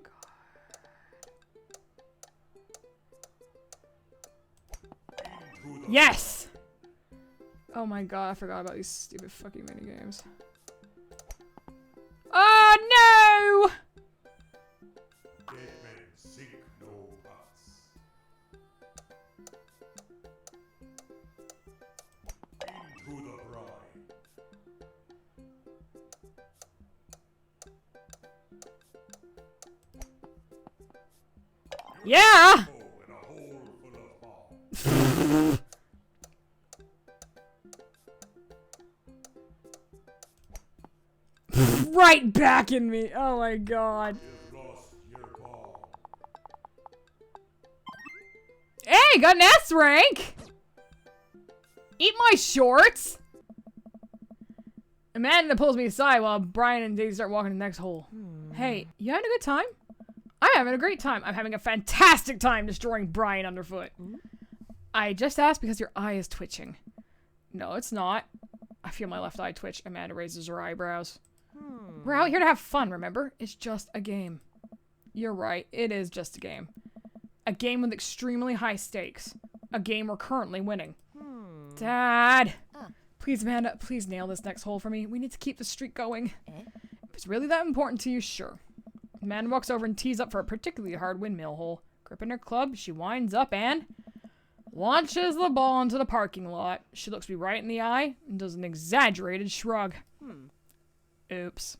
god. Yes! Oh my god, I forgot about these stupid fucking minigames. Oh no! Dead men sink no huts. Into the brine. Yeah! Oh, in a hole full of balls. Right back in me. Oh my god. You've lost your ball. Hey, got an S rank! Eat my shorts! Amanda pulls me aside while Brian and Daisy start walking to the next hole. Hey, you having a good time? I'm having a great time. I'm having a fantastic time destroying Brian underfoot. I just asked because your eye is twitching. No, it's not. I feel my left eye twitch. Amanda raises her eyebrows. We're out here to have fun, remember? It's just a game. You're right. It is just a game. A game with extremely high stakes. A game we're currently winning. Dad! Please, Amanda, please nail this next hole for me. We need to keep the streak going. If it's really that important to you, sure. Amanda walks over and tees up for a particularly hard windmill hole. Gripping her club, she winds up and launches the ball into the parking lot. She looks me right in the eye and does an exaggerated shrug. Oops.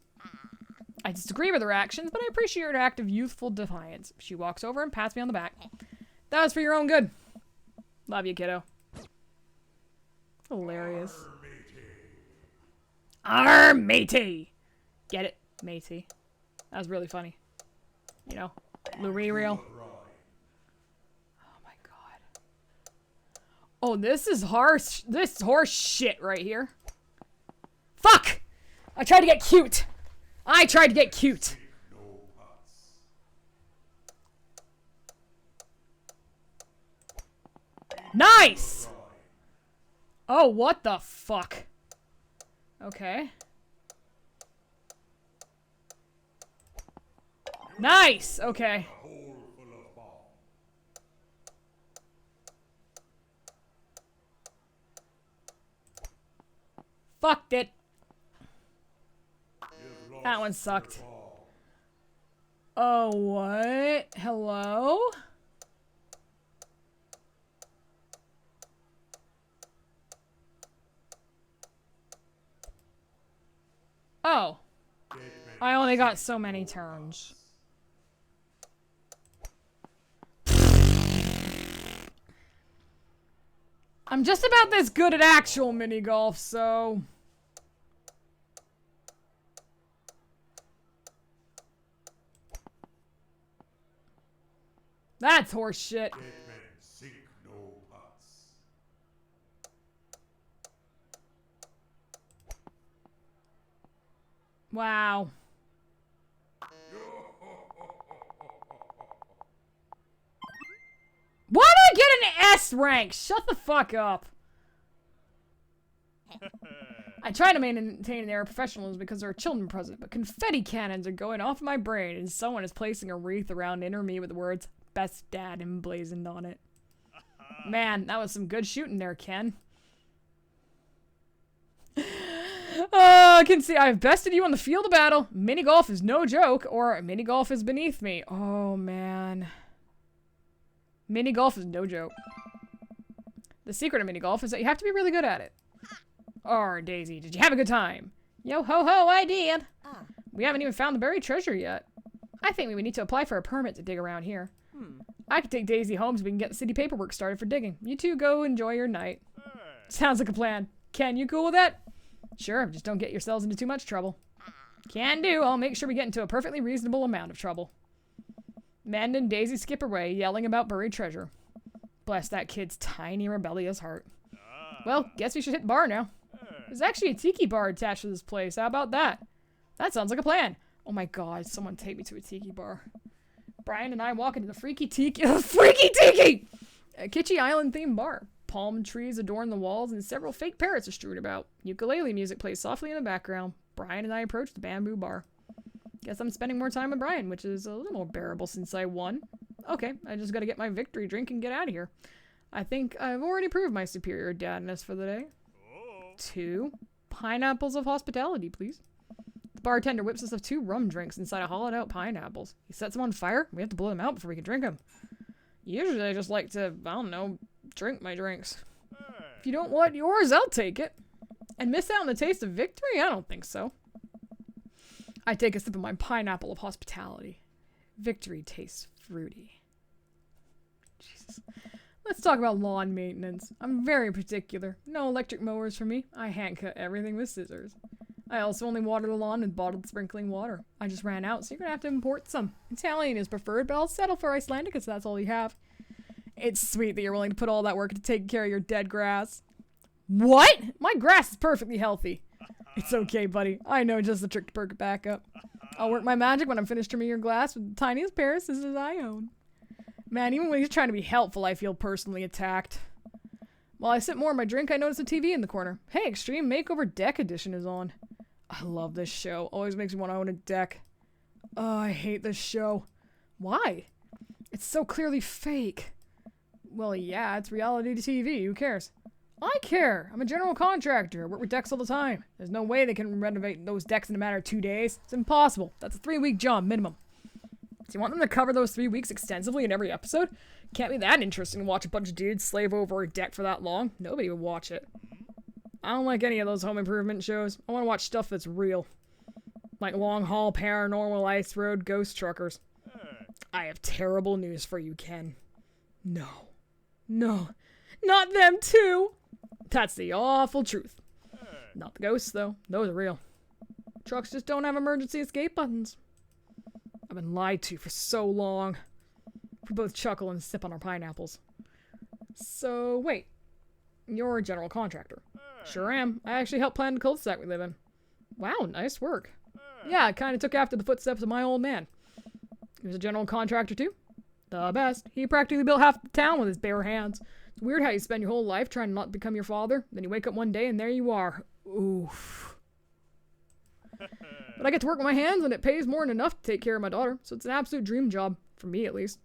I disagree with her actions, but I appreciate her act of youthful defiance. She walks over and pats me on the back. That was for your own good. Love you, kiddo. Hilarious. Arr, matey! Get it? Matey. That was really funny. You know, Louis real. Oh my god. Oh, this is horse. This is horse shit right here. Fuck! I tried to get cute. I tried to get cute. Nice! Oh, what the fuck? Okay. Nice! Okay. Fucked it. That one sucked. Oh, what? Hello? Oh. I only got so many turns. I'm just about this good at actual mini golf, so... That's horse shit. Wow. Why did I get an S rank? Shut the fuck up. I try to maintain an air of professionalism because there are children present, but confetti cannons are going off in my brain and someone is placing a wreath around inner me with the words, "Best Dad" emblazoned on it. Man, that was some good shooting there, Ken. Oh, I can see I've bested you on the field of battle. Mini golf is no joke, or mini golf is beneath me. Oh, man. Mini golf is no joke. The secret of mini golf is that you have to be really good at it. Oh, Daisy, did you have a good time? Yo ho ho, I did. We haven't even found the buried treasure yet. I think we would need to apply for a permit to dig around here. I could take Daisy home so we can get the city paperwork started for digging. You two go enjoy your night. Sounds like a plan. Ken, you cool with that? Sure, just don't get yourselves into too much trouble. Can do. I'll make sure we get into a perfectly reasonable amount of trouble. Amanda and Daisy skip away, yelling about buried treasure. Bless that kid's tiny, rebellious heart. Well, guess we should hit the bar now. There's actually a tiki bar attached to this place. How about that? That sounds like a plan. Oh my god, someone take me to a tiki bar. Brian and I walk into the freaky tiki, a Kitschy Island themed bar. Palm trees adorn the walls and several fake parrots are strewn about. Ukulele music plays softly in the background. Brian and I approach the bamboo bar. Guess I'm spending more time with Brian, which is a little more bearable since I won. Okay, I just gotta get my victory drink and get out of here. I think I've already proved my superior dadness for the day. 2 pineapples of hospitality, please. The bartender whips us up 2 rum drinks inside of hollowed out pineapples. He sets them on fire. We have to blow them out before we can drink them. Usually I just like to, I don't know, drink my drinks. If you don't want yours, I'll take it. And miss out on the taste of victory? I don't think so. I take a sip of my pineapple of hospitality. Victory tastes fruity. Jesus. Let's talk about lawn maintenance. I'm very particular. No electric mowers for me. I hand cut everything with scissors. I also only water the lawn with bottled sprinkling water. I just ran out, so you're gonna have to import some. Italian is preferred, but I'll settle for Icelandic if that's all you have. It's sweet that you're willing to put all that work into taking care of your dead grass. What? My grass is perfectly healthy. It's okay, buddy. I know just the trick to perk it back up. I'll work my magic when I'm finished trimming your glass with the tiniest pair of scissors I own. Man, even when he's trying to be helpful, I feel personally attacked. While I sip more of my drink, I notice a TV in the corner. Hey, Extreme Makeover Deck Edition is on. I love this show. Always makes me want to own a deck. Oh, I hate this show. Why? It's so clearly fake. Well, yeah, it's reality TV. Who cares? I care. I'm a general contractor. I work with decks all the time. There's no way they can renovate those decks in a matter of 2 days. It's impossible. That's a 3-week job minimum. Do you want them to cover those 3 weeks extensively in every episode? Can't be that interesting to watch a bunch of dudes slave over a deck for that long. Nobody would watch it. I don't like any of those home improvement shows. I want to watch stuff that's real. Like Long Haul, Paranormal, Ice Road, Ghost Truckers. I have terrible news for you, Ken. No. No. Not them too! That's the awful truth. Not the ghosts, though. Those are real. Trucks just don't have emergency escape buttons. I've been lied to for so long. We both chuckle and sip on our pineapples. So, wait. You're a general contractor. Sure am. I actually helped plan the cul-de-sac we live in. Wow, nice work. Yeah, I kind of took after the footsteps of my old man. He was a general contractor, too. The best. He practically built half the town with his bare hands. It's weird how you spend your whole life trying to not become your father, then you wake up one day and there you are. Oof. But I get to work with my hands and it pays more than enough to take care of my daughter, so it's an absolute dream job. For me, at least.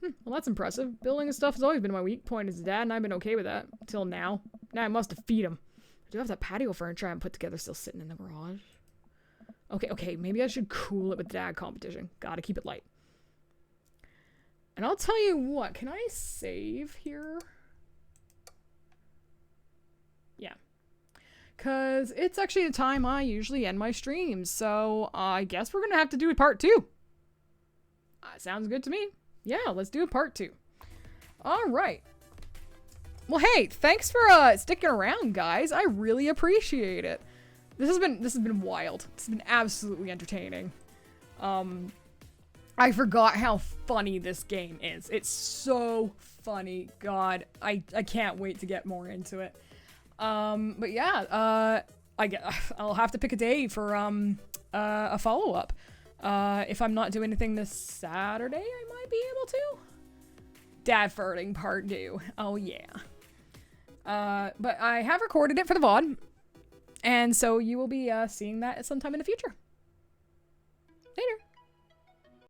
Well, that's impressive. Building and stuff has always been my weak point as a dad, and I've been okay with that. Until now. Now I must defeat him. I do have that patio furniture I haven't put together still sitting in the garage. Okay, maybe I should cool it with dad competition. Gotta keep it light. And I'll tell you what, can I save here? Yeah. Because it's actually the time I usually end my streams, so I guess we're gonna have to do a part 2. Sounds good to me. Yeah, let's do a part 2. Alright. Well, hey, thanks for sticking around, guys. I really appreciate it. This has been wild. It's been absolutely entertaining. I forgot how funny this game is. It's so funny. God, I can't wait to get more into it. But yeah, I'll have to pick a day for a follow-up. If I'm not doing anything this Saturday, I might be able to. Dad farting part 2. Oh yeah. But I have recorded it for the VOD. And so you will be seeing that at some time in the future. Later.